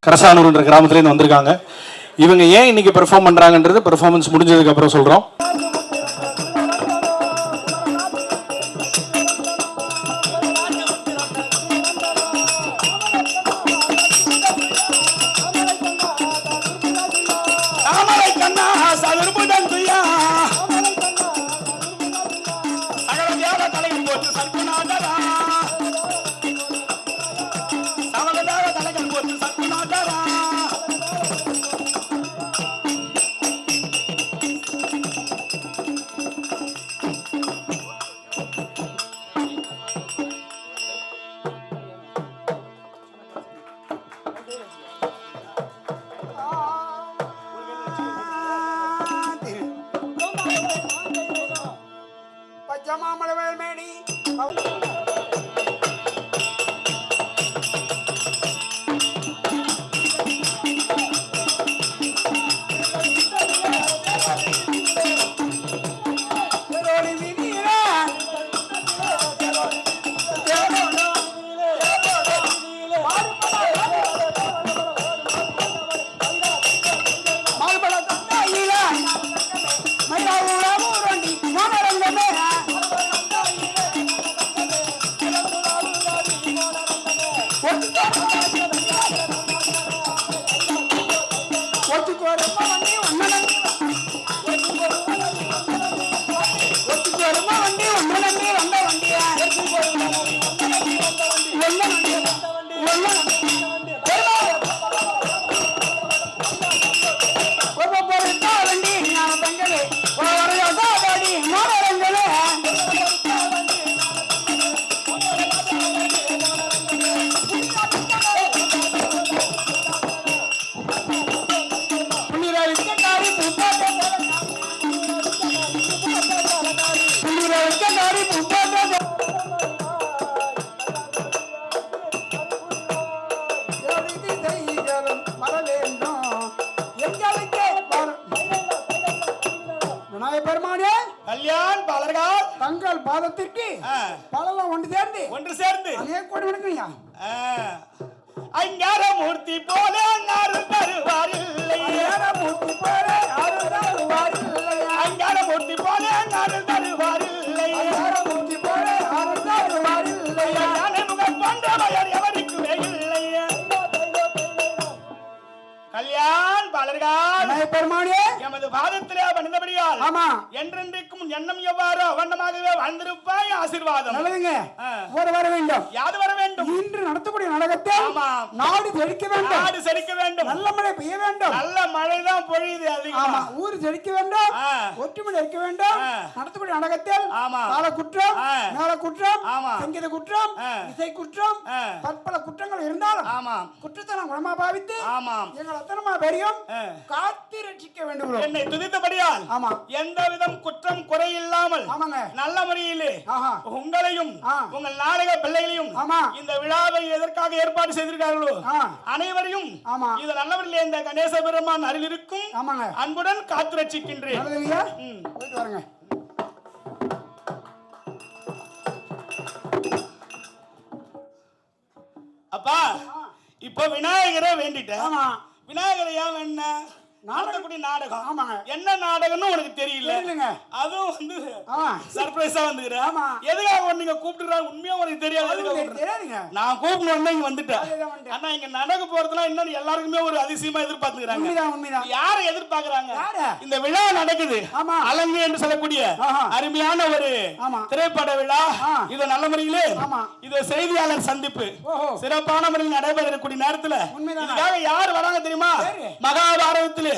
கரசானூர்ன்ற கிராமத்துலேருந்து வந்திருக்காங்க. இவங்க ஏன் இன்னைக்கு பெர்ஃபார்ம் பண்றாங்கன்றது பெர்ஃபார்மன்ஸ் முடிஞ்சதுக்கு அப்புறம் சொல்றோம். தங்கள் பாதத்திற்கு பலலாம் ஒன்று சேர்ந்து அதே கூட விடுங்கய்யா. அங்காரமூர்த்தி போல அருள் தருவாரில்லை, மூர்த்தி போல அருள் தருவாரில்லை, அங்காரமூர்த்தி போல அருள் தருவாரில்லை, மூர்த்தி போல அருள் தருவாரில்லை, ஞான முகம் கொண்டவர் எவருக்குமே இல்லை. கல்யாண் பாலர்கள் பெருமானே எமது பாதத்திலே பணிந்தபடியால் ஆமா என்றென்றைக்கும் எண்ணம் எவ்வாறோ அவண்டமாகவே வாழ்ந்திருப்பாய். ஆசீர்வாதம் நல்லதுங்க. வர வேண்டும். யாது வர வேண்டும்? இன்று நடத்தக்கூடிய நாடகத்தை நாடு செழிக்க வேண்டும், நாடு செழிக்க வேண்டும், நல்ல மழை பெய்ய வேண்டும். நல்ல மழை தான் பொழியுது அதிகமா. ஊர் செழிக்க வேண்டும், ஒற்றுமை இருக்க வேண்டும். நடத்தக்கூடிய நாடகத்தில் கால குற்றம், மேல குற்றம், சங்கீத குற்றம், இசை குற்றம், பற்பல குற்றங்கள் இருந்தாலும் குற்றத்தை நாம் குணமா பாவித்து எங்கள் அத்தனமா பெரியும் காத்து ரட்சிக்க வேண்டும். என்னை துதித்தபடியால் எந்த விதம் குற்றம் குறை இல்லாமல் நல்ல முறையிலே உங்களையும் உங்கள் நாடக பிள்ளைகளையும் இந்த விழாவை எதற்காக ஏற்பாடு செய்திருக்கார்களோ அனைவரையும் இது நல்ல முறையில் இந்த கணேச பெருமான் அருள் இருக்கும் அன்புடன் காத்து ரட்சிக்கின்றேன். அப்பா இப்ப விநாயகரை வேண்டிட்டேன். விநாயகரை ஏன் வேண நடத்தக்கூடிய நாடகம் என்ன நாடகம்னு உனக்கு தெரியல. அதுவும் வந்து சர்ப்ரைஸா வந்துக்கிறேன். எதுக்காக நீங்க கூப்பிட்டுறாங்க உண்மையா உனக்கு தெரியாது. நான் கூப்பிடணும் இங்க வந்துட்டேன். ஆனா இங்க நடக்க போறதுலாம் இன்னும் எல்லாருக்குமே ஒரு அதிசயமா எதிர்பார்த்துக்கிறாங்க. யாரை எதிர்பார்க்கறாங்க? இந்த விழா நடக்குது அலங்கு என்று சொல்லக்கூடிய அருமையான ஒரு திரைப்பட விழா. இது நல்ல முறையிலே இது செய்தியாளர் சந்திப்பு சிறப்பான முறையில் நடைபெறக்கூடிய நேரத்துல இதுக்காக யார் வராங்க தெரியுமா? மகாபாரதத்தில்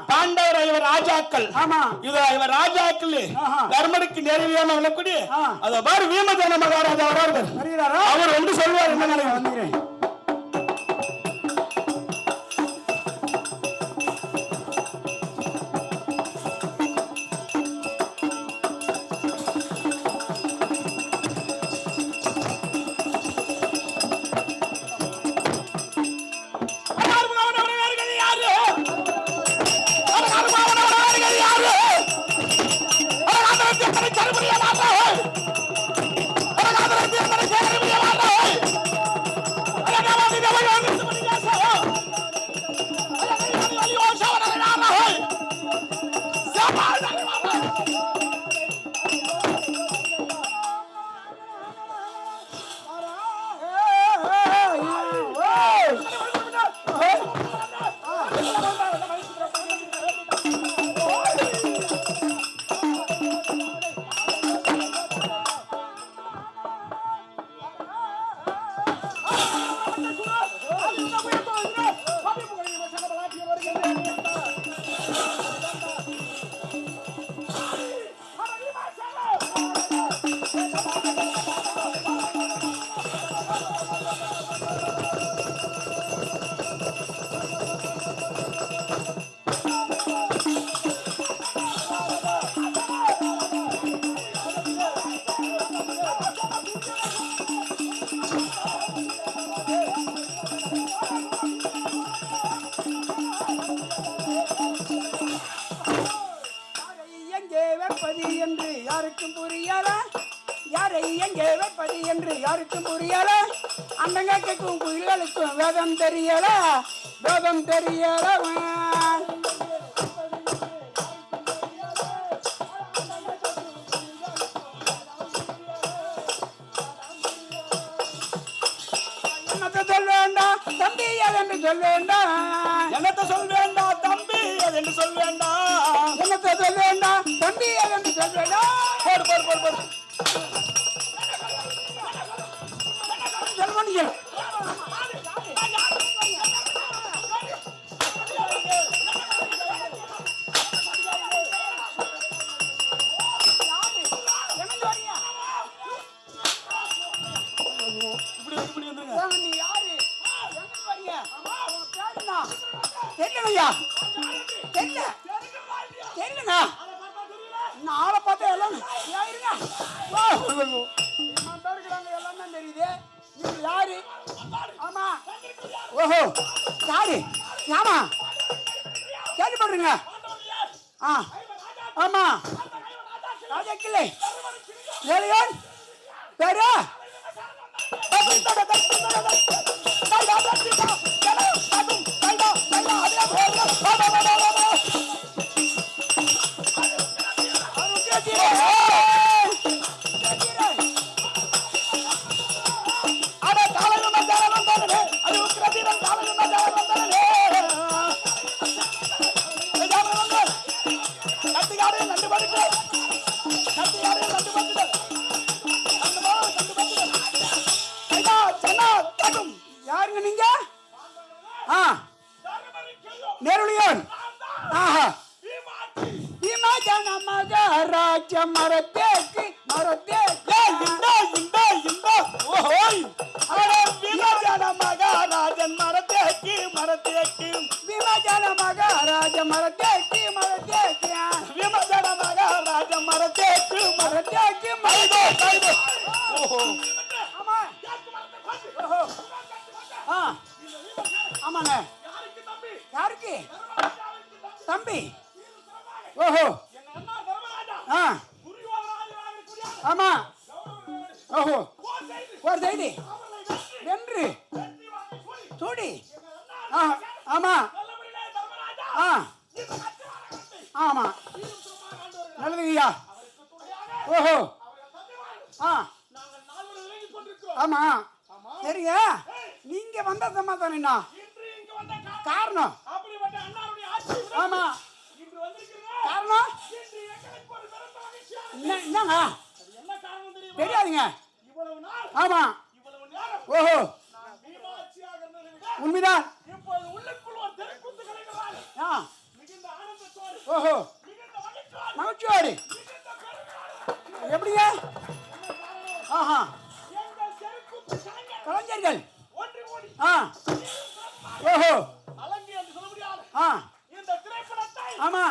பாண்டவர் இவர் ராஜாக்கள், இவர் ராஜாக்கள் தர்மனுக்கு நேரடியான விளக்கூடிய அதை பாரு வீமசேன மகாராஜா வரார்கள். அவர் வந்து சொல்வார் என்ன நினைக்கிறேன். எங்கே வைப்பது என்று யாருக்கும் புரியல அண்டங்க கேட்கும் குயில்களுக்கும் வேதம் தெரியல என்னத்தை சொல்ல வேண்டாம் தம்பி அதென்று சொல்ல வேண்டாம் என்னத்த சொல்ல வேண்டாம் தம்பி அது என்று சொல்ல வேண்டாம் என்னத்தை சொல்ல வேண்டாம் தம்பி அதென்று சொல்ல வேண்டாம் போடு செல்வனிகள் இப்படி வந்துருங்க நீ யாரு எங்க வரீங்க உன் பேர் என்ன தெரியலையா தெரியலங்க இன்னும் ஆளை பார்த்தா எல்லாம் இருங்க இருக்கிறாங்க எல்லாம் தான் தெரியுது நீங்க யாரு ஆமா ஓஹோ யாரு ஆமா கேள்விப்படுறீங்க ஆ ஆமா ராஜா கிளை ஏழையோன் பேரு யாருங்க நீங்க ஆ நேருளியோன் ஆஹா விமஜன மகாராஜ மரத்தேக்கு ஓஹோய் விமஜன மகாராஜன் மரத்தேக்கு விமஜன மகாராஜ மரத்தேக்கு விமஜன மகாராஜ மரத்தேக்கு ஓஹோ ஆமா ஓஹோ ஆ ஆமாங்க யாருக்கு தம்பி ஓஹோ ஆ ஆமா ஓஹோ ஒரு செய்தி வென்று சூடி ஆ ஆமா ஆ ஆமா நல்லது ஐயா ஓஹோ ஆ ஆமா சரிங்க நீங்க வந்த சமாதானம் காரணம் ஆமா காரணம் என்னங்க தெரியாதுங்க ஆமா ஓஹோ உண்மைதான் ஆ ஓஹோ மகிழ்ச்சியோடு எப்படிங்க ஆஹா கலைஞர்கள் ஆ ஓஹோ ஆ ஆமா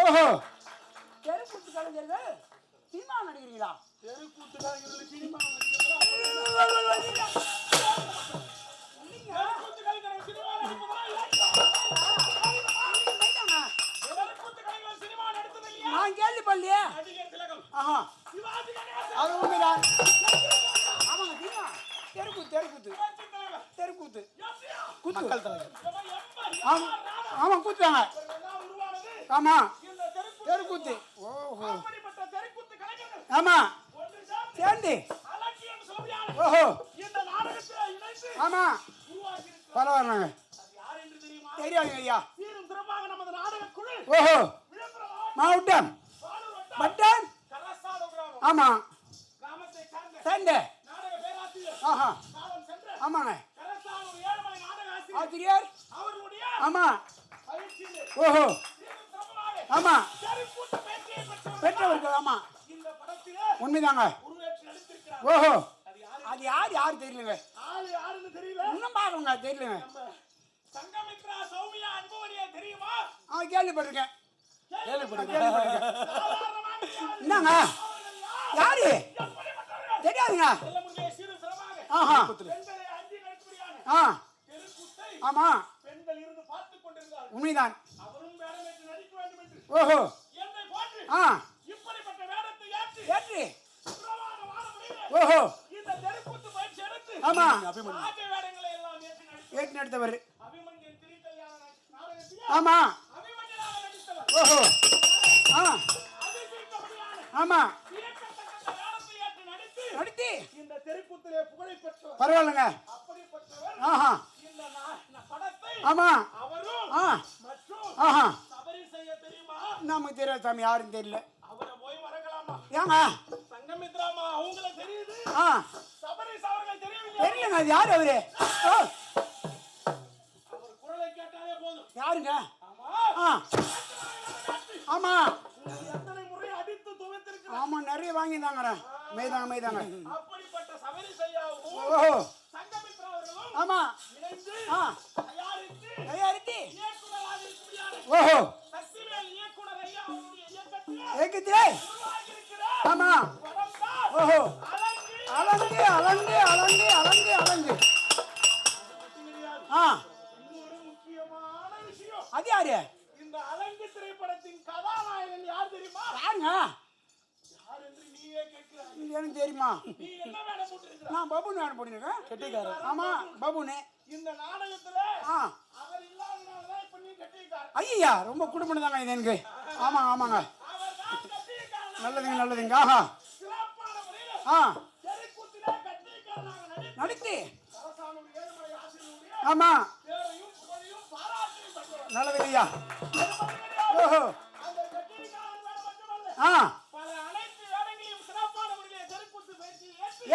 ஓஹோ தெருக்கூத்து கலைஞர்கள் சினிமா நடிக்கிறீங்களா தெருக்கூத்து கலைஞர்கள் சினிமா நான் கேள்விப்படலையே ஆஹா அது உண்மைதான் ஆமாங்க சினிமா தெருக்கூத்து கூத்து மக்கள் தலைவர் ஆமா ஆமா கூத்துவாங்க ஆமா தெருக்கூத்து ஓஹோ ஆமா சேர்ந்து ஓஹோ ஆமா பரவாயில்லைங்க தெரியாதுங்க ஐயா ஓஹோ மாவட்டம் வட்டம் ஆமா சேர்ந்து ஆஹா ஆமாங்க ஆசிரியர் ஆமா ஓஹோ ஆமா பெற்றவர்கள் ஆமா உண்மைதாங்க ஓஹோ அது யாரு தெரியலங்க இன்னும் பாருங்க தெரியலங்க கேள்விப்பட்டிருக்கேன் என்னங்க யாரு தெரியாதுங்க ஆஹா ஆ ஆமா உண்மைதான் ஓஹோ ஆ ஏற்றி ஓஹோ இந்த தெருக்கூத்து பயிற்சி எடுத்து ஆமா ராஜ வேடங்களை எல்லாம் ஏற்றி நடத்தவர் அபிமன்யன் திருக்கல்யாண நாடகத்திலே ஆமா அபிமன்யனாக நடித்தவர். ஓஹோ ஆ அதிசயித்தபடியான ஆமா வியக்கத்தக்க வேடத்தை ஏற்று நடித்து நடித்தி இந்த தெருக்கூத்திலே புகழை பெற்றவர். பரவாயில்லைங்க அப்படிப்பட்டவர் ஆஹா இந்த படத்தை ஆமா அவரும் ஆ மற்றும் ஆஹா சபரி செய்ய தெரியுமா? நமக்கு தெரியாது சாமி யாரும் தெரியல அவரை போய் மறக்கலாமா? ஏங்க சங்கமித்ராமா அவங்கள தெரியுது, ஆ சபரிஸ் அவர்கள் தெரியவில்லை. தெரியலங்க அது யாரு அவரு ஓ அவர் குரலை கேட்டாலே போதும். யாருங்க ஆமா ஆ ஆமா எத்தனை முறை அடித்து துவைத்திருக்கிறார். ஆமா நிறைய வாங்கியிருந்தாங்க மெய்தாங்க அப்படிப்பட்ட சபரி செய்யாவும் ஓஹோ சங்கமித்ரா அவர்களும் ஆமா இணைந்து ஆ தயாரித்து தயாரித்தி இயக்குனராக இருக்கக்கூடிய ஓஹோ சக்திவேல் இயக்குனர் ஐயா அவருடைய இயக்கத்திலே ஏக்கித்திலே உருவாகியிருக்கிறார். ஆமா படம்தான் ஓஹோ அலங்கு. அலங்கு ஆ இன்னொரு முக்கியமான விஷயம், அது யாரு இந்த அலங்கு திரைப்படத்தின் கதாநாயகன் யார் தெரியுமா? யாருங்க யார் என்று நீயே கேட்கிறாய். இது எனக்கு தெரியுமா நீ என்ன வேடம் போட்டிருக்கிறாய்? நான் பபுன்னு வேணும் போட்டிருக்கேன் கெட்டிக்காரன் ஆமா பபுன்னு இந்த நாடகத்துல ஆ அவர் இல்லாதனாலதான் இப்ப நீ கட்டியிருக்காரு. ஐயா ரொம்ப குடும்பம் தாங்க இது எனக்கு ஆமாங்க அவர்தான் கட்டியிருக்காரு. நல்லதுங்க ஆஹா சிறப்பான முறையில் ஆ தெருக்கூத்திலே கட்டியிருக்காரனாக நடித்து அரசாங்கம் ஏழுமலை ஆசிரியருடைய ஆமா பேரையும் புகழையும் பாராட்டியும் பெற்றவர். நல்லதுங்க ஐயா பெருமதியால் ஓஹோ அந்த கட்டியிருக்காரன் வேடம் மட்டுமல்ல, ஆ பல அனைத்து வேடங்களையும் சிறப்பான முறையில் தெருக்கூத்து பயிற்சி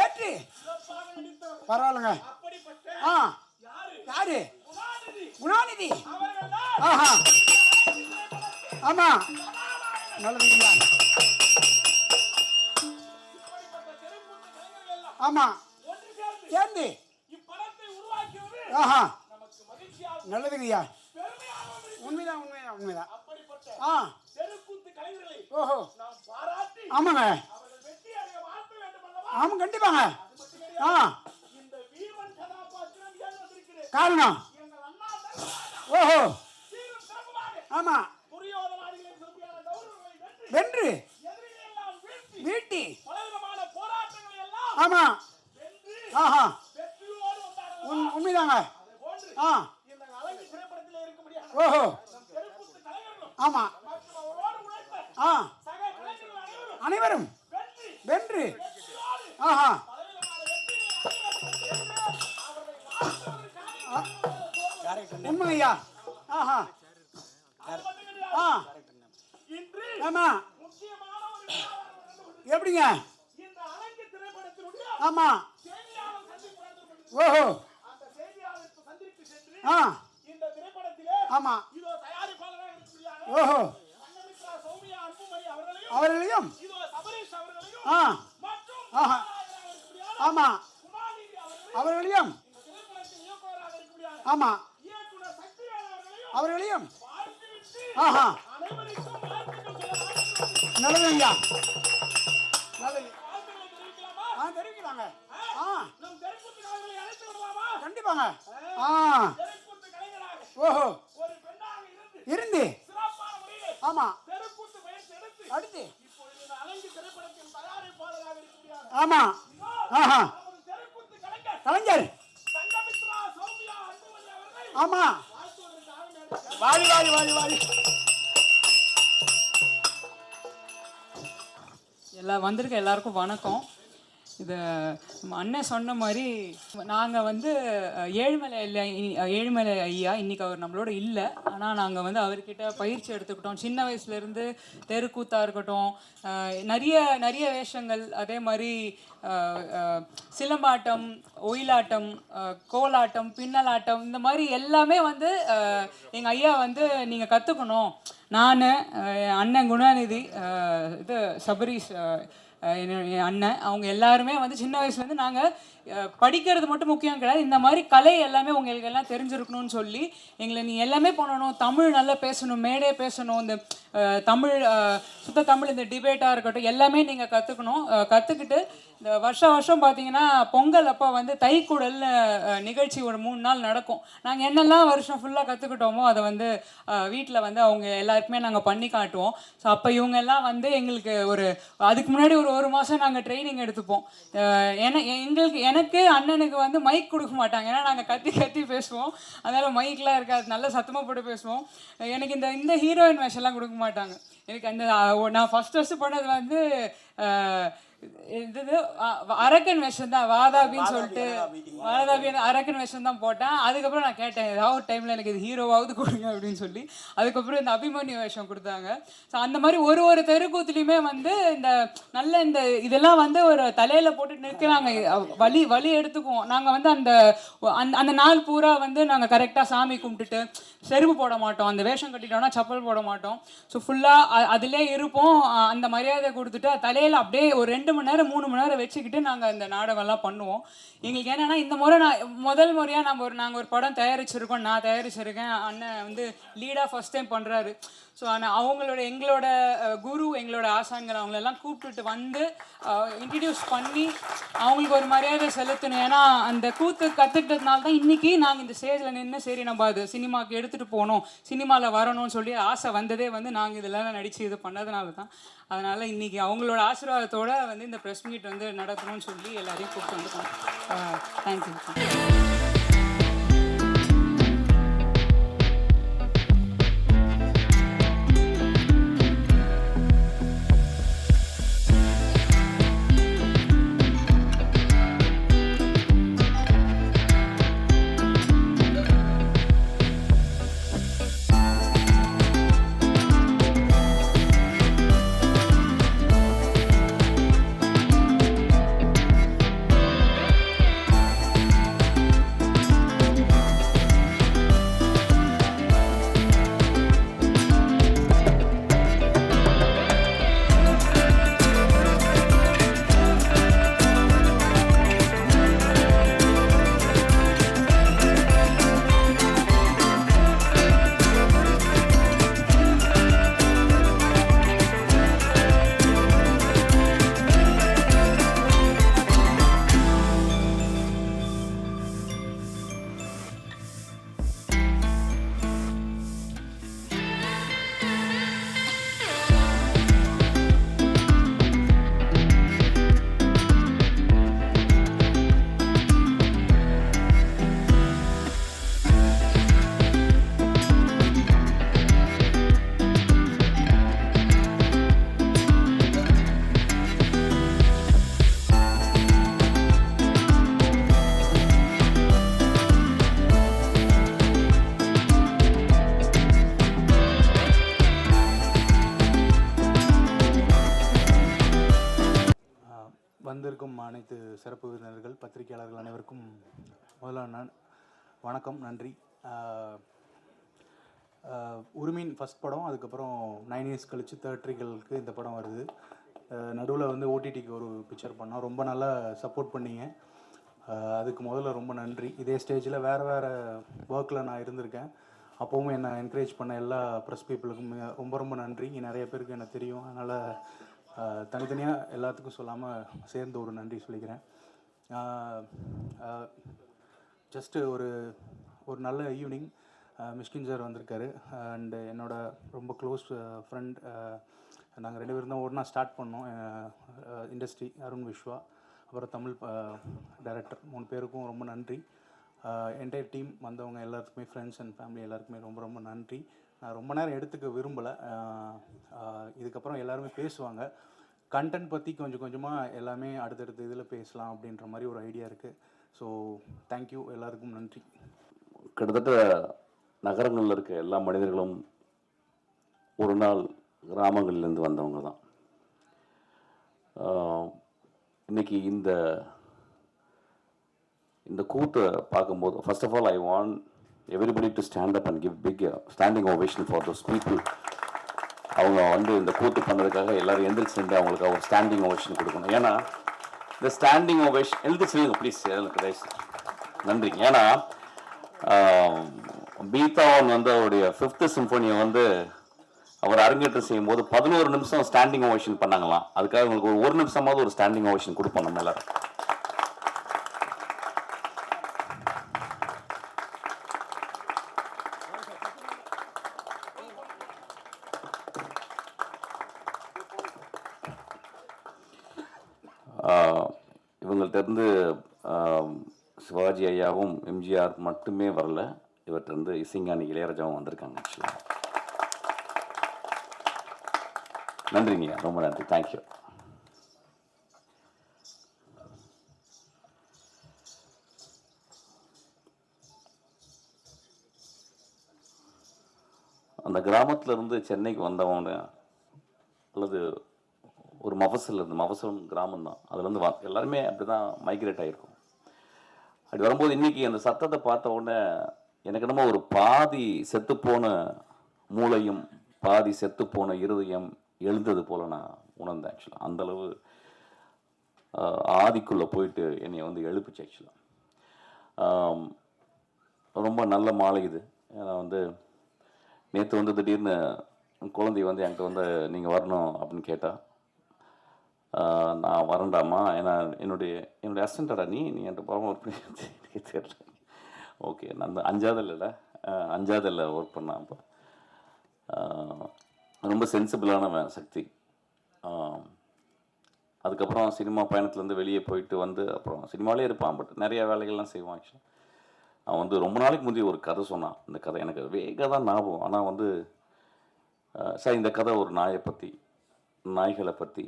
ஏற்றி சிறப்பாக நடித்தவர். பரவாயில்லைங்க அப்படிப்பட்ட ஆ யாரு? யாரு குணாநிதி குணாநிதி அவர்கள்தான் ஆஹா ஆமா நல்லதுங்க ஐயா இப்படிப்பட்ட தெருக்கூத்து கலைஞர்கள் எல்லாம் ஆமா ஒன்று சேர்ந்து சேர்ந்து இப்படத்தை உருவாக்கியது ஆஹா நமக்கு மகிழ்ச்சியாக நல்லதுங்க ஐயா பெருமையாகவும் இருக்கிறது. உண்மைதான் அப்படிப்பட்ட ஆ தெருக்கூத்து கலைஞர்களை ஓஹோ நாம் பாராட்டி ஆமாங்க அவர்கள் வெற்றி அடைய வாழ்த்து வேண்டும் அல்லவா? ஆமா கண்டிப்பாங்க அது மட்டும் கிடையாது. ஆ இந்த வீமன் கதாபாத்திரம் ஏன் வந்திருக்கிறது? காரணம் எங்கள் அண்ணா தர்மராஜா ஓஹோ சீரும் சிறப்புமாக ஆமா துரியோதனாதிகளின் சிறப்பான கௌரவங்களை வென்று வென்று எதிரிகளை எல்லாம் வீழ்த்தி வீட்டி பலவிதமான போராட்டங்களை எல்லாம் ஆமா வென்று ஆஹா வெற்றியோடு வந்தார்கள். உண்மைதாங்க அதே போன்று ஆ இந்த அழகு திரைப்படத்திலே இருக்கும்படியான ஓஹோ நம் தெருக்கூத்து கலைஞர்களும் ஆமா மற்றும் அவரோடு உழைத்த ஆ சக கலைஞர்கள் அனைவரும் அனைவரும் வெற்றி வென்று வெற்றியோடு ஆஹா பலவிதமான வெற்றியை அடைவார்கள் என்று அவர்களை வாழ்த்துவதற்காக உண்மை ஐயா ஆஹா அது மட்டும் கிடையாது. ஆ இன்று ஆமா முக்கியமான ஒரு விழாவாக நடந்து கொண்டிருக்கிறது. எப்படிங்க இந்த அழகு திரைப்படத்தினுடைய ஆமா செய்தியாளர் சந்திப்பு நடந்து கொண்டிருக்கிறது. ஓஹோ அந்த செய்தியாளர் சந்திப்பு சென்று ஆ இந்த திரைப்படத்திலே ஆமா இதோ தயாரிப்பாளராக இருக்கக்கூடிய ஓஹோ சங்கமித்ரா சௌமியா அன்புமணி அவர்களையும் அவர்களையும் இதோ சபரீஷ் அவர்களையும் ஆ மற்றும் ஆஹா. கதாநாயகராக இருக்கக்கூடிய ஆமா குணாநிதி அவர்களையும் அவர்களையும் இந்த திரைப்படத்தின் இயக்குனராக இருக்கக்கூடிய ஆமா இயக்குனர் சக்திவேல் அவர்களையும் அவர்களையும் வாழ்த்துவிட்டு ஆஹா அனைவருக்கும் வாழ்த்துக்கள் சொல்ல வாழ்த்துக்கள் நல்லதுங்க ஐயா நல்லது வாழ்த்துக்களை தெரிவிக்கலாமா? தெரிவிக்கலாங்க ஆ நம் தெருக்கூத்து கலைஞர்களை அழைத்து விடலாமா? கண்டிப்பாங்க ஆ தெருக்கூத்து கலைஞராக ஓஹோ ஒரு பெண்ணாக இருந்து இருந்து சிறப்பான முறையில் ஆமா தெருக்கூத்து பயிற்சி எடுத்து அடுத்து இப்பொழுது இந்த அழகு திரைப்படத்தின் தயாரிப்பாளராக இருக்கக்கூடிய ஆமா இதோ ஆஹா நமது தெருக்கூத்து கலைஞர் கலைஞர் சங்கமித்ரா சௌமியா அன்புமணி அவர்கள் ஆமா வாழ்த்துவதற்காக மேடைக்கு வாடி வந்திருக்க எல்லாருக்கும் வணக்கம். இது நம்ம அண்ணன் சொன்ன மாதிரி நாங்கள் வந்து ஏழுமலை ஐயா இன்னைக்கு அவர் நம்மளோட இல்லை. ஆனால் நாங்கள் வந்து அவர்கிட்ட பயிற்சி எடுத்துக்கிட்டோம். சின்ன வயசுலேருந்து தெருக்கூத்தாக இருக்கட்டும், நிறைய வேஷங்கள், அதே மாதிரி சிலம்பாட்டம், ஒயிலாட்டம், கோலாட்டம், பின்னலாட்டம், இந்த மாதிரி எல்லாமே வந்து எங்கள் ஐயா வந்து நீங்கள் கற்றுக்கணும். நான் அண்ணன் குணாநிதி, இது சபரீஷ் என் அண்ணன், அவங்க எல்லாருமே வந்து சின்ன வயசுலேருந்து நாங்கள் படிக்கிறது மட்டும் முக்கியம் கிடையாது, இந்த மாதிரி கலை எல்லாமே உங்களுக்கு எல்லாம் தெரிஞ்சிருக்கணும்னு சொல்லி எங்களை நீ எல்லாமே பண்ணணும், தமிழ் நல்லா பேசணும், மேடே பேசணும், இந்த தமிழ் சுத்த தமிழ், இந்த டிபேட்டாக இருக்கட்டும் எல்லாமே நீங்கள் கற்றுக்கணும். கற்றுக்கிட்டு இந்த வருஷம் பார்த்தீங்கன்னா பொங்கல் அப்போ வந்து தைக்குடல்னு நிகழ்ச்சி ஒரு 3 நாள் நடக்கும். நாங்கள் என்னெல்லாம் வருஷம் ஃபுல்லாக கற்றுக்கிட்டோமோ அதை வந்து வீட்டில் வந்து அவங்க எல்லாருக்குமே நாங்கள் பண்ணி காட்டுவோம். ஸோ அப்போ இவங்க எல்லாம் வந்து எங்களுக்கு அதுக்கு முன்னாடி ஒரு மாதம் நாங்கள் ட்ரைனிங் எடுத்துப்போம். எனக்கு அண்ணனுக்கு வந்து மைக் கொடுக்க மாட்டாங்க, ஏன்னா நாங்கள் கத்தி பேசுவோம். அதனால் மைக்லாம் இருக்காது, நல்ல சத்தமாக போட்டு பேசுவோம். எனக்கு இந்த ஹீரோயின் வேஷம்லாம் கொடுக்க மாட்டாங்க. எனக்கு நான் ஃபஸ்ட்டு பண்ணது வந்து இது அரக்கன் வேஷம் தான், வாதாபின்னு சொல்லிட்டு வாதாபி அரக்கன் வேஷம் தான் போட்டேன். அதுக்கப்புறம் நான் கேட்டேன் ஏதாவது ஒரு டைமில் எனக்கு இது ஹீரோவாவது கொடுங்க அப்படின்னு சொல்லி. அதுக்கப்புறம் இந்த அபிமன்யு வேஷம் கொடுத்தாங்க. ஸோ அந்த மாதிரி ஒரு தெருக்கூத்துலேயுமே வந்து இந்த இதெல்லாம் வந்து ஒரு தலையில் போட்டு நிற்கிறாங்க, வலி எடுத்துக்குவோம். நாங்கள் வந்து அந்த நாள் பூரா வந்து நாங்கள் கரெக்டாக சாமி கும்பிட்டுட்டு செருப்பு போட மாட்டோம், அந்த வேஷம் கட்டிட்டோம்னா செப்பல் போட மாட்டோம். ஸோ ஃபுல்லாக அதிலே இருப்போம். அந்த மரியாதை கொடுத்துட்டு தலையில் அப்படியே ஒரு 2 மணி நேரம் 3 மணி நேரம் வச்சுக்கிட்டு நாங்கள் இந்த நாடகம்லாம் பண்ணுவோம். எங்களுக்கு என்னென்னா இந்த முறை முதல் முறையாக நாங்கள் ஒரு படம் தயாரிச்சிருக்கோம். நான் தயாரிச்சிருக்கேன், அண்ணன் வந்து லீடாக ஃபஸ்ட் டைம் பண்ணுறாரு. ஸோ ஆனால் எங்களோட குரு, எங்களோட ஆசான்கள் அவங்களெல்லாம் கூப்பிட்டுட்டு வந்து இன்ட்ரடியூஸ் பண்ணி அவங்களுக்கு ஒரு மரியாதை செலுத்தணும். ஏன்னா அந்த கூத்து கற்றுக்கிட்டதுனால தான் இன்றைக்கி நாங்கள் இந்த ஸ்டேஜில் நின்று சரி நம்ம அது சினிமாவுக்கு எடுத்துகிட்டு போகணும், சினிமாவில் வரணும்னு சொல்லி ஆசை வந்ததே வந்து நாங்கள் இதெல்லாம் நடித்து இது பண்ணதுனால தான். அதனால் இன்றைக்கி அவங்களோட ஆசீர்வாதத்தோடு வந்து இந்த ப்ரெஸ் மீட் வந்து நடத்தணும்னு சொல்லி எல்லாரையும் கூப்பிட்டு வந்துட்டோம். தேங்க்யூ. வந்திருக்கும் அனைத்து சிறப்பு விருந்தினர்கள், பத்திரிகையாளர்கள் அனைவருக்கும் முதல்ல வணக்கம், நன்றி. உரிமையின் ஃபஸ்ட் படம், அதுக்கப்புறம் 9 இயர்ஸ் கழித்து தேட்டரிகளுக்கு இந்த படம் வருது. நடுவில் வந்து ஓடிடிக்கு ஒரு பிக்சர் பண்ணோம், ரொம்ப நல்லா சப்போர்ட் பண்ணிங்க, அதுக்கு முதல்ல ரொம்ப நன்றி. இதே ஸ்டேஜில் வேறு ஒர்க்கில் நான் இருந்திருக்கேன், அப்போவும் என்னை என்கரேஜ் பண்ண எல்லா ப்ரெஸ் பீப்புளுக்கும் ரொம்ப நன்றி. நிறைய பேருக்கு எனக்கு தெரியும், அதனால் தனித்தனியாக எல்லாத்துக்கும் சொல்லாமல் சேர்ந்து ஒரு நன்றி சொல்லிக்கிறேன். ஜஸ்ட்டு ஒரு நல்ல ஈவினிங், மிஷ்கின் சார் வந்திருக்காரு, அண்டு என்னோட ரொம்ப க்ளோஸ் ஃப்ரெண்ட், நாங்கள் 2 பேரும் தான் ஒன்றா ஸ்டார்ட் பண்ணோம் இண்டஸ்ட்ரி, அருண் விஸ்வா, அப்புறம் தமிழ் டைரக்டர், 3 பேருக்கும் ரொம்ப நன்றி. என்டையர் டீம் வந்தவங்க எல்லாத்துக்குமே, ஃப்ரெண்ட்ஸ் அண்ட் ஃபேமிலி எல்லாருக்குமே ரொம்ப நன்றி. நான் ரொம்ப நேரம் எடுத்துக்க விரும்பலை, இதுக்கப்புறம் எல்லாருமே பேசுவாங்க. கண்டென்ட் பற்றி கொஞ்சமாக எல்லாமே அடுத்தடுத்த இதில் பேசலாம் அப்படின்ற மாதிரி ஒரு ஐடியா இருக்குது. ஸோ தேங்க்யூ, எல்லாருக்கும் நன்றி. கிட்டத்தட்ட நகரங்களில் இருக்க எல்லா மனிதர்களும் ஒரு நாள் கிராமங்கள்லேருந்து வந்தவங்க தான். இன்றைக்கி இந்த கூத்தை பார்க்கும்போது, first of all I want everybody to stand up and give big standing ovation for those people. அவங்க வந்து இந்த கூத்து பண்ணதுக்காக எல்லாரும் எந்திரிச்சு நின்று அவங்களுக்கு ஒரு ஸ்டாண்டிங் ஓவேஷன் கொடுக்கணும். ஏன்னா இந்த ஸ்டாண்டிங் ஓவேஷன் எழுதிச்சுங்க ப்ளீஸ், எனக்கு நன்றி. ஏன்னா பீத்தாவன் வந்து அவருடைய 5th சிம்பனியை வந்து அவர் அரங்கேற்றம் செய்யும் போது 11 நிமிஷம் ஸ்டாண்டிங் ஓவேஷன் பண்ணாங்களாம். அதுக்காக உங்களுக்கு ஒரு நிமிஷமாவது ஒரு ஸ்டாண்டிங் ஓவேஷன் கொடுப்போம் நம்ம எல்லாரும். இவங்கள்ட்ட இருந்து சிவாஜி ஐயாவும் எம்ஜிஆர் மட்டுமே வரல, இவர்கிட்ட இருந்து இசைஞானி இளையராஜாவும் வந்திருக்காங்க. ஆக்சுவலாக நன்றிங்க, ரொம்ப நன்றி, தேங்க்யூ. அந்த கிராமத்துல இருந்து சென்னைக்கு வந்தவங்க அல்லது ஒரு மஃபசல் இருந்து, மஃபசல் கிராமம் தான், அதுலேருந்து எல்லாருமே அப்படி தான் மைக்ரேட் ஆகிருக்கும். அப்படி வரும்போது இன்னைக்கு அந்த சத்தத்தை பார்த்த உடனே எனக்கு என்னமோ ஒரு பாதி செத்துப்போன மூளையும் பாதி செத்துப்போன இருதயம் எழுந்தது போல நான் உணர்ந்தேன். ஆக்சுவலாக அந்தளவு ஆதிக்குள்ளே போயிட்டு என்னை வந்து எழுப்பிச்சு. ஆக்சுவலாக ரொம்ப நல்ல மாலை இது. ஏன்னா வந்து நேற்று வந்து திடீர்னு குழந்தை வந்து என்கிட்ட வந்து நீங்கள் வரணும் அப்படின்னு கேட்டால் நான் வரண்டாமா, ஏன்னா என்னுடைய அசிஸ்டண்டா நீ என்கிட்ட போகாமல் தெரியல. ஓகே, நான் அந்த அஞ்சாவதில் ஒர்க் பண்ணேன். அப்போ ரொம்ப சென்சிபிளான சக்தி. அதுக்கப்புறம் சினிமா பயணத்துலேருந்து வெளியே போயிட்டு வந்து அப்புறம் சினிமாவிலே இருப்பான், பட் நிறைய வேலைகள்லாம் செய்வான். ஆக்சுவலாக அவன் வந்து ரொம்ப நாளைக்கு முந்தைய ஒரு கதை சொன்னான். இந்த கதை எனக்கு வேக தான் ஞாபகம். ஆனால் வந்து சார் இந்த கதை ஒரு நாயை பற்றி, நாய்களை பற்றி,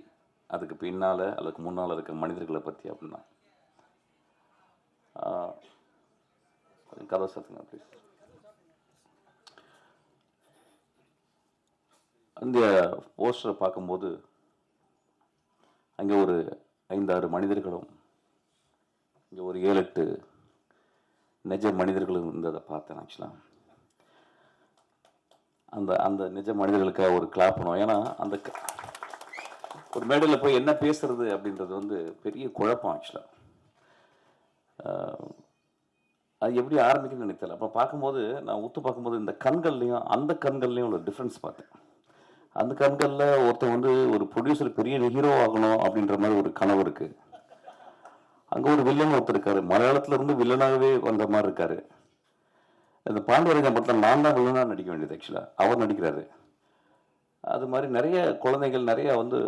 அதுக்கு பின்னால் அதுக்கு முன்னால் இருக்க மனிதர்களை பற்றி அப்படின்னா கதை சத்துங்க ப்ளீஸ். அந்த போஸ்டரை பார்க்கும்போது அங்கே ஒரு 5-6 மனிதர்களும் இங்கே ஒரு 7-8 நிஜ மனிதர்களும் இருந்ததை பார்த்தேன். ஆக்சுவலாக அந்த நிஜ மனிதர்களுக்காக ஒரு கிளாப் பண்ணுவோம். ஏன்னா அந்த ஒரு மேடையில் போய் என்ன பேசுறது அப்படின்றது வந்து பெரிய குழப்பம். ஆக்சுவலாக அது எப்படி ஆரம்பிக்கணும்னு எனக்கு தெரியல. அப்போ பார்க்கும்போது நான் உத்து பார்க்கும்போது இந்த கண்கள்லையும் அந்த கண்கள்லையும் ஒரு டிஃப்ரென்ஸ் பார்த்தேன். அந்த கண்களில் ஒருத்தன் வந்து ஒரு ப்ரொடியூசர் பெரிய ஹீரோ ஆகணும் அப்படின்ற மாதிரி ஒரு கனவு இருக்கு. அங்கே ஒரு வில்லன் ஒருத்தர் இருக்காரு, மலையாளத்துல இருந்து வில்லனாகவே வந்த மாதிரி இருக்காரு. இந்த பாண்டியராஜன் படத்தில் நான் தான் வில்லனாக நடிக்க வேண்டியது. ஆக்சுவலாக அவர் நடிக்கிறாரு. அது மாதிரி நிறைய குழந்தைகள் நிறைய வந்து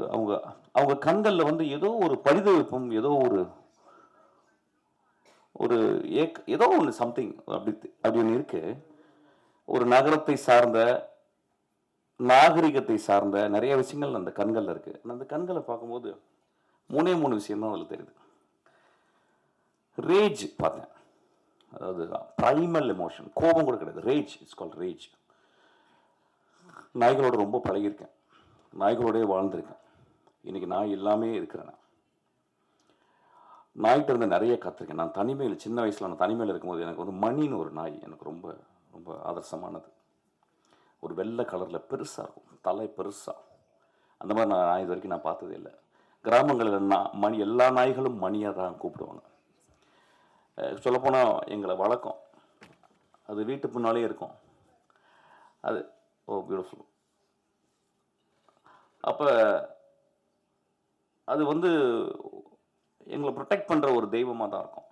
அவங்க கண்களில் வந்து ஏதோ ஒரு பரிதவிப்பும், ஏதோ ஒரு ஏதோ ஒன்று சம்திங் அப்படி ஒன்று இருக்கு. ஒரு நகரத்தை சார்ந்த, நாகரிகத்தை சார்ந்த நிறைய விஷயங்கள் அந்த கண்களில் இருக்கு. அந்த கண்களை பார்க்கும்போது 3 விஷயம் தான் அதில் தெரியுது. ரேஜ் பார்த்தேன், அதாவது ப்ரைமல் எமோஷன், கோபம் கூட கிடையாது. Rage, it's called rage. நாய்களோட ரொம்ப பழகியிருக்கேன், நாய்களோடய வாழ்ந்திருக்கேன். இன்னைக்கு நாய் எல்லாமே இருக்கிறேன். நாய்கிட்ட இருந்து நிறைய கற்றுருக்கேன். நான் தனிமையில், சின்ன வயசில் நான் தனிமையில் இருக்கும்போது எனக்கு வந்து மணின்னு ஒரு நாய் எனக்கு ரொம்ப ரொம்ப ஆதர்சமானது. ஒரு வெள்ளை கலரில் பெருசாக இருக்கும், தலை பெருசாக. அந்த மாதிரி நான் இது வரைக்கும் நான் பார்த்ததே இல்லை. கிராமங்களில் மணி, எல்லா நாய்களும் மணியாக தான் கூப்பிடுவாங்க. சொல்லப்போனால் எங்களை வழக்கம், அது வீட்டு முன்னாலே இருக்கும். அது பியூட்டிஃபுல். அப்போ அது வந்து எங்களை ப்ரொடெக்ட் பண்ணுற ஒரு தெய்வமாக தான் இருக்கும்.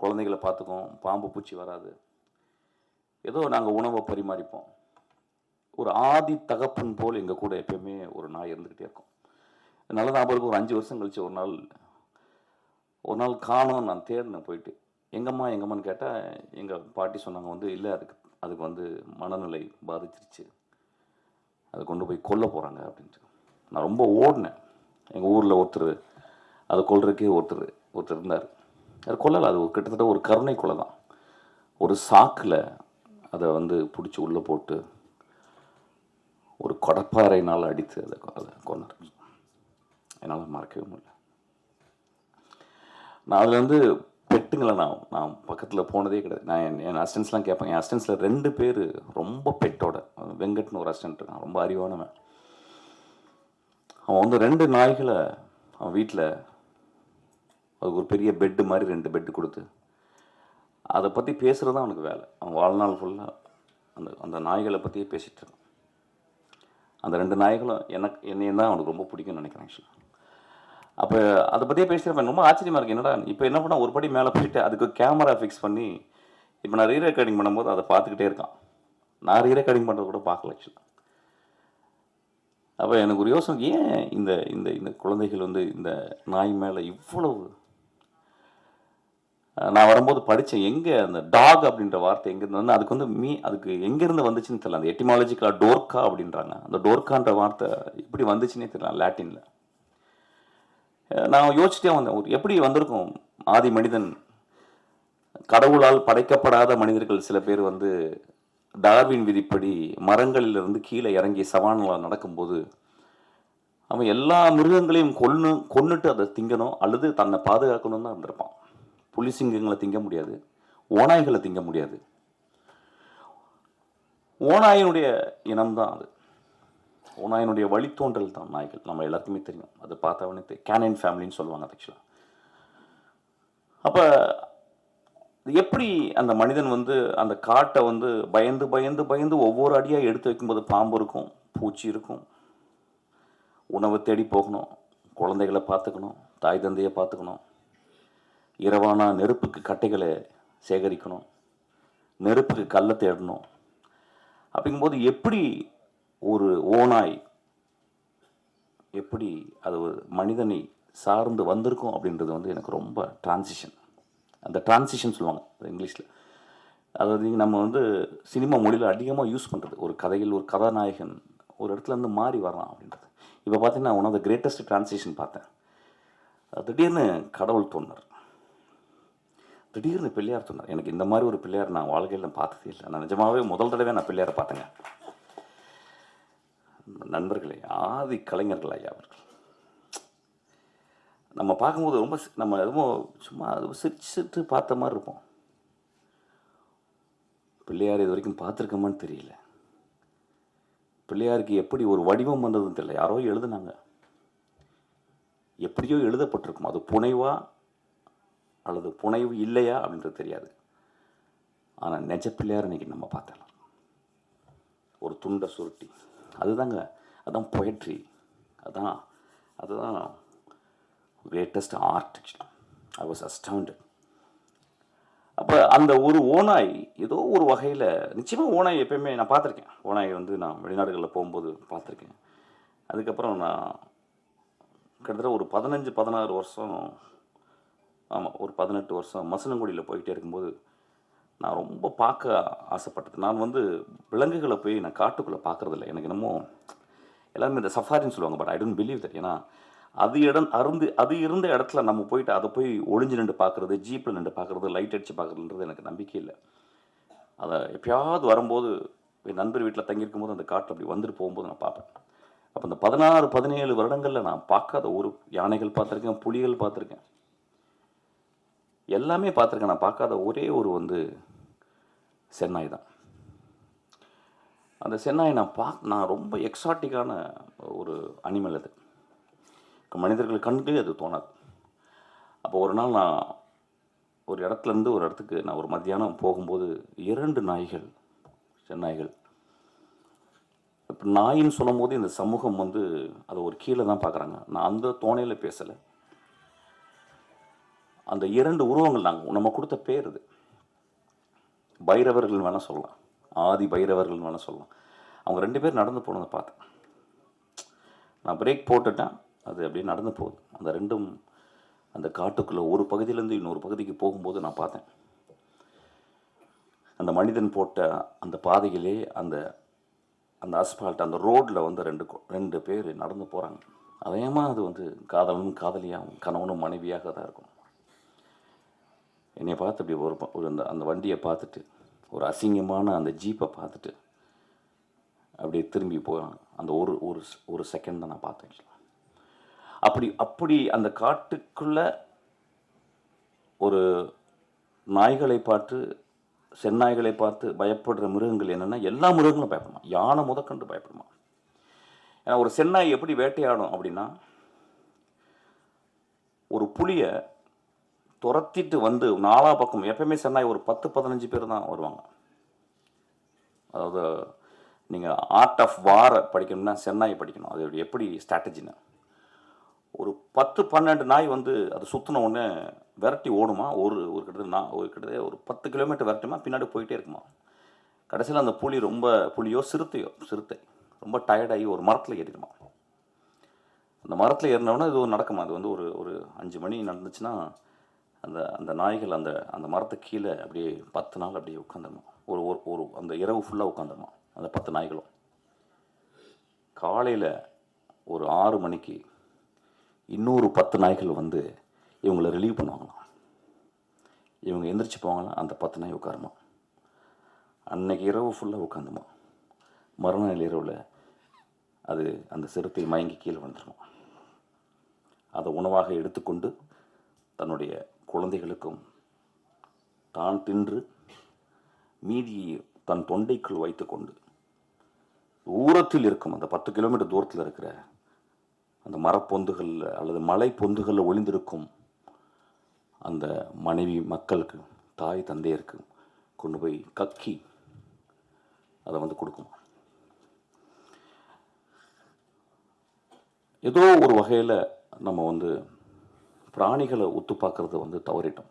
குழந்தைகளை பார்த்துக்கும், பாம்பு பூச்சி வராது. ஏதோ நாங்கள் உணவை பரிமாறிப்போம். ஒரு ஆதி தகப்பன் போல் எங்கள் கூட எப்பயுமே ஒரு நாய் இருந்துக்கிட்டே இருக்கும். நல்ல ஞாபகம், ஒரு 5 வருஷம் கழிச்சு ஒரு நாள் காணோம். நான் தேடினேன் போயிட்டு, எங்கம்மான்னு கேட்டால் எங்கள் பாட்டி சொன்னாங்க வந்து இல்லை, அதுக்கு வந்து மனநிலை பாதிச்சிருச்சு, அதை கொண்டு போய் கொல்ல போகிறாங்க அப்படின்ட்டு. நான் ரொம்ப ஓடினேன். எங்கள் ஊரில் ஒருத்தர் அதை கொல்றதுக்கே ஒருத்தர் இருந்தார். அது கொல்லலை, அது கிட்டத்தட்ட ஒரு கருணை கொலை தான். ஒரு சாக்கில் அதை வந்து பிடிச்சி உள்ளே போட்டு ஒரு கொடப்பாறையினால் அடித்து அதை கொன்னார். என்னால் மறக்கவே முடியல. நான் அதில் வந்து பெட்டுங்களை நான் பக்கத்தில் போனதே கிடையாது. நான் என் அசிஸ்டன்ஸ்லாம் கேட்பேன். என் அசிஸ்டன்ஸில் 2 பேர் ரொம்ப பெட்டோட, வெங்கட்னு ஒரு அசிஸ்டன்ட் இருக்கான், ரொம்ப அறிவானவன். அவன் வந்து 2 நாய்களை அவன் வீட்டில், அதுக்கு ஒரு பெரிய பெட்டு மாதிரி 2 பெட்டு கொடுத்து அதை பற்றி பேசுகிறது தான் அவனுக்கு வேலை. அவன் வாழ்நாள் ஃபுல்லாக அந்த நாய்களை பற்றியே பேசிகிட்டு இருக்கான். அந்த 2 நாய்களும் என்னையும் தான் அவனுக்கு ரொம்ப பிடிக்கும்னு நினைக்கிறேன் ஆக்சுவலாக. அப்போ அதை பற்றியே பேசியிருப்பேன். ரொம்ப ஆச்சரியமாக இருக்குது, என்னடா இப்போ என்ன பண்ணால் ஒரு படி மேலே போயிட்டு அதுக்கு கேமரா ஃபிக்ஸ் பண்ணி இப்போ நான் ரீரெக்கார்டிங் பண்ணும்போது அதை பார்த்துக்கிட்டே இருக்கான். நான் ரீரெக்கார்டிங் பண்ணுறது கூட பார்க்கல ஆக்சுவலாக. அப்போ எனக்கு ஒரு யோசனை, ஏன் இந்த இந்த இந்த குழந்தைகள் வந்து இந்த நாய் மேலே இவ்வளவு. நான் வரும்போது படித்தேன், எங்கே அந்த டாக் அப்படின்ற வார்த்தை எங்கேருந்து வந்து அதுக்கு வந்து அதுக்கு எங்கேருந்து வந்துச்சுன்னு தெரியல. அந்த எட்டிமாலஜிக்கலாக டோர்க்கா அப்படின்றாங்க. அந்த டோர்க்கான்ற வார்த்தை எப்படி வந்துச்சுன்னே தெரியல லாட்டினில். நான் யோசிச்சிட்டே வந்தேன், ஒரு எப்படி வந்திருக்கும் ஆதி மனிதன். கடவுளால் படைக்கப்படாத மனிதர்கள் சில பேர் வந்து டார்வின் விதிப்படி மரங்களிலிருந்து கீழே இறங்கி சவானில் நடக்கும்போது அவன் எல்லா மிருகங்களையும் கொன்னுட்டு அதை திங்கணும் அல்லது தன்னை பாதுகாக்கணும்னு தான் இருந்திருப்பான். புலி சிங்கங்களை திங்க முடியாது, ஓநாய்களை திங்க முடியாது. ஓநாயினுடைய இனம்தான் அது. ஓநாயினுடைய வழித்தோன்றல் தான் நாய்கள். நம்ம எல்லாருக்குமே தெரியும், அது பார்த்தவனே கேனைன் ஃபேமிலின்னு சொல்லுவாங்க ஆக்சுவலாக. அப்போ எப்படி அந்த மனிதன் வந்து அந்த காட்டை வந்து பயந்து பயந்து பயந்து ஒவ்வொரு அடியாக எடுத்து வைக்கும்போது பாம்பு இருக்கும், பூச்சி இருக்கும், உணவை தேடி போகணும், குழந்தைகளை பார்த்துக்கணும், தாய் தந்தையை பார்த்துக்கணும், இரவானா நெருப்புக்கு கட்டைகளை சேகரிக்கணும், நெருப்புக்கு கல்லை தேடணும். அப்படிங்கும்போது எப்படி ஒரு ஓநாய் எப்படி அது ஒரு மனிதனை சார்ந்து வந்திருக்கும் அப்படின்றது வந்து எனக்கு ரொம்ப டிரான்சிஷன். அந்த டிரான்சிஷன் சொல்லுவாங்க இங்கிலீஷில். அதாவது நம்ம வந்து சினிமா மொழியில் அதிகமாக யூஸ் பண்ணுறது, ஒரு கதையில் ஒரு கதாநாயகன் ஒரு இடத்துல இருந்து மாறி வரலாம் அப்படின்றது. இப்போ பார்த்தீங்கன்னா one of the greatest transition பார்த்தேன். திடீர்னு கடவுள் தோன்றார், திடீர்னு பிள்ளையார் தோன்றார். எனக்கு இந்த மாதிரி ஒரு பிள்ளையார் நான் வாழ்க்கையில் பார்த்ததே இல்லை. நான் நிஜமாகவே முதல் தடவை நான் பிள்ளையாரை பார்த்தேங்க. நண்பர்களே, ஆதி கலைஞர்கள் ஐயா அவர்கள். நம்ம பார்க்கும்போது ரொம்ப நம்ம எதுவும் சும்மா அது சிரிச்சுட்டு பார்த்த மாதிரி இருப்போம். பிள்ளையார் இது வரைக்கும் பார்த்துருக்கோமான்னு தெரியல. பிள்ளையாருக்கு எப்படி ஒரு வடிவம் வந்ததுன்னு தெரியல. யாரோ எழுதுனாங்க, எப்படியோ எழுதப்பட்டிருக்கும். அது புனைவா அல்லது புனைவு இல்லையா அப்படின்றது தெரியாது. ஆனால் நெஜ பிள்ளையார் இன்னைக்கு நம்ம பார்த்தலாம். ஒரு துண்டை சுருட்டி, அதுதாங்க, அதுதான் பொயட்ரி, அதுதான் greatest art. I was astounded. அப்போ அந்த ஒரு ஓநாய் ஏதோ ஒரு வகையில் நிச்சயமாக ஓநாய் எப்பயுமே நான் பார்த்துருக்கேன். ஓநாய் வந்து நான் வெளிநாடுகளில் போகும்போது பார்த்துருக்கேன். அதுக்கப்புறம் நான் கிட்டத்தட்ட ஒரு 15-16 வருஷம், ஆமாம் ஒரு 18 வருஷம் மசனங்குடியில் போய்கிட்டே இருக்கும்போது நான் ரொம்ப பார்க்க ஆசைப்பட்டது. நான் வந்து விலங்குகளை போய் நான் காட்டுக்குள்ளே பார்க்குறதில்ல. எனக்கு என்னமோ எல்லாருமே இந்த சஃபாரின்னு சொல்லுவாங்க, but I don't believe that. ஏன்னா அது இருந்த இடத்துல நம்ம போயிட்டு அதை போய் ஒளிஞ்சு நின்று பார்க்குறது, ஜீப்பில் நின்று பார்க்குறது, லைட் அடித்து பார்க்குறதுன்றது எனக்கு நம்பிக்கை இல்லை. அதை எப்பயாவது வரும்போது என் நண்பர் வீட்டில் தங்கியிருக்கும் போது அந்த காட்டில் அப்படி வந்துட்டு போகும்போது நான் பார்ப்பேன். அப்போ இந்த 16-17 வருடங்களில் நான் பார்க்காத ஒரு யானைகள் பார்த்துருக்கேன், புலிகள் பார்த்துருக்கேன், எல்லாமே பார்த்துருக்கேன். நான் பார்க்காத ஒரே ஒரு வந்து சென்னாய் தான். அந்த சென்னாய் நான் ரொம்ப எக்ஸாட்டிக்கான ஒரு அனிமல். அது மனிதர்கள் கண்டு அது தோணாது. அப்போ ஒரு நாள் நான் ஒரு இடத்துலேருந்து ஒரு இடத்துக்கு நான் ஒரு மத்தியானம் போகும்போது 2 நாய்கள், சென்னாய்கள். இப்போ நாயின்னு சொல்லும் போது இந்த சமூகம் வந்து அதை ஒரு கீழே தான் பார்க்குறாங்க. நான் அந்த தோணையில் பேசலை. அந்த 2 உருவங்கள் நம்ம கொடுத்த பேர் இது. பைரவர்கள் வேணால் சொல்லலாம், ஆதி பைரவர்கள் வேணால் சொல்லலாம். அவங்க 2 பேர் நடந்து போனதை பார்த்தேன். நான் பிரேக் போட்டுட்டேன், அது அப்படியே நடந்து போகுது. அந்த 2ம் அந்த காட்டுக்குள்ளே ஒரு பகுதியிலேருந்து இன்னொரு பகுதிக்கு போகும்போது நான் பார்த்தேன். அந்த மனிதன் போட்ட அந்த பாதையிலே அந்த அந்த அஸ்பால்ட் அந்த ரோட்டில் வந்து 2 பேர் நடந்து போகிறாங்க. அதேமா அது வந்து காதலனும் காதலியாகவும் கணவனும் மனைவியாக தான் இருக்கும். என்னை பார்த்து அப்படி ஒரு அந்த வண்டியை பார்த்துட்டு, ஒரு அசிங்கமான அந்த ஜீப்பை பார்த்துட்டு அப்படியே திரும்பி போகிறாங்க. அந்த ஒரு செகண்ட் தான் நான் பார்த்தேன். அப்படி அந்த காட்டுக்குள்ளே ஒரு நாய்களை பார்த்து, செந்நாய்களை பார்த்து பயப்படுற மிருகங்கள் என்னென்னா, எல்லா மிருகங்களும் பயப்படுமா. யானை முதற்கண்டு பயப்படுமா. ஏன்னா ஒரு செந்நாய் எப்படி வேட்டையாடும் அப்படின்னா, ஒரு புலியை துரத்திட்டு வந்து 4 பக்கம், எப்பயுமே சென்னாய் ஒரு 10-15 பேர் தான் வருவாங்க. அதாவது நீங்கள் ஆர்ட் ஆஃப் வாரை படிக்கணும்னா சென்னாய் படிக்கணும். அது எப்படி ஸ்ட்ராட்டஜின்னு. ஒரு 10-12 நாய் வந்து அது சுற்றின உடனே விரட்டி ஓடுமா. ஒரு கிட்டத்தட்ட ஒரு 10 கிலோமீட்டர் விரட்டுமா, பின்னாடி போயிட்டே இருக்குமா. கடைசியில் அந்த புலியோ சிறுத்தை ரொம்ப டயர்டாகி ஒரு மரத்தில் ஏறிடுமா. அந்த மரத்தில் ஏறினோன்னா இது நடக்குமா. அது வந்து ஒரு 5 மணி நடந்துச்சுன்னா அந்த நாய்கள் அந்த மரத்துக்கு கீழே அப்படியே 10 நாள் அப்படியே உட்காந்துருமா. ஒரு அந்த இரவு ஃபுல்லாக உட்காந்துருமா அந்த 10 நாய்களும். காலையில் ஒரு 6 மணிக்கு இன்னொரு 10 நாய்கள் வந்து இவங்களை ரிலீவ் பண்ணுவாங்களாம். இவங்க எந்திரிச்சு போவாங்களாம். அந்த 10 நாய் உட்காருமா. அன்னைக்கு இரவு ஃபுல்லாக உட்காந்துமா. மறுநாள் இரவில் அது அந்த சிறுத்தை மயங்கி கீழே வந்துடுமா. அதை உணவாக எடுத்துக்கொண்டு தன்னுடைய குழந்தைகளுக்கும் தான் தின்று மீதியை தன் தொண்டைக்குள் வைத்துக்கொண்டு தூரத்தில் இருக்கும் அந்த 10 கிலோமீட்டர் தூரத்தில் இருக்கிற அந்த மரப்பொந்துகளில் அல்லது மலை பொந்துகளில் ஒளிந்திருக்கும் அந்த மனைவி மக்களுக்கு, தாய் தந்தையருக்கு கொண்டு போய் கக்கி அதை வந்து கொடுக்கும். ஏதோ ஒரு வகையில் நம்ம வந்து பிராணிகளை ஒத்து பார்க்கறத வந்து தவறிட்டோம்,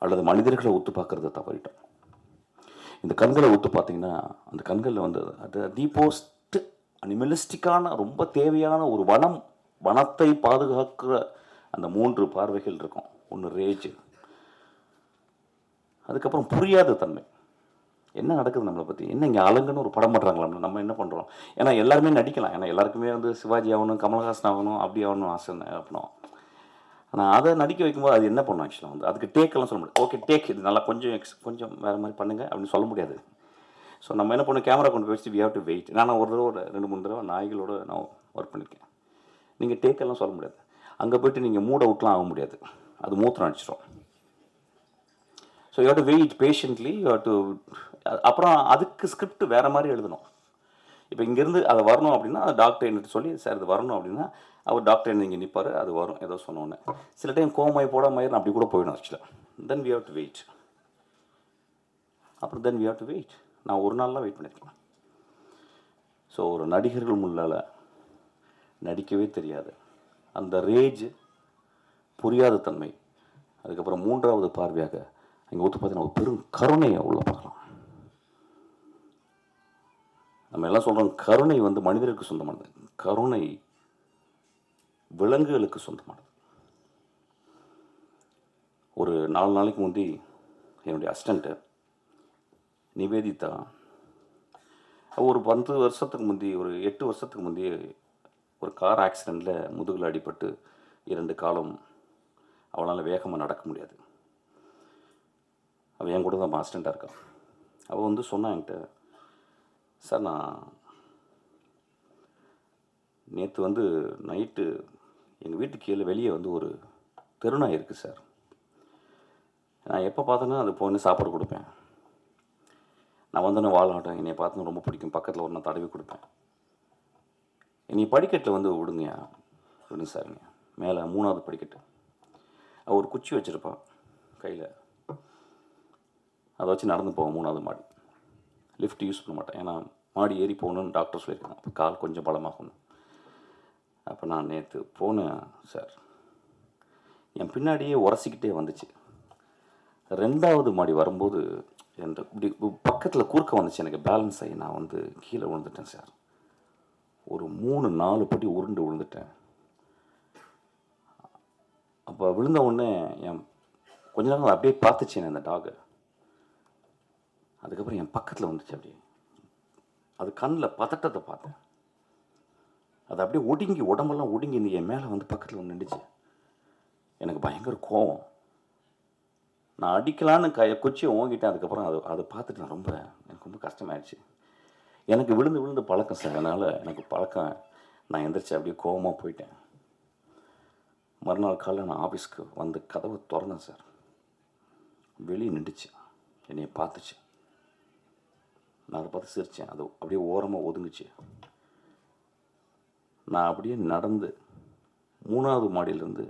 அல்லது மனிதர்களை ஒத்து பார்க்கறத தவறிட்டோம். இந்த கண்களை ஒத்து பார்த்தீங்கன்னா அந்த கண்களில் வந்து அது டீபோஸ்ட் அனிமலிஸ்டிக்கான ரொம்ப தேவையான ஒரு வனத்தை பாதுகாக்கிற அந்த 3 பார்வைகள் இருக்கும். ஒன்று ரேஜ், அதுக்கப்புறம் புரியாத தன்மை. என்ன நடக்குது நம்மளை பற்றி, என்ன இங்கே அலங்குன்னு ஒரு படம் பண்ணுறாங்களா, நம்ம என்ன பண்ணுறோம். ஏன்னா எல்லாருமே நடிக்கலாம், ஏன்னா எல்லாருக்குமே வந்து சிவாஜி ஆகணும், கமல்ஹாசன் ஆகணும், அப்படி ஆகணும் ஆசை அப்படின்னா. ஆனால் அதை நடிக்க வைக்கும்போது அது என்ன பண்ணும் ஆக்சுவலாக வந்து அதுக்கு டேக்கெல்லாம் சொல்ல முடியாது. ஓகே டேக் இது நல்லா கொஞ்சம் வேறு மாதிரி பண்ணுங்க அப்படின்னு சொல்ல முடியாது. ஸோ நம்ம என்ன பண்ணணும், கேமரா கொண்டு போய் வச்சு வி ஹேவ் டு வெயிட். நான் ஒரு 2-3 தடவை நாய்களோட நான் ஒர்க் பண்ணியிருக்கேன். நீங்கள் டேக்கெல்லாம் சொல்ல முடியாது. அங்கே போய்ட்டு நீங்கள் மூட் அவுட்லாம் ஆக முடியாது, அது மூத்திரம் அடிச்சிடும். So you have to wait patiently, you have to. அப்புறம் அதுக்கு ஸ்கிரிப்ட் வேறு மாதிரி எழுதணும். இப்போ இங்கேருந்து அதை வரணும் அப்படின்னா டாக்டர் என்ன சொல்லி சார் இது வரணும் அப்படின்னா அவர் டாக்டர் என்ன இங்கே நிற்பார், அது வரும் ஏதோ சொன்னோன்னே. சில டைம் கோமாய் போடாமல் அப்படி கூட போயிடும் ஆக்சுவலாக. Then we have to wait. அப்புறம் then we have to wait. நான் ஒரு நாள்லாம் வெயிட் பண்ணியிருக்கேன். ஸோ ஒரு நடிகர்கள் முன்னால் நடிக்கவே தெரியாது அந்த ரேஜ், புரியாத தன்மை, அதுக்கப்புறம் 3வது பார்வையாக அங்கே ஒத்து பார்த்தீங்கன்னா ஒரு பெரும் கருணையை உள்ள பார்க்கலாம். நம்ம எல்லாம் சொல்கிறோம் கருணை வந்து மனிதருக்கு சொந்தமானது, கருணை விலங்குகளுக்கு சொந்தமானது. ஒரு 4 நாளைக்கு முந்தி என்னுடைய அசிஸ்டண்ட்டு நிவேதிதா ஒரு 10 வருஷத்துக்கு முந்தி, ஒரு 8 வருஷத்துக்கு முந்தி ஒரு கார் ஆக்சிடெண்ட்டில் முதுகில் அடிபட்டு 2 காலம் அவளால் வேகமாக நடக்க முடியாது. அவள் என் கூட தான் அசிஸ்டண்ட்டாக இருக்காள். அவள் வந்து சொன்னா என்கிட்ட, சார் நான் நேற்று வந்து நைட்டு எங்கள் வீட்டுக்கு கீழே வெளியே வந்து ஒரு தெருநாய் இருக்குது சார். நான் எப்போ பார்த்தேன்னா அது போய் சாப்பாடு கொடுப்பேன். நான் வந்தோன்னே வாழாட்டம் என்னை பார்த்தோன்னு ரொம்ப பிடிக்கும், பக்கத்தில் ஒரு நான் தடவி கொடுப்பேன். என்னை படிக்கட்டில் வந்து விடுங்க சாருங்க. மேலே 3வது படிக்கட்டு. ஒரு குச்சி வச்சுருப்பான் கையில், அதை வச்சு நடந்து போவேன் 3வது மாடி. லிஃப்ட் யூஸ் பண்ண மாட்டேன், ஏன்னா மாடி ஏறி போகணுன்னு டாக்டர் சொல்லியிருக்காங்க, அப்போ கால் கொஞ்சம் பலமாகணும். அப்போ நான் நேற்று போனேன் சார், என் பின்னாடியே உரசிக்கிட்டே வந்துச்சு. 2வது மாடி வரும்போது என் இப்படி பக்கத்தில் குறுக்க வந்துச்சு, எனக்கு பேலன்ஸ் ஆகி நான் வந்து கீழே விழுந்துட்டேன் சார். ஒரு 3-4 படி உருண்டு விழுந்துட்டேன். அப்போ விழுந்த உடனே என் கொஞ்ச நேரம் அப்படியே பார்த்துச்சேன் அந்த டாகை. அதுக்கப்புறம் என் பக்கத்தில் வந்துச்சு, அப்படியே அது கண்ணில் பதட்டத்தை பார்த்தேன். அது அப்படியே ஒடுங்கி, உடம்பெல்லாம் ஒடுங்கி இந்த என் மேலே வந்து பக்கத்தில் வந்து நின்றுச்சு. எனக்கு பயங்கர கோவம். நான் அடிக்கலான்னு குச்சியை ஓங்கிட்டேன். அதுக்கப்புறம் அதை பார்த்துட்டு எனக்கு ரொம்ப கஷ்டமாயிடுச்சு. எனக்கு விழுந்து பழக்கம் சார், அதனால் எனக்கு பழக்கம். நான் எந்திரிச்சு அப்படியே கோவமாக போயிட்டேன். மறுநாள் காலையில் நான் ஆஃபீஸ்க்கு வந்து கதவை திறந்தேன் சார். வெளியே நின்றுச்சு, என்னையை பார்த்துச்சு. நான் அதை பார்த்து சிரித்தேன். அது அப்படியே ஓரமாக ஒதுங்குச்சு. நான் அப்படியே நடந்து 3வது மாடியிலேருந்து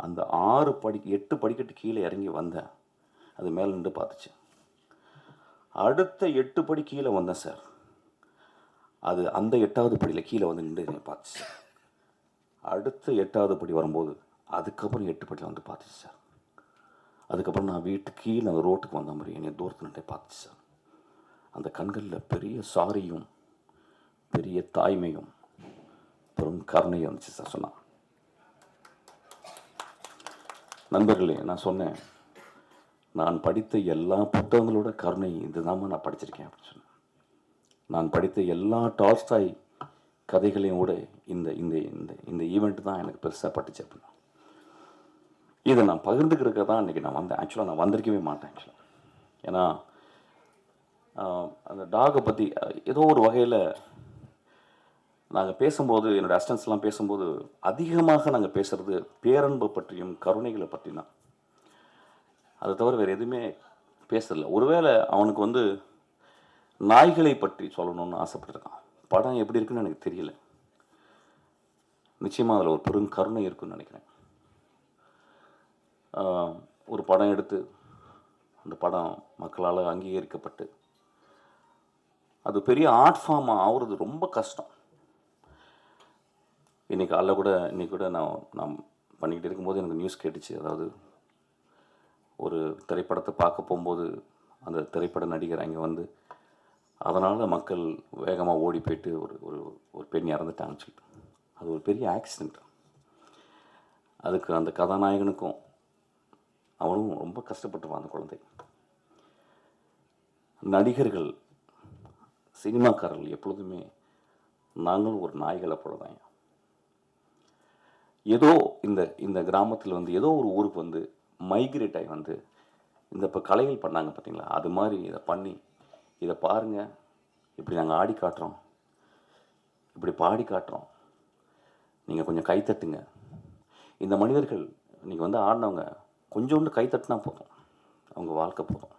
அந்த 8 படிக்கட்டு கீழே இறங்கி வந்தேன். அது மேலே நின்று பார்த்துச்சு. அடுத்த 8 படி கீழே வந்தேன் சார். அது அந்த 8வது படியில் கீழே வந்து நின்று என்னை பார்த்துச்சு சார். அடுத்து 8வது படி வரும்போது அதுக்கப்புறம் 8 படியில் வந்து பார்த்துச்சு சார். அதுக்கப்புறம் நான் வீட்டுக்கு கீழே ரோட்டுக்கு வந்த மாதிரி என்னை தூரத்தில் நின்று பார்த்துச்சு சார். அந்த கண்களில் பெரிய சாரியும் பெரிய தாய்மையும் பெரும் கருணையும் வந்துச்சு சார். சொன்னான், நண்பர்களே, நான் சொன்னேன், நான் படித்த எல்லா புத்தகங்களோட கருணை இதுதான் நான் படிச்சிருக்கேன் அப்படின்னு சொன்னேன். நான் படித்த எல்லா டால்ஸ்டாய் கதைகளையும் விட இந்த இந்த இந்த இந்த ஈவெண்ட் தான் எனக்கு பெருசாக பட்டுச்சு அப்படின்னா. இதை நான் பகிர்ந்துக்கிறதுக்கு தான் இன்றைக்கி நான் வந்தேன். ஆக்சுவலாக நான் வந்திருக்கவே மாட்டேன் ஆக்சுவலாக. ஏன்னா அந்த டாகை பற்றி ஏதோ ஒரு வகையில் நாங்கள் பேசும்போது, என்னோடய அசிஸ்டன்ஸ்லாம் பேசும்போது அதிகமாக நாங்கள் பேசுகிறது பேரன்பு பற்றியும் கருணைகளை பற்றி தான். அதை தவிர வேறு எதுவுமே பேசுறதில்ல. ஒருவேளை அவனுக்கு வந்து நாய்களை பற்றி சொல்லணும்னு ஆசைப்பட்டிருக்கான். படம் எப்படி இருக்குன்னு எனக்கு தெரியல. நிச்சயமாக அதில் ஒரு பெரும் கருணை இருக்குன்னு நினைக்கிறேன். ஒரு படம் எடுத்து அந்த படம் மக்களால் அங்கீகரிக்கப்பட்டு அது பெரிய ஆர்ட் ஃபார்மாக ஆகுறது ரொம்ப கஷ்டம். இன்னைக்கு கூட நான் பண்ணிக்கிட்டு இருக்கும்போது எனக்கு நியூஸ் கேட்டுச்சு. அதாவது ஒரு திரைப்படத்தை பார்க்க போகும்போது அந்த திரைப்பட நடிகர் அங்கே வந்து அதனால் மக்கள் வேகமாக ஓடி போயிட்டு ஒரு பெண் இறந்துட்டாங்கன்னு சொல்லிட்டு, அது ஒரு பெரிய ஆக்சிடெண்ட். அதுக்கு அந்த கதாநாயகனுக்கும் அவனும் ரொம்ப கஷ்டப்பட்டுருவான் அந்த குழந்தை. நடிகர்கள், சினிமாக்காரர்கள் எப்பொழுதுமே நாங்களும் ஒரு நாய்களை போல தான். ஏதோ இந்த கிராமத்தில் வந்து ஏதோ ஒரு ஊருக்கு வந்து மைக்ரேட் ஆகி வந்து இந்த இப்போ கலைகள் பண்ணாங்க பார்த்தீங்களா, அது மாதிரி இதை பண்ணி, இதை பாருங்கள், இப்படி நாங்கள் ஆடி காட்டுறோம், இப்படி பாடி காட்டுறோம், நீங்கள் கொஞ்சம் கைத்தட்டுங்க. இந்த மனிதர்கள் நீங்கள் வந்து ஆடினவங்க கொஞ்சோண்டு கைத்தட்டினா போதும், அவங்க வாழ்க்கை போதும்.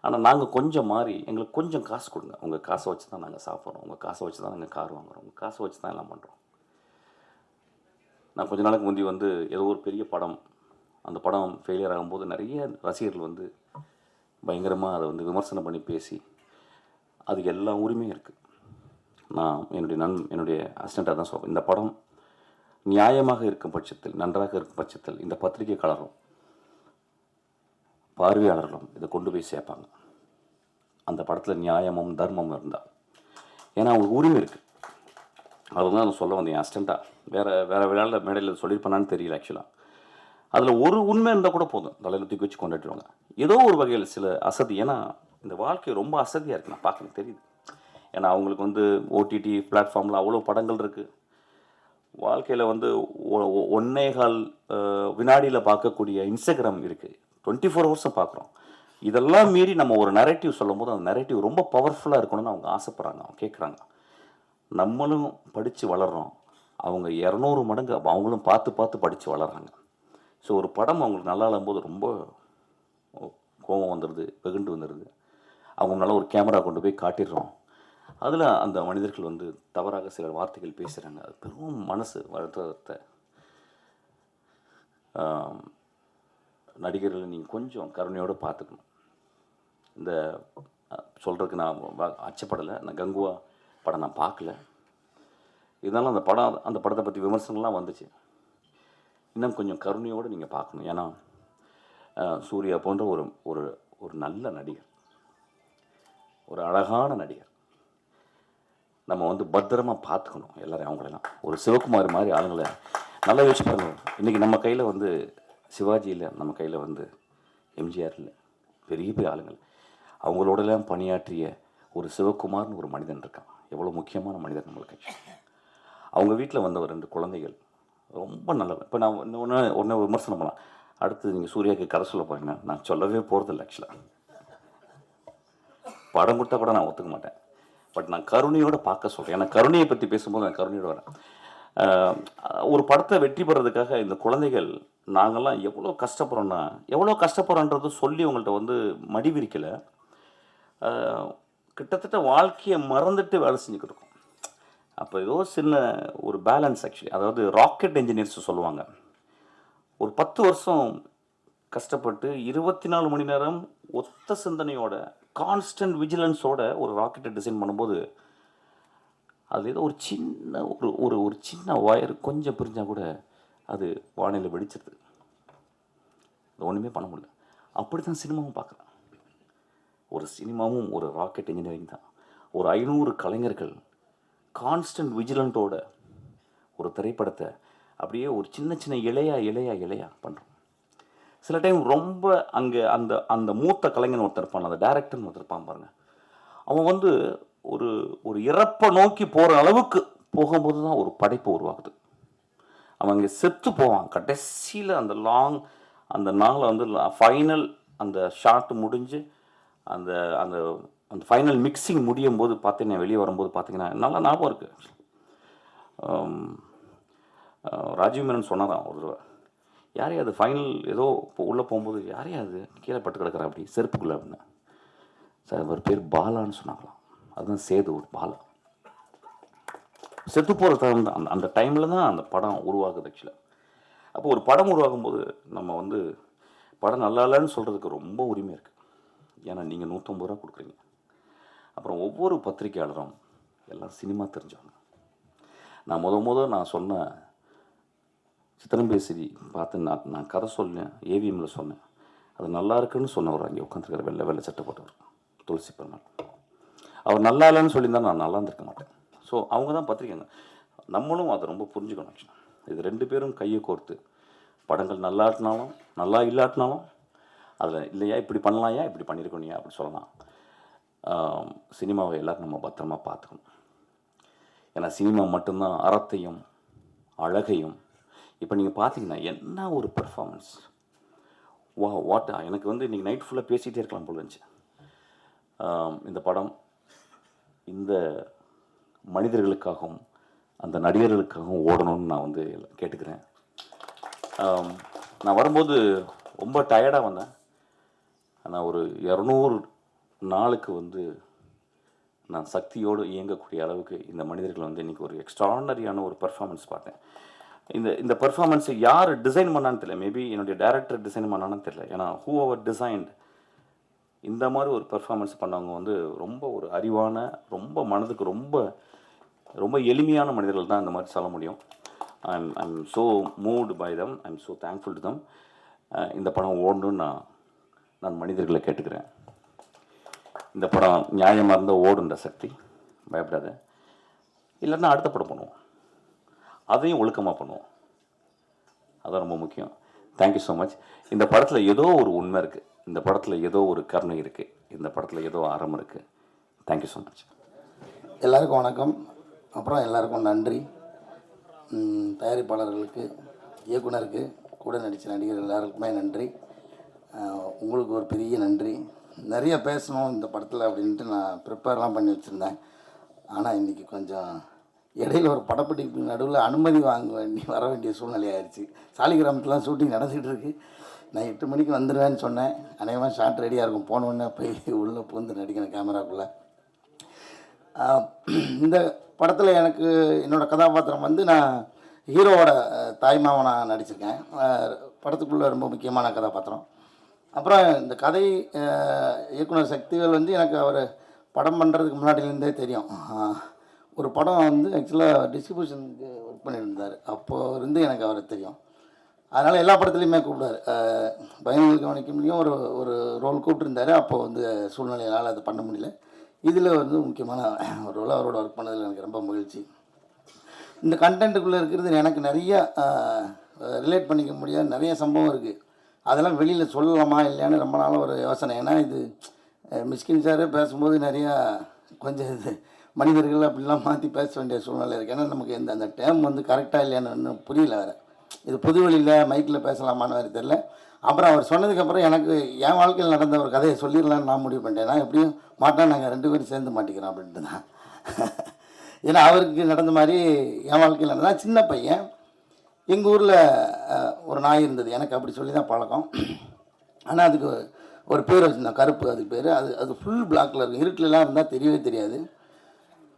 ஆனால் நாங்கள் கொஞ்சம் மாறி எங்களுக்கு கொஞ்சம் காசு கொடுங்க, உங்கள் காசை வச்சு தான் நாங்கள் சாப்பிட்றோம், உங்கள் காசை வச்சு தான் நாங்கள் கார் வாங்குகிறோம், உங்கள் காசை வச்சு தான் எல்லாம் பண்ணுறோம். நான் கொஞ்ச நாளைக்கு முந்தி வந்து ஏதோ ஒரு பெரிய படம், அந்த படம் ஃபெயிலியர் ஆகும்போது நிறைய ரசிகர்கள் வந்து பயங்கரமாக அதை வந்து விமர்சனம் பண்ணி பேசி, அதுக்கு எல்லா உரிமையும் இருக்குது. நான் என்னுடைய அசிஸ்டண்ட்டாக தான் சொல்கிறேன், இந்த படம் நியாயமாக இருக்கும் பட்சத்தில், நன்றாக இருக்கும் பட்சத்தில் இந்த பத்திரிகையாளரும் பார்வையாளர்களும் இதை கொண்டு போய் சேர்ப்பாங்க. அந்த படத்தில் நியாயமும் தர்மமும் இருந்தால், ஏன்னா அவங்களுக்கு உரிமை இருக்குது. அதுதான் நான் சொல்ல வந்தேன். என் அசிஸ்டண்ட்டாக வேறு விளையாட மேடையில் சொல்லியிருப்பானான்னு தெரியல. ஆக்சுவலாக அதில் ஒரு உண்மை இருந்தால் கூட போதும், தலையில் தூக்கி வச்சு கொண்டாடுவாங்க. ஏதோ ஒரு வகையில் சில அசதி, ஏன்னா இந்த வாழ்க்கை ரொம்ப அசதியாக இருக்குது, நான் பார்க்க தெரியுது. ஏன்னா அவங்களுக்கு வந்து ஓடிடி பிளாட்ஃபார்மில் அவ்வளோ படங்கள் இருக்குது. வாழ்க்கையில் வந்து 1.25 வினாடியில் பார்க்கக்கூடிய இன்ஸ்டாகிராம் இருக்குது, 24 ஹவர்ஸும் பார்க்குறோம். இதெல்லாம் மீறி நம்ம ஒரு நரேட்டிவ் சொல்லும் போது அந்த நரேட்டிவ் ரொம்ப பவர்ஃபுல்லாக இருக்கணும்னு அவங்க ஆசைப்பட்றாங்க, அவங்க கேட்குறாங்க. நம்மளும் படித்து வளர்கிறோம், அவங்க 200 மடங்கு அவங்களும் பார்த்து படித்து வளர்கிறாங்க. ஸோ ஒரு படம் அவங்களுக்கு நல்லா இல்லாம்போது ரொம்ப கோபம் வந்துடுது, வெகுண்டு வந்துடுது. அவங்க நல்லா ஒரு கேமரா கொண்டு போய் காட்டிடுறோம், அதில் அந்த மனிதர்கள் வந்து தவறாக சில வார்த்தைகள் பேசுகிறாங்க. அது பெரும் மனசு வருத்தத்தை. நடிகர்களை நீங்கள் கொஞ்சம் கருணையோடு பார்த்துக்கணும். இந்த சொல்கிறதுக்கு நான் அச்சப்படலை. நான் கங்குவா படம் நான் பார்க்கல, இதனால அந்த படத்தை பற்றி விமர்சனங்கள்லாம் வந்துச்சு. இன்னும் கொஞ்சம் கருணையோடு நீங்கள் பார்க்கணும். ஏன்னா சூர்யா போன்ற ஒரு நல்ல நடிகர், ஒரு அழகான நடிகர், நம்ம வந்து பத்திரமாக பார்த்துக்கணும் எல்லாரையும். அவங்களெல்லாம் ஒரு சிவகுமார் மாதிரி ஆளுங்களை நல்லா யோசிச்சு பாருங்க. இன்றைக்கி நம்ம கையில் வந்து சிவாஜி இல்லை, நம்ம கையில் வந்து எம்ஜிஆர் இல்லை, பெரிய பெரிய ஆளுங்கள். அவங்களோடலாம் பணியாற்றிய ஒரு சிவகுமார்னு ஒரு மனிதன் இருக்கான், எவ்வளோ முக்கியமான மனிதன் நம்மளுக்கு. அவங்க வீட்டில் வந்த ஒரு 2 குழந்தைகள் ரொம்ப நல்லவன். இப்போ நான் ஒன்று விமர்சனம் பண்ணலாம், அடுத்து நீங்கள் சூர்யாவுக்கு கதை சொல்ல போகிறீங்கன்னா நான் சொல்லவே போகிறதில்ல. ஆக்சுவலாக படம் கொடுத்தா கூட நான் ஒத்துக்க மாட்டேன். பட் நான் கருணையோடு பார்க்க சொல்கிறேன். ஏன்னா கருணையை பற்றி பேசும்போது நான் கருணையோடு வரேன். ஒரு படத்தை வெற்றி பெறதுக்காக இந்த குழந்தைகள் நாங்கள்லாம் எவ்வளோ கஷ்டப்படுறோன்றது சொல்லி உங்கள்கிட்ட வந்து மடி விரிக்கலை. கிட்டத்தட்ட வாழ்க்கையை மறந்துட்டு வேலை செஞ்சுக்கிட்டு இருக்கோம். அப்போ ஏதோ சின்ன ஒரு பேலன்ஸ் ஆக்சுவலி. அதாவது ராக்கெட் இன்ஜினியர்ஸ் சொல்லுவாங்க, ஒரு 10 வருஷம் கஷ்டப்பட்டு 24 மணி நேரம் ஒத்த சிந்தனையோட கான்ஸ்டன்ட் விஜிலன்ஸோட ஒரு ராக்கெட்டை டிசைன் பண்ணும்போது அது ஏதோ ஒரு சின்ன ஒரு சின்ன ஒயர் கொஞ்சம் பிரிஞ்சால் கூட அது வானிலை வெடிச்சிருது. அது ஒன்றுமே பண்ண முடியல. அப்படி தான் சினிமாவும் பார்க்குறேன். ஒரு சினிமாவும் ஒரு ராக்கெட் இன்ஜினியரிங் தான். ஒரு 500 கலைஞர்கள் கான்ஸ்டன்ட் விஜிலண்ட்டோட ஒரு திரைப்படத்தை அப்படியே ஒரு சின்ன சின்ன இலையா பண்ணுறோம். சில டைம் ரொம்ப அங்கே அந்த அந்த மூத்த கலைஞன் ஒருத்தர் இருப்பான், அந்த டைரக்டர்னு ஒருத்தர் இருப்பான் பாருங்க, அவன் வந்து ஒரு ஒரு இறப்பை நோக்கி போகிற அளவுக்கு போகும்போது தான் ஒரு படைப்பு உருவாகுது. அவன் அங்கே செத்து போவான். கடைசியில் அந்த நாளை வந்து ஃபைனல் அந்த ஷாட் முடிஞ்சு அந்த அந்த அந்த ஃபைனல் மிக்சிங் முடியும் போது பார்த்தீங்கன்னா, வெளியே வரும்போது பார்த்தீங்கன்னா நல்லா ஞாபகம் இருக்குது. ராஜீவ் மேனன் சொன்னாரான் ஒரு தடவை, யாரையா அது ஃபைனல் ஏதோ உள்ளே போகும்போது யாரையா அது கீழே பட்டு கிடக்குறா அப்படி செருப்புக்குள்ளே அப்படின்னு. சார் அவர் பேர் பாலான்னு சொன்னாங்களாம். அதுதான் சேது பாலா. செத்து போகிற டைம் தான் அந்த டைமில் தான் அந்த படம் உருவாகுது ஆக்சுவலாக. அப்போ ஒரு படம் உருவாகும் போது நம்ம வந்து படம் நல்லா இல்லைன்னு சொல்கிறதுக்கு ரொம்ப உரிமை இருக்குது. ஏன்னா நீங்கள் 150 ரூபா கொடுக்குறீங்க. அப்புறம் ஒவ்வொரு பத்திரிக்கையாளரும் எல்லாம் சினிமா தெரிஞ்சவங்க. நான் நான் சொன்ன சித்திரம்பேசிரி பார்த்து நான் கதை சொன்னேன், ஏவிஎம்மில் சொன்னேன். அது நல்லா இருக்குன்னு சொன்னவர் அங்கே உட்காந்துருக்கிற வெள்ளை சட்டை போட்டவர் துளசி பெருமாள். அவர் நல்லா இல்லைன்னு சொல்லியிருந்தா நான் நல்லா இருந்திருக்க மாட்டேன். ஸோ அவங்க தான் பத்திரிக்கைங்க. நம்மளும் அதை ரொம்ப புரிஞ்சுக்கணும் ஆக்சுவலாக. இது 2 பேரும் கையை கோர்த்து படங்கள் நல்லா இல்லாட்டினாலும் அதில் இல்லையா இப்படி பண்ணலாம்யா இப்படி பண்ணியிருக்கணுயா அப்படி சொல்லலாம். சினிமாவை எல்லோரும் நம்ம பத்திரமா பார்த்துக்கணும். ஏன்னா சினிமா மட்டும்தான் அறத்தையும் அழகையும். இப்போ நீங்கள் பார்த்தீங்கன்னா என்ன ஒரு பெர்ஃபார்மன்ஸ், வாட்டா. எனக்கு வந்து இன்றைக்கி நைட் ஃபுல்லாக பேசிகிட்டே இருக்கலாம் போல இருந்துச்சு. இந்த படம் இந்த மனிதர்களுக்காகவும் அந்த நடிகர்களுக்காகவும் ஓடணும்னு நான் வந்து கேட்டுக்கிறேன். நான் வரும்போது ரொம்ப டயர்டாக வந்தேன். ஆனால் ஒரு 200 நாளுக்கு வந்து நான் சக்தியோடு இயங்கக்கூடிய அளவுக்கு இந்த மனிதர்கள் வந்து இன்றைக்கி ஒரு எக்ஸ்ட்ரானரியான ஒரு பெர்ஃபார்மன்ஸ் பார்த்தேன். இந்த பெர்ஃபார்மன்ஸை யார் டிசைன் பண்ணான்னு தெரியல. மேபி என்னுடைய டைரக்டர் டிசைன் பண்ணான்னு தெரியல. ஏன்னா ஹூ அவர் டிசைன்ட் இந்த மாதிரி ஒரு பெர்ஃபார்மன்ஸ் பண்ணவங்க வந்து ரொம்ப ஒரு அறிவான, ரொம்ப மனதுக்கு ரொம்ப ரொம்ப எளிமையான மனிதர்கள் தான் இந்த மாதிரி சொல்ல முடியும். I'm so moved by them. I'm so thankful to them. இந்த படம் ஓடணுன்னு நான் மனிதர்களை கேட்டுக்கிறேன். இந்த படம் நியாயமாக இருந்தால் ஓடுன்ற சக்தி, பயப்படாத. இல்லைன்னா அடுத்த படம் பண்ணுவோம், அதையும் ஒழுக்கமாக பண்ணுவோம். அதான் ரொம்ப முக்கியம். Thank you so much. இந்த படத்தில் ஏதோ ஒரு உண்மை இருக்குது, இந்த படத்தில் ஏதோ ஒரு கருணை இருக்குது, இந்த படத்தில் ஏதோ அறம் இருக்குது. Thank you so much. எல்லாருக்கும் வணக்கம். அப்புறம் எல்லாருக்கும் நன்றி. தயாரிப்பாளர்களுக்கு, இயக்குனருக்கு, கூட நடித்த நடிகர் எல்லாருக்குமே நன்றி. உங்களுக்கு ஒரு பெரிய நன்றி. நிறைய பேசணும் இந்த படத்தில் அப்படின்ட்டு நான் ப்ரிப்பேர்லாம் பண்ணி வச்சுருந்தேன். ஆனால் இன்றைக்கி கொஞ்சம் இடையில ஒரு படப்பிடிப்பு நடுவில் அனுமதி வர வேண்டிய சூழ்நிலை ஆயிடுச்சு. சாலிகிராமத்துலாம் ஷூட்டிங் நடந்துகிட்டு இருக்குது. நான் 8 மணிக்கு வந்துடுவேன்னு சொன்னேன். அநேகமாக ஷார்ட் ரெடியாக இருக்கும். போனோடனே போய் உள்ளே பூந்து நடிக்கணும் கேமராக்குள்ளே. இந்த படத்தில் எனக்கு என்னோடய கதாபாத்திரம் வந்து நான் ஹீரோவோட தாய்மாவனாக நடிச்சிருக்கேன். படத்துக்குள்ளே ரொம்ப முக்கியமான கதாபாத்திரம். அப்புறம் இந்த கதை இயக்குனர் சக்திவேல் வந்து எனக்கு அவர் படம் பண்ணுறதுக்கு முன்னாடியிலேருந்தே தெரியும். ஒரு படம் வந்து ஆக்சுவலாக டிஸ்ட்ரிபியூஷனுக்கு ஒர்க் பண்ணியிருந்தார். அப்போது இருந்து எனக்கு அவரை தெரியும். அதனால் எல்லா படத்துலையுமே கூப்பிடுவார். பயணிகள் கவனிக்கும்லேயும் ஒரு ரோல் கூப்பிட்டுருந்தார். அப்போது வந்து சூழ்நிலையால் அது பண்ண முடியல. இதில் வந்து முக்கியமான ஒரு ரோல் அவரோட ஒர்க் பண்ணதில் எனக்கு ரொம்ப மகிழ்ச்சி. இந்த கண்டென்ட்டுக்குள்ளே இருக்கிறது எனக்கு நிறைய ரிலேட் பண்ணிக்க முடியாத நிறைய சம்பவம் இருக்குது. அதெல்லாம் வெளியில் சொல்லலாமா இல்லையான்னு ரொம்ப நாளாக ஒரு யோசனை. ஏன்னா இது மிஸ்கின் சார் பேசும்போது நிறையா கொஞ்சம் இது மனிதர்கள் அப்படிலாம் மாற்றி பேச வேண்டிய சூழ்நிலை இருக்குது. ஏன்னா நமக்கு அந்த டேம் வந்து கரெக்டாக இல்லையான்னு இன்னும் புரியல வேறு. இது பொது வழியில் மைக்கில் பேசலாமான்னு வேறு தெரில. அப்புறம் அவர் சொன்னதுக்கப்புறம் எனக்கு என் வாழ்க்கையில் நடந்த ஒரு கதையை சொல்லிடலான்னு நான் முடிவு பண்ணிட்டேன். நான் எப்படியும் மாட்டேன், நாங்கள் 2 பேரும் சேர்ந்து மாட்டிக்கிறோம் அப்படின்ட்டு தான். ஏன்னா அவருக்கு நடந்த மாதிரி என் வாழ்க்கையில் நடந்தால் சின்ன பையன். எங்கள் ஊரில் ஒரு நாய் இருந்தது. எனக்கு அப்படி சொல்லி தான் பழக்கம். ஆனால் அதுக்கு ஒரு பேர் வச்சுருந்தேன், கருப்பு. அதுக்கு பேர் அது ஃபுல் பிளாக்கில் இருக்கும். இருட்டிலலாம் இருந்தால் தெரியவே தெரியாது.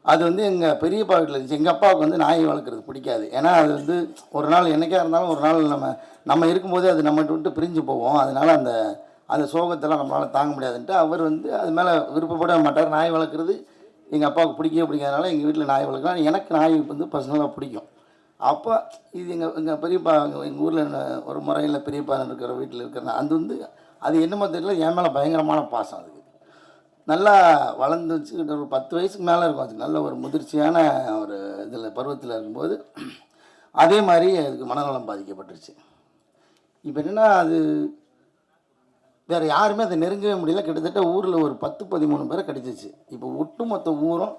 அது வந்து எங்கள் பெரியப்பா வீட்டில் இருந்துச்சு. எங்கள் அப்பாவுக்கு வந்து நாய் வளர்க்குறது பிடிக்காது. ஏன்னா அது வந்து ஒரு நாள் என்றைக்கா இருந்தாலும் ஒரு நாள் நம்ம இருக்கும்போதே அது நம்மகிட்ட விட்டு பிரிஞ்சு போவோம். அதனால் அந்த சோகத்தெல்லாம் நம்மளால் தாங்க முடியாதுன்ட்டு அவர் வந்து அது மேலே விருப்பப்பட மாட்டார். நாய் வளர்க்குறது எங்கள் அப்பாவுக்கு பிடிக்கவே பிடிக்காதனால எங்கள் வீட்டில் நாய் வளர்க்கலாம். எனக்கு நாய் வந்து பர்சனலாக பிடிக்கும். அப்போ இது எங்கள் பெரியப்பா எங்கள் ஊரில் ஒரு முறையில் பெரியப்பா இருக்கிற வீட்டில் இருக்கிற அது வந்து அது என்னமோ தெரியல, என் மேலே பயங்கரமான பாசம். அதுக்கு நல்லா வளர்ந்து வச்சுக்கிட்ட ஒரு 10 வயசுக்கு மேலே இருக்கும். அதுக்கு நல்ல ஒரு முதிர்ச்சியான ஒரு இதில் பருவத்தில் இருக்கும்போது அதே மாதிரி அதுக்கு மனநலம் பாதிக்கப்பட்டுருச்சு. இப்போ என்னென்னா அது வேறு யாருமே அதை நெருங்கவே முடியல. கிட்டத்தட்ட ஊரில் ஒரு 10-13 பேரை கடிச்சிச்சு. இப்போ ஒட்டுமொத்த ஊரும்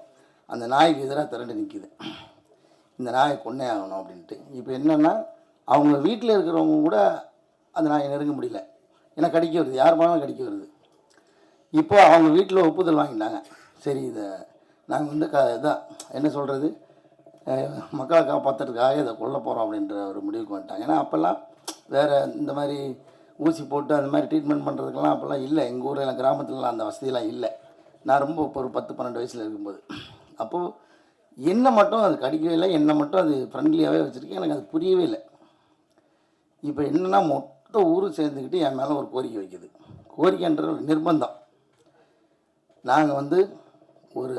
அந்த நாய்க்கு எதிராக திரண்டு நிற்கிது, இந்த நாயை கொன்னே ஆகணும் அப்படின்ட்டு. இப்போ என்னென்னா அவங்க வீட்டில் இருக்கிறவங்க கூட அந்த நாயை நெருங்க முடியல, ஏன்னா கடிக்க வருது, யார் போனாலும் கடிக்க வருது. இப்போ அவங்க வீட்டில் ஒப்புதல் வாங்கிட்டாங்க. சரி இதை நாங்கள் வந்து இதான் என்ன சொல்கிறது, மக்களை காப்பாற்றுறதுக்காக இதை கொல்ல போகிறோம் அப்படின்ற ஒரு முடிவுக்கு வந்துட்டாங்க. ஏன்னா அப்போல்லாம் வேறு இந்த மாதிரி ஊசி போட்டு அந்த மாதிரி ட்ரீட்மெண்ட் பண்ணுறதுக்கெல்லாம் அப்போல்லாம் இல்லை. எங்கள் ஊரில் கிராமத்துலலாம் அந்த வசதியெல்லாம் இல்லை. நான் ரொம்ப இப்போ ஒரு 10-12 வயசில் இருக்கும்போது. அப்போது என்னை மட்டும் அது கடிக்கவே இல்லை, என்னை மட்டும் அது ஃப்ரெண்ட்லியாகவே வச்சுருக்கேன். எனக்கு அது புரியவே இல்லை. இப்போ என்னென்னா மொத்த ஊரும் சேர்ந்துக்கிட்டு என் மேலே ஒரு கோரிக்கை வைக்குது. கோரிக்கைன்ற ஒரு நிர்பந்தம். நாங்கள் வந்து ஒரு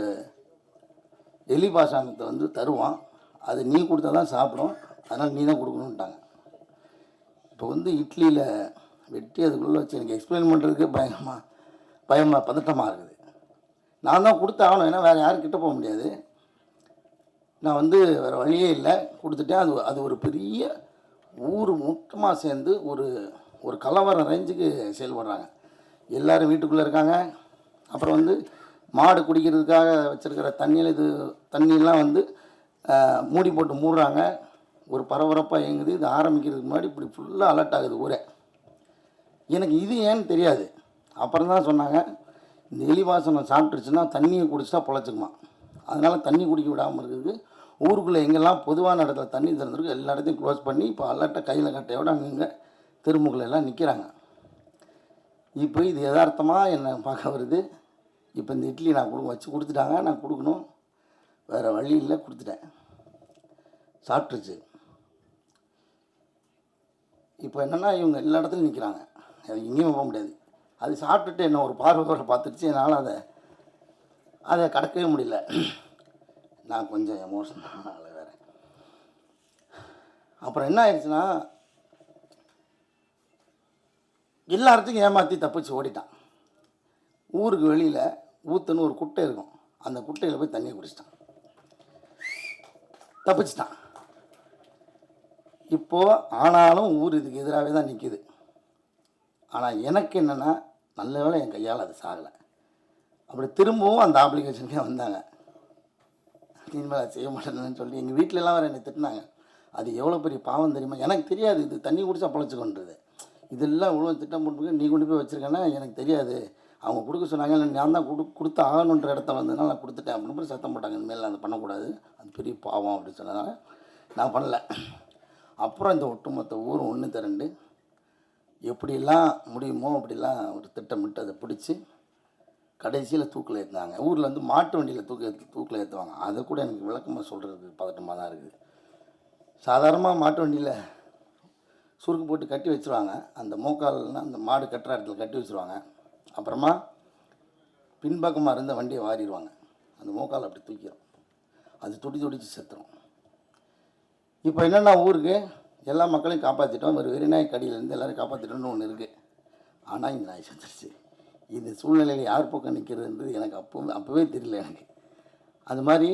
எலி பாசாங்கத்தை வந்து தருவோம், அது நீ கொடுத்தா தான் சாப்பிடும், அதனால் நீ தான் கொடுக்கணுன்ட்டாங்க. இப்போ வந்து இட்லியில் வெட்டி அதுக்குள்ளே வச்சு எனக்கு எக்ஸ்பிளைன் பண்ணுறதுக்கு பயமாக பதட்டமாக இருக்குது. நான் தான் கொடுத்தாகணும், ஏன்னா வேறு யாரும் கிட்ட போக முடியாது. நான் வந்து வேறு வழியே இல்லை, கொடுத்துட்டேன். அது ஒரு பெரிய ஊர் மொத்தமாக சேர்ந்து ஒரு கலவரம் ரேஞ்சுக்கு செயல்படுறாங்க. எல்லோரும் வீட்டுக்குள்ளே இருக்காங்க. அப்புறம் வந்து மாடு குடிக்கிறதுக்காக வச்சுருக்கிற தண்ணியெல்லாம் வந்து மூடி போட்டு மூடுறாங்க. ஒரு பரபரப்பாக இயங்குது. இது ஆரம்பிக்கிறதுக்கு முன்னாடி இப்படி ஃபுல்லாக அலர்ட் ஆகுது ஊரே. எனக்கு இது ஏன்னு தெரியாது. அப்புறம் தான் சொன்னாங்க, இந்த எலி வாசனை சாப்பிட்டுருச்சுன்னா தண்ணியை குடிச்சிட்டா பொழைச்சிக்குமா, அதனால் தண்ணி குடிக்க விடாமல் இருக்குது. ஊருக்குள்ளே எங்கெல்லாம் பொதுவான இடத்துல தண்ணி திறந்துருக்கு எல்லா இடத்தையும் க்ளோஸ் பண்ணி இப்போ அலர்ட்டாக கையில் கட்டையோடு அங்கங்கே தெருமுகளை எல்லாம் நிற்கிறாங்க. இப்போ இது யதார்த்தமாக என்னை பார்க்க வருது. இப்போ இந்த இட்லி நான் வச்சு கொடுத்துட்டாங்க, நான் கொடுக்கணும், வேறு வழி இல்லை, கொடுத்துட்டேன். சாப்பிட்ருச்சு. இப்போ என்னென்னா இவங்க எல்லா இடத்துலையும் நிற்கிறாங்க, அது எங்கேயும் போக முடியாது. அது சாப்பிட்டுட்டு என்ன ஒரு பார்வையோட பார்த்துருச்சு. என்னால் அதை கடக்கவே முடியல. நான் கொஞ்சம் எமோஷனல் வேறு. அப்புறம் என்ன ஆயிடுச்சுன்னா எல்லார்த்தையும் ஏமாற்றி தப்பிச்சு ஓடிட்டான். ஊருக்கு வெளியில் ஊற்றுன்னு ஒரு குட்டை இருக்கும், அந்த குட்டையில் போய் தண்ணியை குடிச்சிட்டான், தப்பிச்சிட்டான். இப்போது ஆனாலும் ஊர் இதுக்கு எதிராகவே தான் நிற்கிது. ஆனால் எனக்கு என்னென்னா நல்ல வேளை என் கையால் அது சாகலை. அப்படி திரும்பவும் அந்த அப்ளிகேஷனுக்கே வந்தாங்க, இனிமேல் அதை செய்ய மாட்டேன்னு சொல்லி. எங்கள் வீட்டிலலாம் வேறு என்னை திட்டினாங்க. அது எவ்வளோ பெரிய பாவம் தெரியுமா, எனக்கு தெரியாது இது தண்ணி குடித்தா பொழைச்சிக்கொன்றது. இதெல்லாம் இவ்வளோ திட்டம் போட்டு நீ கொண்டு போய் வச்சுருக்கேன்னா எனக்கு தெரியாது. அவங்க கொடுக்க சொன்னாங்க, நான் தான் கொடுத்து ஆகணுன்ற இடத்துல வந்ததுனால நான் கொடுத்துட்டேன் அப்படின்னு சத்தம் போட்டாங்க. இனிமேல் அதை பண்ணக்கூடாது, அது பெரிய பாவம் அப்படின்னு சொன்னதுனால நான் பண்ணலை. அப்புறம் இந்த ஒட்டுமொத்த ஊரும் ஒன்று திரண்டு எப்படிலாம் முடியுமோ அப்படிலாம் ஒரு திட்டமிட்டு அதை பிடிச்சி கடைசியில் தூக்கில் ஏற்றினாங்க. ஊரில் வந்து மாட்டு வண்டியில் தூக்கில் ஏற்றுவாங்க. அதை கூட எனக்கு விளக்கமாக சொல்கிறதுக்கு பதட்டமாக தான் இருக்குது. சாதாரணமாக மாட்டு வண்டியில் சுருக்கு போட்டு கட்டி வச்சுருவாங்க, அந்த மோக்கால்னால் அந்த மாடு கட்டுற இடத்துல கட்டி வச்சுருவாங்க. அப்புறமா பின்பக்கமாக இருந்த வண்டியை வாரிடுவாங்க, அந்த மோக்கால் அப்படி தூக்கிடும், அது துடிச்சு செத்துரும். இப்போ என்னென்னா ஊருக்கு எல்லா மக்களையும் காப்பாற்றிட்டோம், ஒரு வெறிநாய் கடியிலேருந்து எல்லோரும் காப்பாற்றிட்டோம்னு ஒன்று இருக்குது. ஆனால் இந்த நாய் செத்துருச்சு. இந்த சூழ்நிலையில் யார் பக்கம் நிற்கிறதுன்றது எனக்கு அப்போவே தெரியல எனக்கு. அது மாதிரி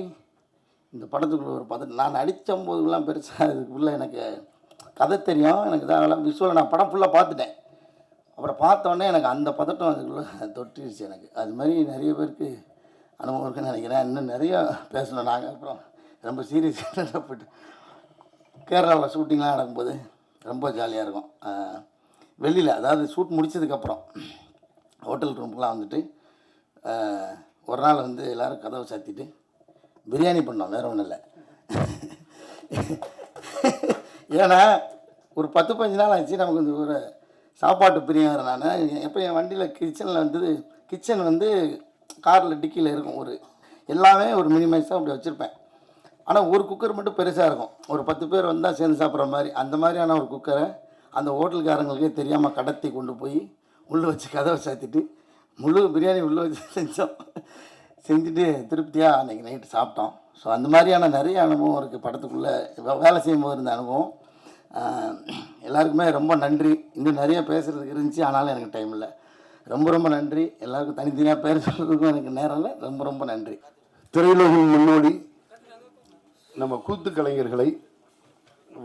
இந்த படத்துக்குள்ளே ஒரு பதட்டம். நான் நடித்த போதுலாம் பெருசாக இதுக்குள்ளே எனக்கு கதை தெரியும், எனக்கு தான் விஷுவல் நான் படம் ஃபுல்லாக பார்த்துட்டேன். அப்புறம் பார்த்தோன்னே எனக்கு அந்த பதட்டம் அதுக்குள்ளே தொட்டிருச்சு எனக்கு. அது மாதிரி நிறைய பேருக்கு அனுபவம் இருக்குன்னு நினைக்கிறேன். இன்னும் நிறையா பேசணும் நாங்கள். அப்புறம் ரொம்ப சீரியஸாக போய்ட்டு கேரளாவில் ஷூட்டிங்லாம் நடக்கும்போது ரொம்ப ஜாலியாக இருக்கும். வெளியில் அதாவது ஷூட் முடித்ததுக்கப்புறம் ஹோட்டல் ரூமுக்குலாம் வந்துட்டு ஒரு நாள் வந்து எல்லோரும் கதவை சாத்திட்டு பிரியாணி பண்ணோம், வேறு ஒன்றும் இல்லை. ஏன்னா ஒரு 10-15 நாள் ஆச்சு நமக்கு வந்து ஒரு சாப்பாட்டு பிரியாணி. நான் எப்போ என் வண்டியில் கிச்சன் வந்து காரில் டிக்கியில் இருக்கும், ஒரு எல்லாமே ஒரு மினிமைஸாக அப்படி வச்சுருப்பேன். ஆனால் ஒரு குக்கர் மட்டும் பெருசாக இருக்கும், ஒரு 10 பேர் வந்தால் சேர்ந்து சாப்பிட்ற மாதிரி. அந்த மாதிரியான ஒரு குக்கரை அந்த ஹோட்டலுக்காரங்களுக்கே தெரியாமல் கடத்தி கொண்டு போய் உள்ளே வச்சு கதவை சாத்திட்டு முழு பிரியாணி உள்ளே வச்சு செஞ்சோம். செஞ்சுட்டு திருப்தியாக அன்றைக்கி நைட்டு சாப்பிட்டோம். ஸோ அந்த மாதிரியான நிறைய அனுபவம் இருக்குது படத்துக்குள்ளே வேலை செய்யும்போது இருந்த அனுபவம். எல்லாருக்குமே ரொம்ப நன்றி. இன்னும் நிறைய பேசுகிறதுக்கு இருந்துச்சு, ஆனாலும் எனக்கு டைம் இல்லை. ரொம்ப ரொம்ப நன்றி. எல்லாருக்கும் தனித்தனியாக பேர் சொல்கிறதுக்கும் எனக்கு நேரம் இல்லை. ரொம்ப ரொம்ப நன்றி. திரையுலகின் முன்னோடி நம்ம கூத்து கலைஞர்களை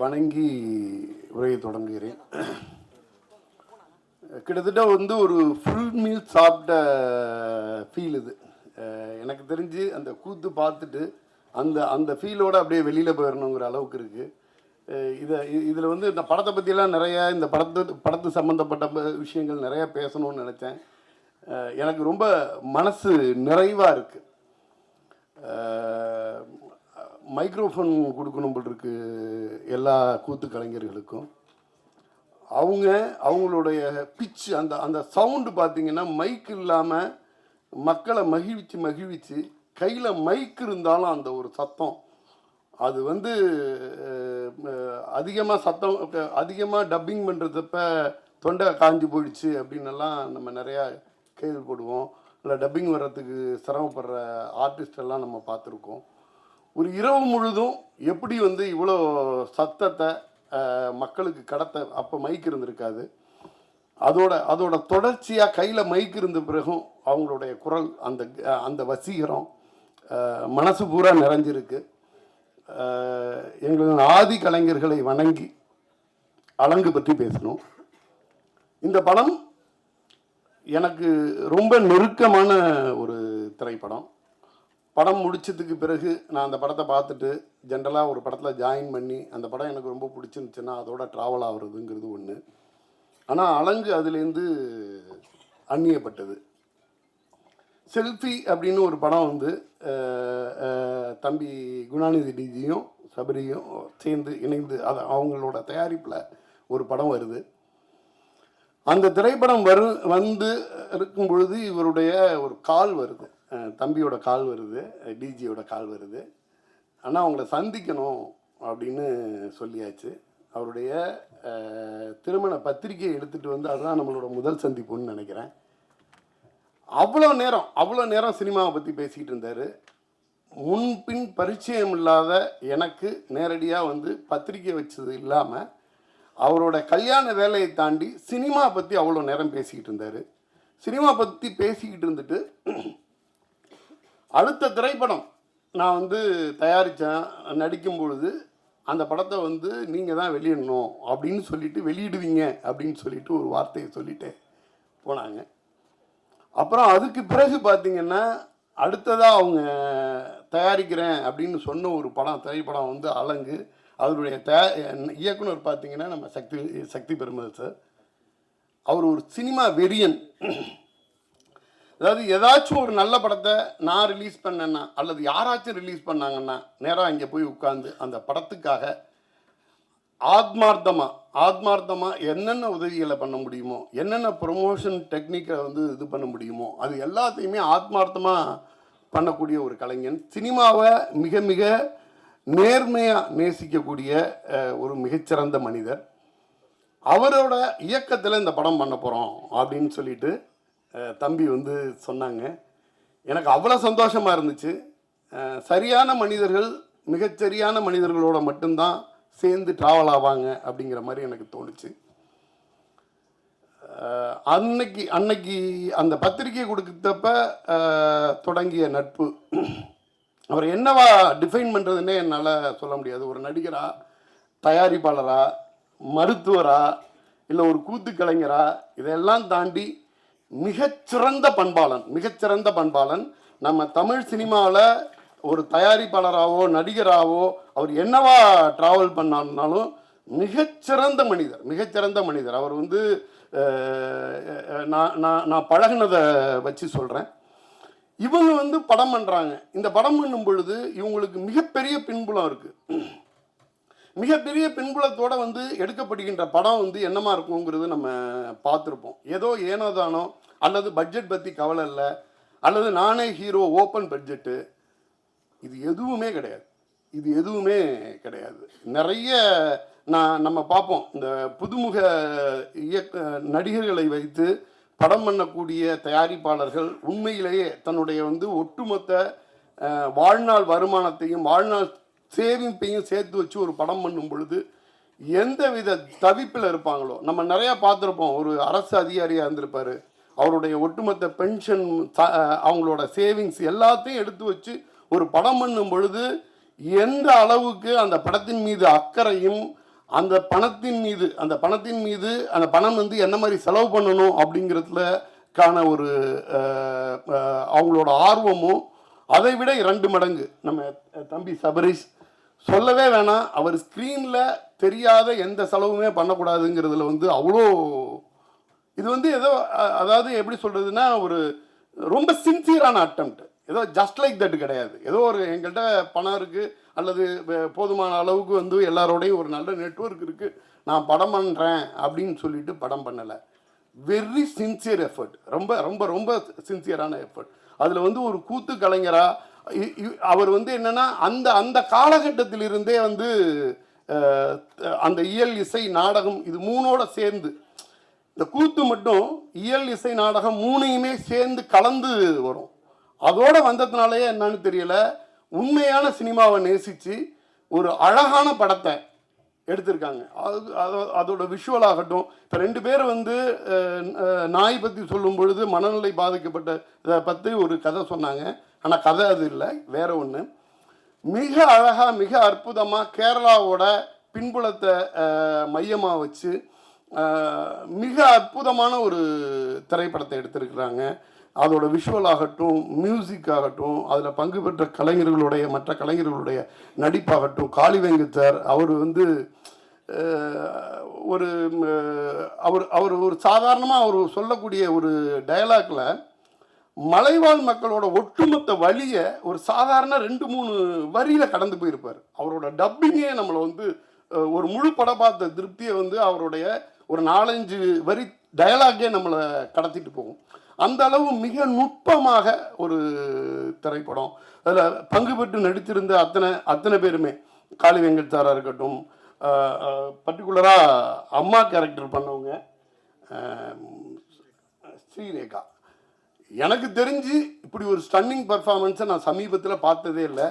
வணங்கி உரையை தொடங்குகிறேன். கிட்டத்தட்ட வந்து ஒரு ஃபுல் மீல் சாப்பிட்ட ஃபீல் இது. எனக்கு தெரிஞ்சு அந்த கூத்து பார்த்துட்டு அந்த அந்த ஃபீலோடு அப்படியே வெளியில் போயிடணுங்கிற அளவுக்கு இருக்குது. இதில் வந்து இந்த படத்தை பற்றியெல்லாம் நிறையா இந்த படத்து சம்மந்தப்பட்ட விஷயங்கள் நிறையா பேசணும்னு நினச்சேன். எனக்கு ரொம்ப மனசு நிறைவாக இருக்குது. மைக்ரோஃபோன் கொடுக்கணும் போல் இருக்கு எல்லா கூத்து கலைஞர்களுக்கும். அவங்களுடைய பிச் அந்த அந்த சவுண்டு பார்த்தீங்கன்னா மைக் இல்லாமல் மக்களை மகிழ்விச்சு கையில் மைக் இருந்தாலும் அந்த ஒரு சத்தம் அது வந்து அதிகமாக டப்பிங் பண்ணுறதப்ப தொண்டை காஞ்சி போயிடுச்சு அப்படின்னெல்லாம் நம்ம நிறையா கேள்விப்படுவோம். இல்லை டப்பிங் வர்றதுக்கு சிரமப்படுற ஆர்டிஸ்டெல்லாம் நம்ம பார்த்துருக்கோம். ஒரு இரவு முழுதும் எப்படி வந்து இவ்வளோ சத்தத்தை மக்களுக்கு கடத்த அப்போ மைக் இருந்திருக்காது. அதோட தொடர்ச்சியாக கையில் மைக் இருந்த பிறகும் அவங்களுடைய குரல் அந்த வசீகரம் மனசு பூரா நிறைஞ்சிருக்கு. எங்களின் ஆதி கலைஞர்களை வணங்கி அலங்கு பற்றி பேசணும். இந்த படம் எனக்கு ரொம்ப நெருக்கமான ஒரு திரைப்படம். படம் முடிச்சதுக்கு பிறகு நான் அந்த படத்தை பார்த்துட்டு ஜென்ரலாக ஒரு படத்தில் ஜாயின் பண்ணி அந்த படம் எனக்கு ரொம்ப பிடிச்சிருந்துச்சுன்னா அதோட ட்ராவல் ஆகுறதுங்கிறது ஒன்று. ஆனால் அலங்கு அதுலேருந்து அந்நியப்பட்டது. செல்ஃபி அப்படின்னு ஒரு படம் வந்து தம்பி குணாநிதி டிஜியும் சபரியும் சேர்ந்து இணைந்து அவங்களோட தயாரிப்பில் ஒரு படம் வருது. அந்த திரைப்படம் வந்து இருக்கும் பொழுது இவருடைய ஒரு கால் வருது, தம்பியோட கால் வருது, டிஜியோட கால் வருது. ஆனால் அவங்கள சந்திக்கணும் அப்படின்னு சொல்லியாச்சு. அவருடைய திருமண பத்திரிகையை எடுத்துகிட்டு வந்து அதுதான் நம்மளோட முதல் சந்திப்புன்னு நினைக்கிறேன். அவ்வளோ நேரம் சினிமாவை பற்றி பேசிக்கிட்டு இருந்தார். முன்பின் பரிச்சயம் இல்லாத எனக்கு நேரடியாக வந்து பத்திரிகை வச்சது இல்லாமல் அவரோட கல்யாண வேலையை தாண்டி சினிமா பற்றி அவ்வளோ நேரம் பேசிக்கிட்டு இருந்தார். சினிமா பற்றி பேசிக்கிட்டு இருந்துட்டு அடுத்த திரைப்படம் நான் வந்து தயாரித்தேன். நடிக்கும் பொழுது அந்த படத்தை வந்து நீங்கள் தான் வெளியிடணும் அப்படின்னு சொல்லிட்டு வெளியிடுவீங்க அப்படின்னு சொல்லிட்டு ஒரு வார்த்தையை சொல்லிட்டு போனாங்க. அப்புறம் அதுக்கு பிறகு பார்த்திங்கன்னா அடுத்ததாக அவங்க தயாரிக்கிறேன் அப்படின்னு சொன்ன ஒரு திரைப்படம் வந்து அலங்கு. அவருடைய இயக்குனர் பார்த்திங்கன்னா நம்ம சக்தி பெருமாள் சார். அவர் ஒரு சினிமா வெறியன். அதாவது ஏதாச்சும் ஒரு நல்ல படத்தை நான் ரிலீஸ் பண்ணேன்னா அல்லது யாராச்சும் ரிலீஸ் பண்ணாங்கன்னா நேராக இங்கே போய் உட்காந்து அந்த படத்துக்காக ஆத்மார்த்தமாக என்னென்ன உதவிகளை பண்ண முடியுமோ, என்னென்ன ப்ரொமோஷன் டெக்னிக்கை வந்து இது பண்ண முடியுமோ அது எல்லாத்தையுமே ஆத்மார்த்தமாக பண்ணக்கூடிய ஒரு கலைஞன். சினிமாவை மிக மிக நேர்மையாக நேசிக்கக்கூடிய ஒரு மிகச்சிறந்த மனிதர். அவரோட இயக்கத்தில் இந்த படம் பண்ண போகிறோம் அப்படின்னு சொல்லிட்டு தம்பி வந்து சொன்னாங்க. எனக்கு அவ்வளோ சந்தோஷமாக இருந்துச்சு. சரியான மனிதர்கள் மிகச்சரியான மனிதர்களோட மட்டும்தான் சேர்ந்து ட்ராவல் ஆவாங்க அப்படிங்கிற மாதிரி எனக்கு தோணுச்சு. அன்னைக்கு அந்த பத்திரிகை கொடுத்தப்ப தொடங்கிய நட்பு அவர் என்னவா டிஃபைன் பண்ணுறதுன்னே என்னால் சொல்ல முடியாது. ஒரு நடிகரா, தயாரிப்பாளரா, மருத்துவரா, இல்லை ஒரு கூத்து கலைஞரா, இதெல்லாம் தாண்டி மிகச்சிறந்த பண்பாளன். நம்ம தமிழ் சினிமாவில் ஒரு தயாரிப்பாளராகவோ நடிகராகவோ அவர் என்னவா ட்ராவல் பண்ணாலும் மிகச்சிறந்த மனிதர். அவர் வந்து நான் பழகினதை வச்சு சொல்கிறேன். இவங்க வந்து படம் பண்ணுறாங்க. இந்த படம் பண்ணும் பொழுது இவங்களுக்கு மிகப்பெரிய பின்புலம் இருக்குது. மிகப்பெரிய பின்புலத்தோடு வந்து எடுக்கப்படுகின்ற படம் வந்து என்னமா இருக்குங்கிறது நம்ம பார்த்துருப்போம். ஏனோதானோ அல்லது பட்ஜெட் பற்றி கவலை இல்லை, அல்லது நானே ஹீரோ ஓப்பன் பட்ஜெட்டு, இது எதுவுமே கிடையாது. நிறைய நம்ம பார்ப்போம் இந்த புதுமுக நடிகர்களை வைத்து படம் பண்ணக்கூடிய தயாரிப்பாளர்கள் உண்மையிலேயே தன்னுடைய வந்து ஒட்டுமொத்த வாழ்நாள் வருமானத்தையும் வாழ்நாள் சேவிங்ஸையும் சேர்த்து வச்சு ஒரு படம் பண்ணும் பொழுது எந்த வித தவிப்பில் இருப்பாங்களோ, நம்ம நிறையா பார்த்துருப்போம். ஒரு அரசு அதிகாரியாக இருந்திருப்பார், அவருடைய ஒட்டுமொத்த பென்ஷன் அவங்களோட சேவிங்ஸ் எல்லாத்தையும் எடுத்து வச்சு ஒரு படம் பண்ணும் பொழுது எந்த அளவுக்கு அந்த படத்தின் மீது அக்கறையும் அந்த பணத்தின் மீது அந்த பணம் வந்து என்ன மாதிரி செலவு பண்ணணும் அப்படிங்கிறதுலக்கான ஒரு அவங்களோட ஆர்வமும் அதை விட 2 மடங்கு. நம்ம தம்பி சபரீஷ் சொல்லவே வேணாம், அவர் ஸ்க்ரீனில் தெரியாத எந்த செலவுமே பண்ணக்கூடாதுங்கிறதுல வந்து அவ்வளோ இது வந்து ஏதோ அதாவது எப்படி சொல்கிறதுனா ஒரு ரொம்ப சின்சியரான அட்டெம்ப்ட். ஏதோ ஜஸ்ட் லைக் தட் கிடையாது. ஏதோ ஒரு எங்கள்கிட்ட பணம் இருக்குது அல்லது போதுமான அளவுக்கு வந்து எல்லாரோடையும் ஒரு நல்ல நெட்வொர்க் இருக்குது, நான் படம் பண்ணுறேன் அப்படின்னு சொல்லிட்டு படம் பண்ணலை. வெரி சின்சியர் எஃபர்ட், ரொம்ப ரொம்ப ரொம்ப சின்சியரான எஃபர்ட். அதில் வந்து ஒரு கூத்து கலைஞராக அவர் வந்து என்னென்னா அந்த அந்த காலகட்டத்திலிருந்தே வந்து அந்த இயல் இசை நாடகம் இது 3ஓட சேர்ந்து, இந்த கூத்து மட்டும் இயல் இசை நாடகம் 3யுமே சேர்ந்து கலந்து வரும். அதோட வந்ததுனாலேயே என்னன்னு தெரியல, உண்மையான சினிமாவை நேசித்து ஒரு அழகான படத்தை எடுத்திருக்காங்க. அதோட விஷுவல் ஆகட்டும். இப்போ 2 பேர் வந்து நாய் பற்றி சொல்லும் பொழுது மனநிலை பாதிக்கப்பட்ட பற்றி ஒரு கதை சொன்னாங்க. ஆனால் கதை அது இல்லை, வேற ஒன்று. மிக அழகாக மிக அற்புதமாக கேரளாவோட பின்புலத்தை மையமாக வச்சு மிக அற்புதமான ஒரு திரைப்படத்தை எடுத்திருக்கிறாங்க. அதோட விஷுவல் ஆகட்டும், மியூசிக் ஆகட்டும், அதில் பங்கு பெற்ற கலைஞர்களுடைய மற்ற கலைஞர்களுடைய நடிப்பாகட்டும். காளி வெங்கட் சார் அவர் வந்து ஒரு அவர் ஒரு சாதாரணமாக அவர் சொல்லக்கூடிய ஒரு டயலாக்ல மலைவாழ் மக்களோட ஒட்டுமொத்த வழியை ஒரு சாதாரண 2-3 வரியில் கடந்து போயிருப்பார். அவரோட டப்பிங்கே நம்மளை வந்து ஒரு முழு படம் பார்த்த திருப்தியை வந்து அவருடைய ஒரு 4-5 வரி டயலாக்கே நம்மளை கடத்திட்டு போகும். அந்த அளவு மிக நுட்பமாக ஒரு திரைப்படம். அதில் பங்கு பெற்று நடித்திருந்த அத்தனை பேருமே, காளி வெங்கட் சாராக இருக்கட்டும், பர்டிகுலராக அம்மா கேரக்டர் பண்ணவங்க ஸ்ரீரேகா, எனக்கு தெரிஞ்சு இப்படி ஒரு ஸ்டன்னிங் பர்ஃபார்மன்ஸை நான் சமீபத்தில் பார்த்ததே இல்லை.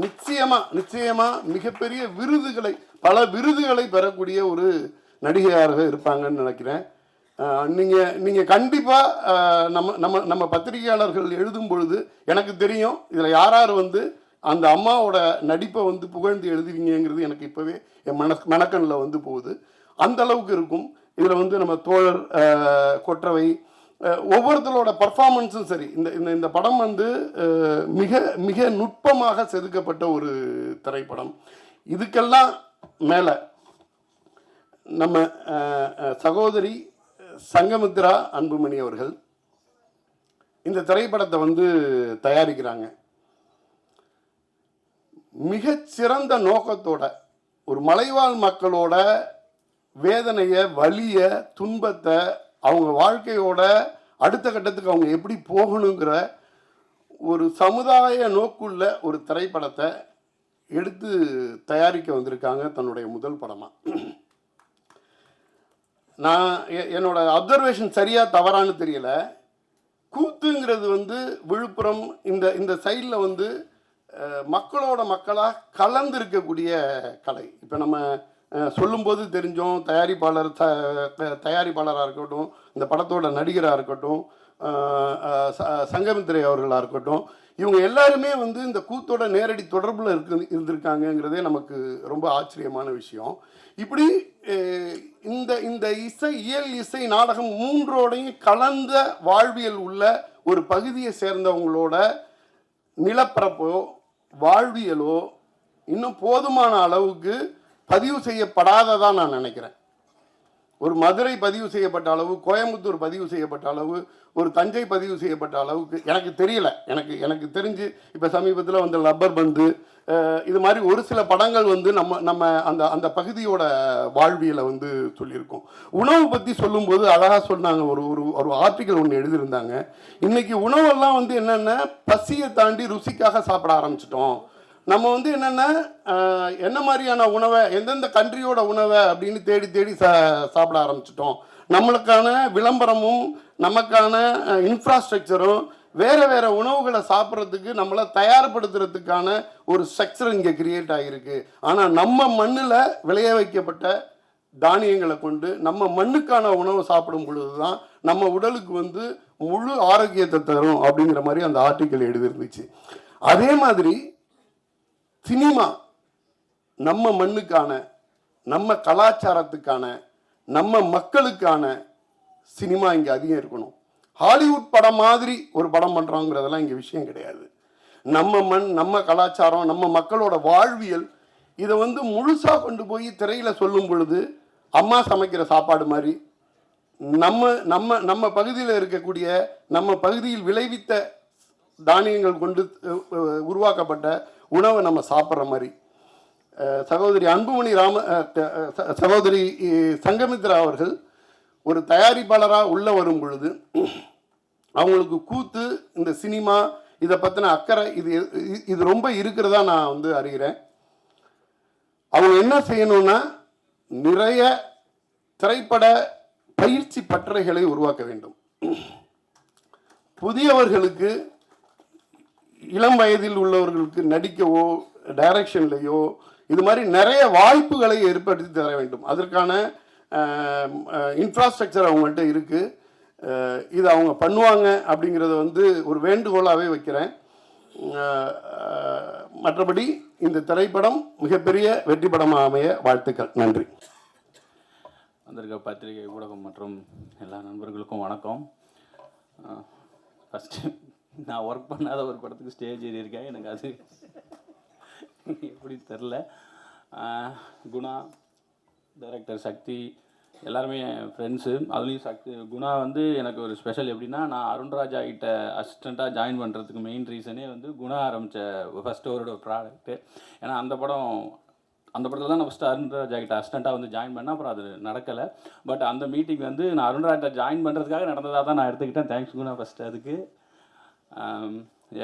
நிச்சயமாக மிகப்பெரிய பல விருதுகளை பெறக்கூடிய ஒரு நடிகையாக இருப்பாங்கன்னு நினைக்கிறேன். நீங்கள் கண்டிப்பாக நம்ம பத்திரிகையாளர்கள் எழுதும் பொழுது எனக்கு தெரியும் இதில் யார் வந்து அந்த அம்மாவோட நடிப்பை வந்து புகழ்ந்து எழுதுவீங்கிறது எனக்கு இப்போவே என் மனக்கண்ணில் வந்து போகுது. அந்த அளவுக்கு இருக்கும். இதில் வந்து நம்ம தோழர் கொற்றவை ஒவ்வொருத்தரோட பர்ஃபார்மன்ஸும் சரி. இந்த படம் வந்து மிக மிக நுட்பமாக செதுக்கப்பட்ட ஒரு திரைப்படம். இதுக்கெல்லாம் மேலே நம்ம சகோதரி சங்கமித்ரா அன்புமணி அவர்கள் இந்த திரைப்படத்தை வந்து தயாரிக்கிறாங்க. மிகச்சிறந்த நோக்கத்தோட ஒரு மலைவாழ் மக்களோட வேதனையை, வலியை, துன்பத்தை, அவங்க வாழ்க்கையோட அடுத்த கட்டத்துக்கு அவங்க எப்படி போகணுங்கிற ஒரு சமுதாய நோக்குள்ள ஒரு திரைப்படத்தை எடுத்து தயாரிக்க வந்திருக்காங்க தன்னுடைய முதல் படமாக. நான் என்னோட அப்சர்வேஷன் சரியாக தவறான்னு தெரியல. கூத்துங்கிறது வந்து விழுப்புரம் இந்த சைடில் வந்து மக்களோட மக்களாக கலந்து இருக்கக்கூடிய கலை. இப்போ நம்ம சொல்லும்போது தெரிஞ்சோம், தயாரிப்பாளராக இருக்கட்டும், இந்த படத்தோட நடிகராக இருக்கட்டும், சங்கமித்ரை அவர்களாக இருக்கட்டும், இவங்க எல்லாருமே வந்து இந்த கூத்தோட நேரடி தொடர்பில் இருந்திருக்காங்கங்கிறதே நமக்கு ரொம்ப ஆச்சரியமான விஷயம். இப்படி இந்த இயல் இசை நாடகம் 3ஓடையும் கலந்த வாழ்வியல் உள்ள ஒரு பகுதியை சேர்ந்தவங்களோட நிலப்பரப்போ வாழ்வியலோ இன்னும் போதுமான அளவுக்கு பதிவு செய்யப்படாததா நான் நினைக்கிறேன். ஒரு மதுரை பதிவு செய்யப்பட்ட அளவு, கோயம்புத்தூர் பதிவு செய்யப்பட்ட அளவு, ஒரு தஞ்சை பதிவு செய்யப்பட்ட அளவுக்கு எனக்கு தெரியல. எனக்கு தெரிஞ்சு இப்போ சமீபத்தில் வந்து லப்பர் பந்து இது மாதிரி ஒரு சில படங்கள் வந்து நம்ம அந்த பகுதியோட வாழ்வியலை வந்து சொல்லியிருக்கோம். உணவு பற்றி சொல்லும்போது அழகாக சொன்னாங்க. ஒரு ஆர்டிக்கல் ஒன்று எழுதியிருந்தாங்க. இன்றைக்கி உணவெல்லாம் வந்து என்னென்ன பசியை தாண்டி ருசிக்காக சாப்பிட ஆரம்பிச்சிட்டோம். நம்ம வந்து என்னென்னா என்ன மாதிரியான உணவை, எந்தெந்த கண்ட்ரியோட உணவை அப்படின்னு தேடி சாப்பிட ஆரம்பிச்சிட்டோம். நம்மளுக்கான விளம்பரமும் நமக்கான இன்ஃப்ராஸ்ட்ரக்சரும் வேறு வேறு உணவுகளை சாப்பிட்றதுக்கு நம்மளை தயார்படுத்துறதுக்கான ஒரு ஸ்ட்ரக்சர் இங்கே கிரியேட் ஆகிருக்கு. ஆனால் நம்ம மண்ணில் விளைய வைக்கப்பட்ட தானியங்களை கொண்டு நம்ம மண்ணுக்கான உணவு சாப்பிடும் பொழுது தான் நம்ம உடலுக்கு வந்து முழு ஆரோக்கியத்தை தரும் அப்படிங்கிற மாதிரி அந்த ஆர்டிக்கல் எழுதிருந்துச்சு. அதே மாதிரி சினிமா நம்ம மண்ணுக்கான, நம்ம கலாச்சாரத்துக்கான, நம்ம மக்களுக்கான சினிமா இங்கே அதிகம் இருக்கணும். ஹாலிவுட் படம் மாதிரி ஒரு படம் பண்ணுறாங்கிறதெல்லாம் இங்கே விஷயம் கிடையாது. நம்ம மண், நம்ம கலாச்சாரம், நம்ம மக்களோட வாழ்வியல், இதை வந்து முழுசாக கொண்டு போய் திரையில் சொல்லும் பொழுது அம்மா சமைக்கிற சாப்பாடு மாதிரி, நம்ம நம்ம நம்ம பகுதியில் இருக்கக்கூடிய, நம்ம பகுதியில் விளைவித்த தானியங்கள் கொண்டு உருவாக்கப்பட்ட உணவை நம்ம சாப்பிட்ற மாதிரி. சகோதரி அன்புமணி சகோதரி சங்கமித்ரா அவர்கள் ஒரு தயாரிப்பாளராக உள்ளே வரும் பொழுது அவங்களுக்கு கூத்து, இந்த சினிமா, இதை பற்றின அக்கறை இது ரொம்ப இருக்கிறதா நான் வந்து அறிகிறேன். அவங்க என்ன செய்யணும்னா நிறைய திரைப்பட பயிற்சி பட்டறைகளை உருவாக்க வேண்டும். புதியவர்களுக்கு, இளம் வயதில் உள்ளவர்களுக்கு நடிக்கவோ டைரக்ஷன்லையோ இது மாதிரி நிறைய வாய்ப்புகளை ஏற்படுத்தி தர வேண்டும். அதற்கான இன்ஃப்ராஸ்ட்ரக்சர் அவங்கள்ட்ட இருக்குது. இது அவங்க பண்ணுவாங்க அப்படிங்கிறத வந்து ஒரு வேண்டுகோளாகவே வைக்கிறேன். மற்றபடி இந்த திரைப்படம் மிகப்பெரிய வெற்றி படமாக அமைய வாழ்த்துக்கள். நன்றி. வந்திருக்க பத்திரிகை ஊடகம் மற்றும் எல்லா நண்பர்களுக்கும் வணக்கம். ஃபஸ்ட்டு நான் ஒர்க் பண்ணாத ஒரு படத்துக்கு ஸ்டேஜ் ஏறியிருக்கேன். எனக்கு அது எப்படி தெரில. குணா, டைரக்டர் சக்தி எல்லாருமே என் ஃப்ரெண்ட்ஸு. அதுலேயும் குணா வந்து எனக்கு ஒரு ஸ்பெஷல். எப்படின்னா, நான் அருண்ராஜா கிட்ட அசிஸ்டண்ட்டாக ஜாயின் பண்ணுறதுக்கு மெயின் ரீசனே வந்து குணா ஆரம்பித்த ஃபஸ்ட்டு ஒரு ப்ராடக்ட்டு. ஏன்னா அந்த படத்தில் தான் நான் ஃபஸ்ட்டு அருண்ராஜா கிட்ட அசிஸ்டண்ட்டாக வந்து ஜாயின் பண்ணேன். அப்புறம் அது நடக்கலை. பட் அந்த மீட்டிங் வந்து நான் அருண்ராஜா ஜாயின் பண்ணுறதுக்காக நடந்ததாக தான் நான் எடுத்துக்கிட்டேன். தேங்க்ஸ் குணா ஃபஸ்ட்டு அதுக்கு.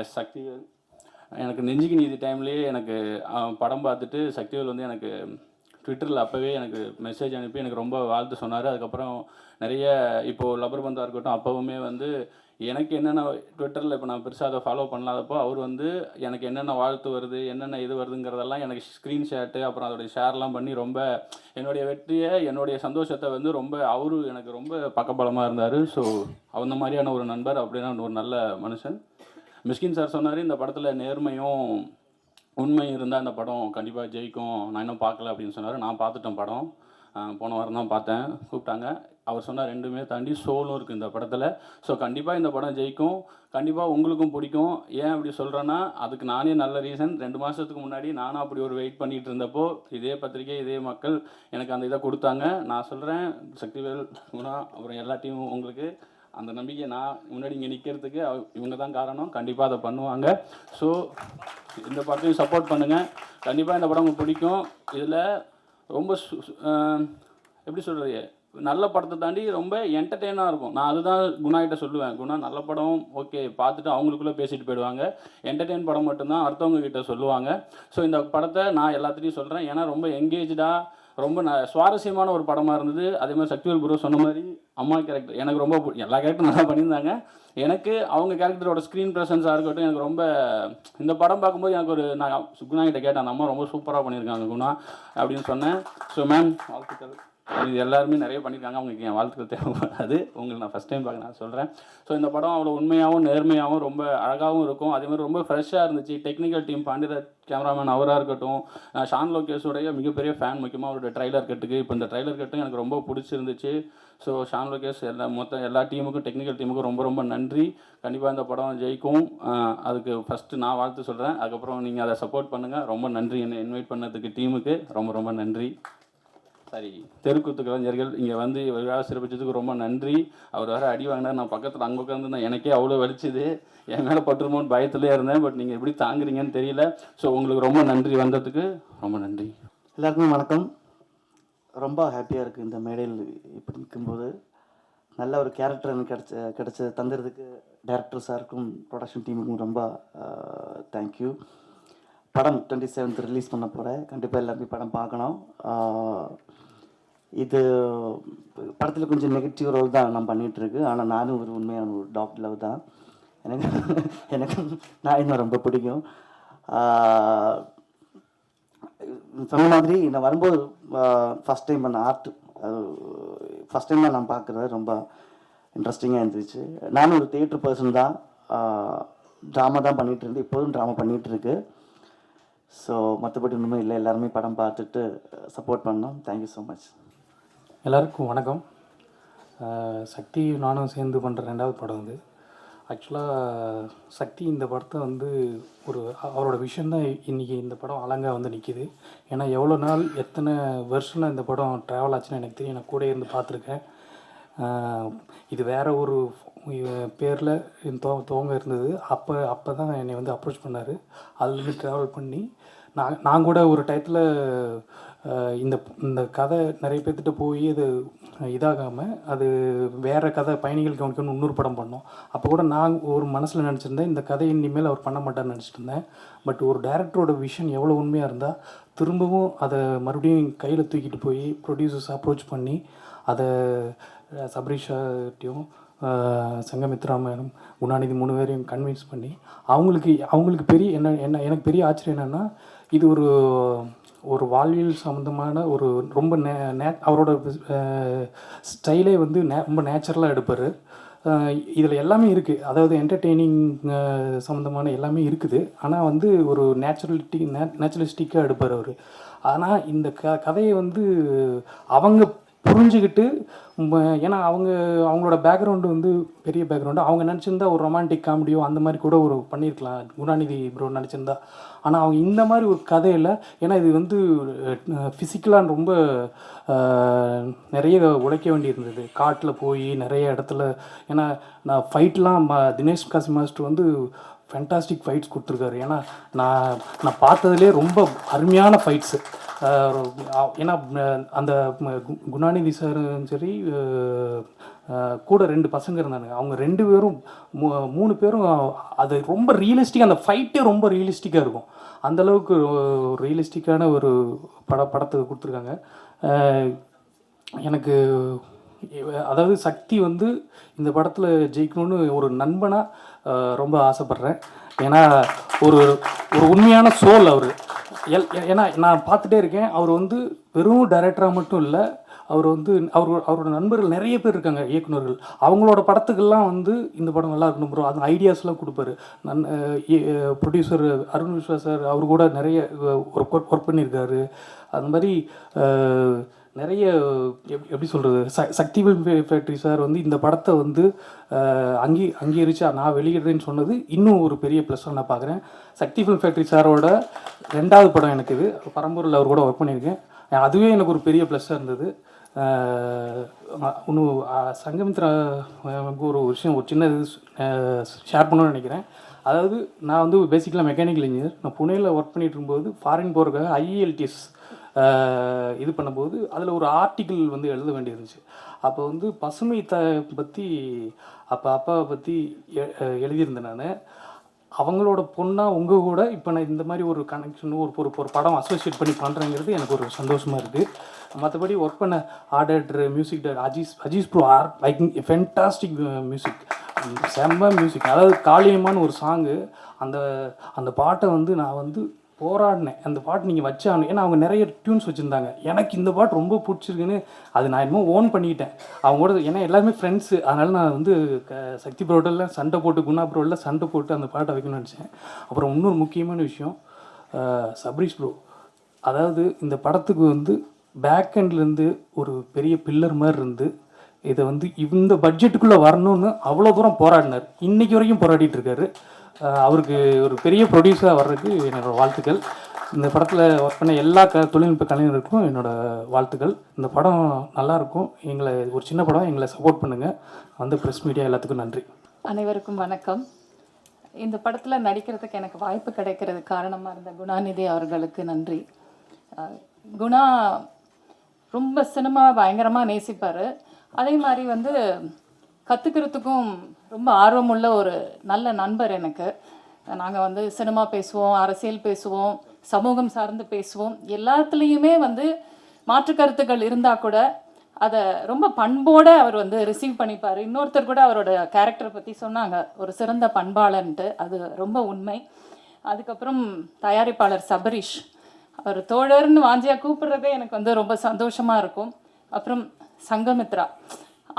எஸ் சக்திவேல் எனக்கு நெஞ்சுக்கு நீதி டைம்லேயே எனக்கு படம் பார்த்துட்டு சக்திவேல் வந்து எனக்கு ட்விட்டரில் அப்போவே எனக்கு மெசேஜ் அனுப்பி எனக்கு ரொம்ப வாழ்த்து சொன்னார். அதுக்கப்புறம் நிறைய இப்போது லப்பர் பந்தாக இருக்கட்டும், அப்போவுமே வந்து எனக்கு என்னென்ன ட்விட்டரில் இப்போ நான் பெருசாக அதை ஃபாலோ பண்ணாதப்போ அவர் வந்து எனக்கு என்னென்ன வாழ்த்து வருது, என்னென்ன இது வருதுங்கிறதெல்லாம் எனக்கு ஸ்க்ரீன்ஷாட்டு, அப்புறம் அதோடைய ஷேர்லாம் பண்ணி ரொம்ப என்னுடைய வெற்றியை, என்னுடைய சந்தோஷத்தை வந்து ரொம்ப அவரு எனக்கு ரொம்ப பக்கபலமாக இருந்தார். ஸோ அந்த மாதிரியான ஒரு நண்பர், அப்படின்னா ஒரு நல்ல மனுஷன். மிஸ்கின் சார் சொன்னார், இந்த படத்தில் நேர்மையும் உண்மை இருந்தால் அந்த படம் கண்டிப்பாக ஜெயிக்கும், நான் இன்னும் பார்க்கல அப்படின்னு சொன்னார். நான் பார்த்துட்டேன் படம், போன வாரம் தான் பார்த்தேன், கூப்பிட்டாங்க. அவர் சொன்னார் ரெண்டுமே தாண்டி சோலும் இருக்குது இந்த படத்தில். ஸோ கண்டிப்பாக இந்த படம் ஜெயிக்கும், கண்டிப்பாக உங்களுக்கும் பிடிக்கும். ஏன் அப்படி சொல்கிறேன்னா, அதுக்கு நானே நல்ல ரீசன். 2 மாதத்துக்கு முன்னாடி நானும் அப்படி ஒரு வெயிட் பண்ணிகிட்டு இருந்தப்போ இதே பத்திரிக்கை, இதே மக்கள் எனக்கு அந்த இதை கொடுத்தாங்க. நான் சொல்கிறேன், சக்திவேல், குணா, அப்புறம் எல்லா டீமும் உங்களுக்கு அந்த நம்பிக்கை, நான் முன்னாடி இங்கே நிற்கிறதுக்கு இவங்க தான் காரணம். கண்டிப்பாக அதை பண்ணுவாங்க. ஸோ இந்த படத்தையும் சப்போர்ட் பண்ணுங்கள். கண்டிப்பாக இந்த படம் உங்களுக்கு பிடிக்கும். இதில் ரொம்ப எப்படி சொல்கிறது, நல்ல படத்தை தாண்டி ரொம்ப என்டர்டெயினாக இருக்கும். நான் அதுதான் குணாகிட்ட சொல்லுவேன். குணா நல்ல படம் ஓகே, பார்த்துட்டு அவங்களுக்குள்ளே பேசிட்டு போயிடுவாங்க. என்டர்டெயின் படம் மட்டும்தான் அடுத்தவங்க கிட்ட சொல்லுவாங்க. ஸோ இந்த படத்தை நான் எல்லாத்துலேயும் சொல்கிறேன். ஏன்னா ரொம்ப எங்கேஜாக, ரொம்ப சுவாரஸ்யமான ஒரு படமாக இருந்தது. அதே மாதிரி சக்திவேல் ப்ரோ சொன்ன மாதிரி அம்மா கேரக்டர் எனக்கு ரொம்ப எல்லா கேரக்டரும் நல்லா பண்ணியிருந்தாங்க. எனக்கு அவங்க கேரக்டரோட ஸ்க்ரீன் ப்ரெசன்ஸாக இருக்கட்டும் எனக்கு ரொம்ப, இந்த படம் பார்க்கும்போது எனக்கு ஒரு, நான் குணா கிட்ட கேட்டேன், அந்த அம்மா ரொம்ப சூப்பராக பண்ணியிருக்காங்க குணா அப்படின்னு சொன்னேன். ஸோ மேம் வாழ்த்துக்கள். இது எல்லாருமே நிறைய பண்ணியிருக்காங்க, அவங்களுக்கு என் வாழ்த்துக்கள் தேவைப்படாது. உங்களுக்கு நான் ஃபஸ்ட் டைம் பார்க்க நான் சொல்கிறேன். ஸோ இந்த படம் அவ்வளோ உண்மையாகவும் நேர்மையாகவும் ரொம்ப அழகாகவும் இருக்கும். அதே மாதிரி ரொம்ப ஃப்ரெஷ்ஷாக இருந்துச்சு. டெக்னிக்கல் டீம், பாண்டியராஜ் கேமராமேன் அவராக இருக்கட்டும், ஷான் லோகேஷோடைய மிகப்பெரிய ஃபேன், முக்கியமாக அவருடைய ட்ரைலர் கட்டுக்கு. இப்போ இந்த ட்ரைலர் கட்டும் எனக்கு ரொம்ப பிடிச்சிருந்துச்சு. ஸோ ஷான் லோகேஷ் மொத்தம் எல்லா டீமுக்கும், டெக்னிக்கல் டீமுக்கும் ரொம்ப ரொம்ப நன்றி. கண்டிப்பாக இந்த படம் ஜெயிக்கும். அதுக்கு ஃபஸ்ட்டு நான் வாழ்த்து சொல்கிறேன். அதுக்கப்புறம் நீங்கள் அதை சப்போர்ட் பண்ணுங்கள். ரொம்ப நன்றி என்னை இன்வைட் பண்ணதுக்கு டீமுக்கு ரொம்ப ரொம்ப நன்றி. சரி, தெருக்கூத்து கலைஞர்கள் இங்கே வந்து விழா சிறப்பிச்சதுக்கு ரொம்ப நன்றி. அவர் வேறு அடி வாங்கினார், நான் பக்கத்தில் அங்கே உட்காந்து எனக்கே அவ்வளோ வலிச்சுது, என் மேலே பட்டுருமோன்னு பயத்துலேயே இருந்தேன். பட் நீங்கள் எப்படி தாங்குறீங்கன்னு தெரியல. ஸோ உங்களுக்கு ரொம்ப நன்றி, வந்ததுக்கு ரொம்ப நன்றி. எல்லாருக்குமே வணக்கம். ரொம்ப ஹாப்பியாக இருக்குது இந்த மேடையில் இப்படி நிற்கும்போது. நல்ல ஒரு கேரக்டர் எனக்கு கிடச்ச தந்துறதுக்கு டைரக்டர் சாருக்கும் ப்ரொடக்ஷன் டீமுக்கும் ரொம்ப தேங்க்யூ. படம் 27th ரிலீஸ் பண்ண போகிறேன். கண்டிப்பாக எல்லாருமே படம் பார்க்கணும். இது படத்தில் கொஞ்சம் நெகட்டிவ் ரோல் தான் நான் பண்ணிகிட்ருக்கு. ஆனால் நானும் ஒரு உண்மையான ஒரு டாக்டர் லவ் தான். எனக்கு எனக்கு நான் இன்னும் ரொம்ப பிடிக்கும். சொன்ன மாதிரி நான் வரும்போது ஃபஸ்ட் டைம் பண்ண ஆர்ட், ஃபஸ்ட் டைம் நான் பார்க்குறது ரொம்ப இன்ட்ரெஸ்டிங்காக இருந்துச்சு. நானும் ஒரு தியேட்டர் பர்சன் தான். ட்ராமா தான் பண்ணிகிட்டு இருந்தேன், இப்போதும் ட்ராமா பண்ணிகிட்ருக்கு. ஸோ மற்றபடி ஒன்றுமே இல்லை. எல்லாருமே படம் பார்த்துட்டு சப்போர்ட் பண்ணோம். Thank you so much. எல்லாருக்கும் வணக்கம். சக்தி நானும் சேர்ந்து பண்ணுற 2வது படம் இது. ஆக்சுவலாக சக்தி இந்த படத்தை வந்து அவரோட விஷயம் தான் இன்றைக்கி இந்த படம் அலங்காக வந்து நிற்கிது. ஏன்னா எவ்வளோ நாள் எத்தனை வருஷம் இந்த படம் ட்ராவல் ஆச்சுன்னு எனக்கு தெரியும். நான் கூட இருந்து பார்த்துருக்கேன். இது வேறு ஒரு பேரில் துவங்க இருந்தது. அப்போ தான் என்னை வந்து அப்ரோச் பண்ணார். அதுலேருந்து ட்ராவல் பண்ணி நான் கூட ஒரு டயத்தில் இந்த கதை நிறைய பேர்த்திட்ட போய் அது இதாகாமல் அது வேறு கதை பயணிகள் கவனிக்கணும்னு இன்னொரு படம் பண்ணோம். அப்போ கூட நான் ஒரு மனசில் நினச்சிருந்தேன், இந்த கதையை இனிமேல் அவர் பண்ண மாட்டார்னு நினச்சிட்டு இருந்தேன். பட் ஒரு டைரக்டரோட விஷன் எவ்வளோ உண்மையாக இருந்தால் திரும்பவும் அதை மறுபடியும் கையில் தூக்கிட்டு போய் ப்ரொடியூசர்ஸ் அப்ரோச் பண்ணி அதை சபரீஷாட்டையும் சங்கமித்ரா மேடம், குணாநிதி 3 பேரையும் கன்வின்ஸ் பண்ணி அவங்களுக்கு பெரிய எனக்கு பெரிய ஆச்சரியம் என்னென்னா, இது ஒரு வாழ்வியல் சம்மந்தமான ஒரு ரொம்ப அவரோட ஸ்டைலே வந்து ரொம்ப நேச்சுரலாக எடுப்பார். இதில் எல்லாமே இருக்குது. அதாவது என்டர்டெய்னிங் சம்மந்தமான எல்லாமே இருக்குது. ஆனால் வந்து ஒரு நேச்சுரலிஸ்டிக்காக எடுப்பார் அவர். ஆனால் இந்த கதையை வந்து அவங்க புரிஞ்சுக்கிட்டு, ஏன்னா அவங்களோட பேக்ரவுண்டு வந்து பெரிய பேக்ரவுண்டு. அவங்க நினச்சிருந்தா ஒரு ரொமான்டிக் காமெடியோ அந்த மாதிரி கூட ஒரு பண்ணியிருக்கலாம், குணாநிதி ப்ரோ நினச்சிருந்தா. ஆனால் அவங்க இந்த மாதிரி ஒரு கதையில், ஏன்னா இது வந்து ஃபிசிக்கலாக ரொம்ப நிறைய உழைக்க வேண்டியிருந்தது. காட்டில் போய் நிறைய இடத்துல, ஏன்னா நான் ஃபைட்லாம் தினேஷ் காசி மாஸ்டர் வந்து ஃபேண்டாஸ்டிக் ஃபைட்ஸ் கொடுத்துருக்காரு. ஏன்னா நான் பார்த்ததுலேயே ரொம்ப அருமையான ஃபைட்ஸு. ஏன்னா அந்த குணாநிதி சாரும் சரி, கூட 2 பசங்க இருந்தானுங்க. அவங்க 2 பேரும் 3 பேரும் அது ரொம்ப ரியலிஸ்டிக்காக, அந்த ஃபைட்டே ரொம்ப ரியலிஸ்டிக்காக இருக்கும். அந்தளவுக்கு ரியலிஸ்டிக்கான ஒரு படத்தை கொடுத்துருக்காங்க. எனக்கு அதாவது சக்தி வந்து இந்த படத்தில் ஜெயிக்கணும்னு ஒரு நண்பனாக ரொம்ப ஆசைப்பட்றேன். ஏன்னா ஒரு உண்மையான சோல் அவர். ஏன்னா நான் பார்த்துட்டே இருக்கேன். அவர் வந்து வெறும் டைரக்டராக மட்டும் இல்லை, அவர் வந்து அவரோட நண்பர்கள் நிறைய பேர் இருக்காங்க, இயக்குநர்கள். அவங்களோட படத்துக்கெல்லாம் வந்து இந்த படம் நல்லா இருக்கணும் ப்ரோ, அந்த ஐடியாஸ்லாம் கொடுப்பாரு. ப்ரொடியூசர் அருண் விஸ்வா சார், அவர் கூட நிறைய ஒர்க் பண்ணியிருக்காரு. அந்த மாதிரி நிறைய எப்படி சொல்கிறது, சக்தி ஃபிலிம் ஃபேக்ட்ரி சார் வந்து இந்த படத்தை வந்து அங்கீகரித்து நான் வெளியிடுறேன்னு சொன்னது இன்னும் ஒரு பெரிய ப்ளஸ்ஸாக நான் பார்க்குறேன். சக்தி ஃபிலிம் ஃபேக்ட்ரி சாரோட 2வது படம் எனக்கு இது. பரம்பூரில் அவர் கூட ஒர்க் பண்ணியிருக்கேன். அதுவே எனக்கு ஒரு பெரிய ப்ளஸ்ஸாக இருந்தது. இன்னும் சங்கமித்ரா ஒரு விஷயம், ஒரு சின்ன இது ஷேர் பண்ணணும்னு நினைக்கிறேன். அதாவது நான் வந்து பேசிக்கலாக மெக்கானிக்கல் இன்ஜினியர். நான் புனேயில் ஒர்க் பண்ணிகிட்டு இருக்கும்போது ஃபாரின் போகிறதுக்காக IELTS இது பண்ணும்போது அதில் ஒரு ஆர்டிக்கிள் வந்து எழுத வேண்டியிருந்துச்சு. அப்போ வந்து பசுமை பற்றி அப்பாவை பற்றி எழுதியிருந்தேன் நான். அவங்களோட பொண்ணாக உங்கள் கூட இப்போ நான் இந்த மாதிரி ஒரு கனெக்ஷன் ஒரு படம் அசோசியேட் பண்ணி பண்ணுறேங்கிறது எனக்கு ஒரு சந்தோஷமாக இருக்குது. மற்றபடி ஒர்க் பண்ண order music Aziz bro like fantastic music, செம்ம மியூசிக். அதாவது காளியம்மான்னு ஒரு சாங்கு, அந்த பாட்டை வந்து நான் வந்து போராடினேன். அந்த பாட்டு நீங்கள் வச்சானு, ஏன்னா அவங்க நிறைய டியூன்ஸ் வச்சுருந்தாங்க. எனக்கு இந்த பாட்டு ரொம்ப பிடிச்சிருக்குன்னு அது நான் இன்னும் ஓன் பண்ணிக்கிட்டேன் அவங்க கூட. ஏன்னா எல்லாருமே ஃப்ரெண்ட்ஸு, அதனால் நான் வந்து சக்தி ப்ரோட்டெல்லாம் சண்டை போட்டு, குணா ப்ரோவில் சண்டை போட்டு அந்த பாட்டை வைக்கணும்னு நினச்சேன். அப்புறம் இன்னொரு முக்கியமான விஷயம், சபரீஷ் ப்ரோ அதாவது இந்த படத்துக்கு வந்து பேக் எண்ட்லேருந்து ஒரு பெரிய பில்லர் மாதிரி இருந்து இதை வந்து இந்த பட்ஜெட்டுக்குள்ளே வரணும்னு அவ்வளோ தூரம் போராடினார். இன்றைக்கி வரைக்கும் போராடிட்டு இருக்காரு. அவருக்கு ஒரு பெரிய ப்ரொடியூசராக வர்றதுக்கு என்னோடய வாழ்த்துக்கள். இந்த படத்தில் ஒர்க் பண்ண எல்லா தொழில்நுட்ப கலைஞருக்கும் என்னோடய வாழ்த்துக்கள். இந்த படம் நல்லாயிருக்கும். எங்களை ஒரு சின்ன படம், எங்களை சப்போர்ட் பண்ணுங்கள். வந்து ப்ரெஸ் மீடியா எல்லாத்துக்கும் நன்றி. அனைவருக்கும் வணக்கம். இந்த படத்தில் நடிக்கிறதுக்கு எனக்கு வாய்ப்பு கிடைக்கிறது காரணமாக இருந்த குணாநிதி அவர்களுக்கு நன்றி. குணா ரொம்ப சினிமா பயங்கரமாக நேசிப்பார். அதே மாதிரி வந்து கற்றுக்கிறதுக்கும் ரொம்ப ஆர்வமுள்ள ஒரு நல்ல நண்பர் எனக்கு. நாங்கள் வந்து சினிமா பேசுவோம், அரசியல் பேசுவோம், சமூகம் சார்ந்து பேசுவோம். எல்லாத்துலேயுமே வந்து மாற்று கருத்துக்கள் இருந்தால் கூட அதை ரொம்ப பண்போட அவர் வந்து ரிசீவ் பண்ணிப்பார். இன்னொருத்தர் கூட அவரோட கேரக்டரை பற்றி சொன்னாங்க, ஒரு சிறந்த பண்பாளன்ட்டு. அது ரொம்ப உண்மை. அதுக்கப்புறம் தயாரிப்பாளர் சபரீஷ், அவர் தோழர்னு வாஞ்சியாக கூப்பிடுறதே எனக்கு வந்து ரொம்ப சந்தோஷமாக இருக்கும். அப்புறம் சங்கமித்ரா,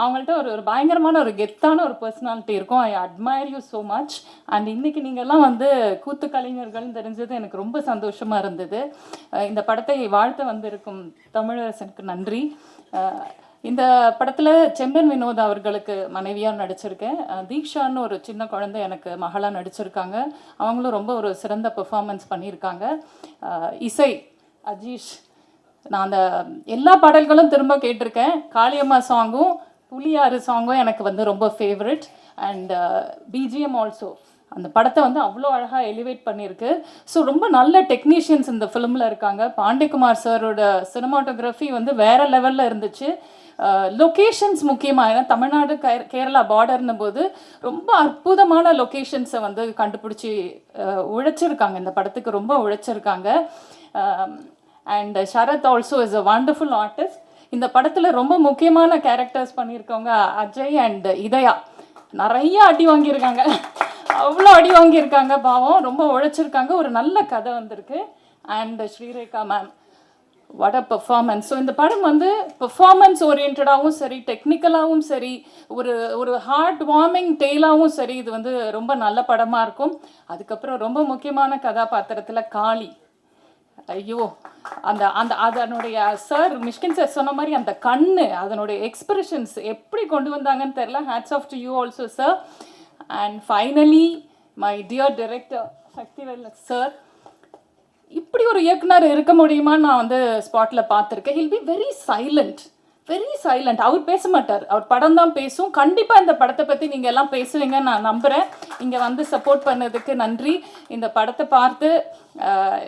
அவங்கள்ட்ட ஒரு பயங்கரமான ஒரு கெத்தான ஒரு பர்சனாலிட்டி இருக்கும். ஐ admire you so much. And இன்றைக்கி நீங்கள்லாம் வந்து கூத்து கலைஞர்கள்னு தெரிஞ்சது எனக்கு ரொம்ப சந்தோஷமாக இருந்தது. இந்த படத்தை வாழ்த்த வந்திருக்கும் தமிழரசனுக்கு நன்றி. இந்த படத்தில் செம்பன் வினோத் அவர்களுக்கு மனைவியாக நடிச்சிருக்கேன். தீக்ஷான்னு ஒரு சின்ன குழந்தை எனக்கு மகளாக நடிச்சிருக்காங்க. அவங்களும் ரொம்ப ஒரு சிறந்த பெர்ஃபார்மன்ஸ் பண்ணியிருக்காங்க. இசை அஜீஷ், நான் அந்த எல்லா பாடல்களும் திரும்ப கேட்டிருக்கேன். காளியம்மா சாங்கும் புலியாறு சாங்கும் எனக்கு வந்து ரொம்ப ஃபேவரட். அண்ட் பிஜிஎம் ஆல்சோ அந்த படத்தை வந்து அவ்வளோ அழகாக எலிவேட் பண்ணியிருக்கு. ஸோ ரொம்ப நல்ல டெக்னீஷியன்ஸ் இந்த ஃபிலிமில் இருக்காங்க. பாண்டிக்குமார் சாரோட சினிமாட்டோகிராஃபி வந்து வேறு லெவலில் இருந்துச்சு. லொக்கேஷன்ஸ் முக்கியமாக, ஏன்னா தமிழ்நாடு கேரளா பார்டர்னும் போது ரொம்ப அற்புதமான லொக்கேஷன்ஸை வந்து கண்டுபிடிச்சி உழைச்சிருக்காங்க. இந்த படத்துக்கு ரொம்ப உழைச்சிருக்காங்க. And Sharath also is a wonderful artist. இந்த படத்தில் ரொம்ப முக்கியமான கேரக்டர்ஸ் பண்ணியிருக்கவங்க அஜய் அண்ட் இதயா. நிறைய அடி வாங்கியிருக்காங்க, அவ்வளோ அடி வாங்கியிருக்காங்க. பாவம், ரொம்ப உழைச்சிருக்காங்க. ஒரு நல்ல கதை வந்திருக்கு. And Srirekha ma'am, what a performance. So இந்த படம் வந்து பெர்ஃபார்மன்ஸ் ஓரியன்டாகவும் சரி, டெக்னிக்கலாகவும் சரி, ஒரு ஹார்ட் வார்மிங் டெய்லாகவும் சரி, இது வந்து ரொம்ப நல்ல படமாக இருக்கும். அதுக்கப்புறம் ரொம்ப முக்கியமான கதாபாத்திரத்தில் காளி, ஐயோ, அதனுடைய சார் மிஷ்கின் சார் சொன்ன மாதிரி அந்த கண்ணு, அதனுடைய எக்ஸ்பிரஷன்ஸ் எப்படி கொண்டு வந்தாங்கன்னு தெரியல. Hats off to you also sir. And finally my dear director Sakthivel sir. இப்படி ஒரு இயக்குனர் இருக்க முடியுமான்னு நான் வந்து ஸ்பாட்டில் பார்த்துருக்கேன். He'll be very silent. அவர் பேச மாட்டார், அவர் படம் தான் பேசும். கண்டிப்பாக இந்த படத்தை பற்றி நீங்கள் எல்லாம் பேசுவீங்கன்னு நான் நம்புகிறேன். இங்கே வந்து சப்போர்ட் பண்ணதுக்கு நன்றி. இந்த படத்தை பார்த்து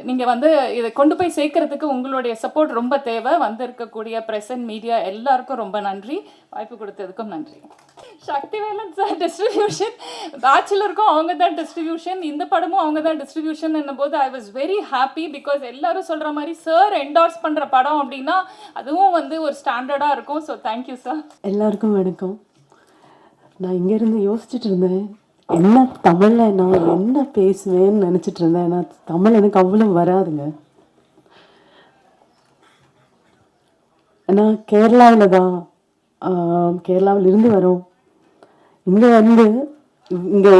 நீங்கள் வந்து இதை கொண்டு போய் சேர்க்கறதுக்கு உங்களுடைய சப்போர்ட் ரொம்ப தேவை. வந்திருக்கக்கூடிய ப்ரெஸ் அண்ட் மீடியா எல்லாருக்கும் ரொம்ப நன்றி. வாய்ப்பு கொடுத்ததுக்கும் நன்றி. சக்திவேலன் சார் டிஸ்ட்ரிபியூஷன், பேச்சுலருக்கும் அவங்க தான் டிஸ்ட்ரிபியூஷன், இந்த படமும் அவங்க தான் டிஸ்ட்ரிபியூஷன் என்னும்போது I was very happy. Because எல்லாரும் சொல்கிற மாதிரி சார் என்டார்ஸ் பண்ணுற படம் அப்படின்னா அதுவும் வந்து ஒரு ஸ்டாண்டர்டாக இருக்கும். So thank you sir. எல்லாருக்கும் வணக்கம். நான் இங்கேருந்து யோசிச்சுட்டு இருந்தேன், என்ன தமிழில் நான் என்ன பேசுவேன்னு நினச்சிட்டு இருந்தேன். நான் தமிழ் எனக்கு அவ்வளோ வராதுங்க. நான் கேரளாவில் தான், கேரளாவில் இருந்து வரோம். இங்கே வந்து இங்கே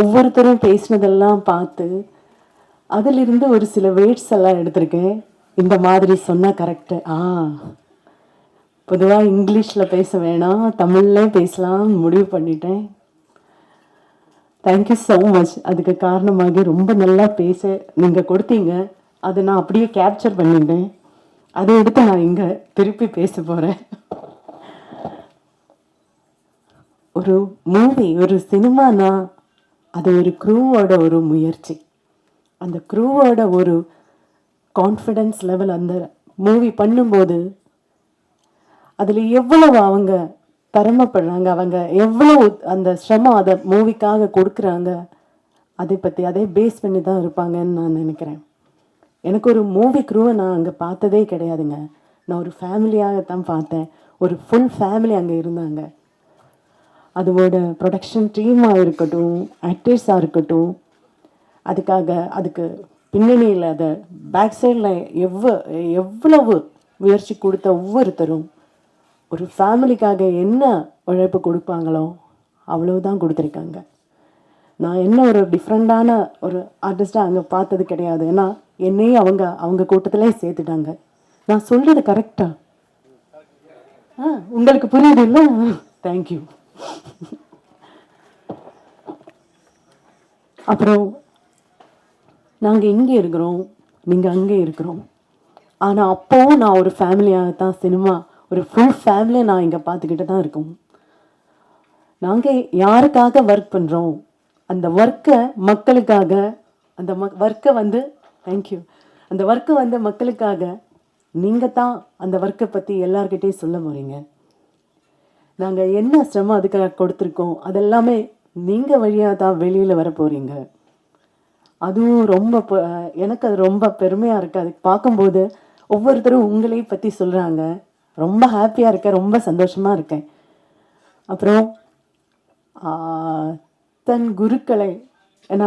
ஒவ்வொருத்தரும் பேசினதெல்லாம் பார்த்து அதிலிருந்து ஒரு சில வேர்ட்ஸ் எல்லாம் எடுத்திருக்கேன். இந்த மாதிரி சொன்னால் கரெக்டு, பொதுவாக இங்கிலீஷில் பேச வேணாம், தமிழ்லே பேசலாம் முடிவு பண்ணிட்டேன். Thank you so much. அதுக்கு காரணமாக ரொம்ப நல்லா பேச நீங்கள் கொடுத்தீங்க. அதை நான் அப்படியே கேப்சர் பண்ணிட்டேன். அதை எடுத்து நான் இங்கே திருப்பி பேச போகிறேன். ஒரு மூவி, ஒரு சினிமானா அது ஒரு க்ரூவோட ஒரு முயற்சி. அந்த க்ரூவோட ஒரு கான்ஃபிடென்ஸ் லெவல் அந்த மூவி பண்ணும்போது அதில் எவ்வளவு அவங்க திறமைப்படுறாங்க, அவங்க எவ்வளவு அந்த சிரமம் அதை மூவிக்காக கொடுக்குறாங்க, அதே பேஸ் பண்ணி தான் இருப்பாங்கன்னு நான் நினைக்கிறேன். எனக்கு ஒரு மூவி க்ரூவை நான் அங்கே பார்த்ததே கிடையாதுங்க. நான் ஒரு ஃபேமிலியாகத்தான் பார்த்தேன். ஒரு ஃபுல் ஃபேமிலி அங்கே இருந்தாங்க. அதோட ப்ரொடக்ஷன் டீமாக இருக்கட்டும், ஆக்டர்ஸாக இருக்கட்டும், அதுக்கு பின்னணியில் அதை பேக் சைடில் எவ்வளவு முயற்சி கொடுத்த ஒவ்வொருத்தரும் ஒரு ஃபேமிலிக்காக என்ன உழைப்பு கொடுப்பாங்களோ அவ்வளவுதான் கொடுத்துருக்காங்க. நான் என்ன ஒரு டிஃப்ரெண்டான ஒரு ஆர்டிஸ்டாக அங்கே பார்த்தது கிடையாது. ஏன்னா என்னையும் அவங்க கூட்டத்திலே சேர்த்துட்டாங்க. நான் சொல்கிறது கரெக்டா? உங்களுக்கு புரியுது இல்லை? தேங்க்யூ. அப்புறம் நாங்கள் இங்கே இருக்கிறோம், நீங்கள் அங்கே இருக்கிறோம். ஆனால் அப்போவும் நான் ஒரு ஃபேமிலியாகத்தான் சினிமா, ஒரு ஃபுல் ஃபேமிலியை நான் இங்கே பார்த்துக்கிட்டு தான் இருக்கோம். நாங்கள் யாருக்காக ஒர்க் பண்ணுறோம், அந்த ஒர்க்கை மக்களுக்காக, அந்த ஒர்க்கை வந்து தேங்க்யூ, அந்த ஒர்க்கை வந்து மக்களுக்காக நீங்கள் தான் அந்த ஒர்க்கை பற்றி எல்லார்கிட்டையும் சொல்ல போகிறீங்க. நாங்கள் என்ன சிரமம் அதுக்காக கொடுத்துருக்கோம் அதெல்லாமே நீங்கள் வழியாக தான் வெளியில் வர போகிறீங்க. அதுவும் ரொம்ப எனக்கு அது ரொம்ப பெருமையாக இருக்குது. அதுக்கு பார்க்கும்போது ஒவ்வொருத்தரும் உங்களையும் பற்றி சொல்கிறாங்க. ரொம்ப ஹாப்பியாக இருக்கேன், ரொம்ப சந்தோஷமாக இருக்கேன். அப்புறம் தன் குருக்களை, ஏன்னா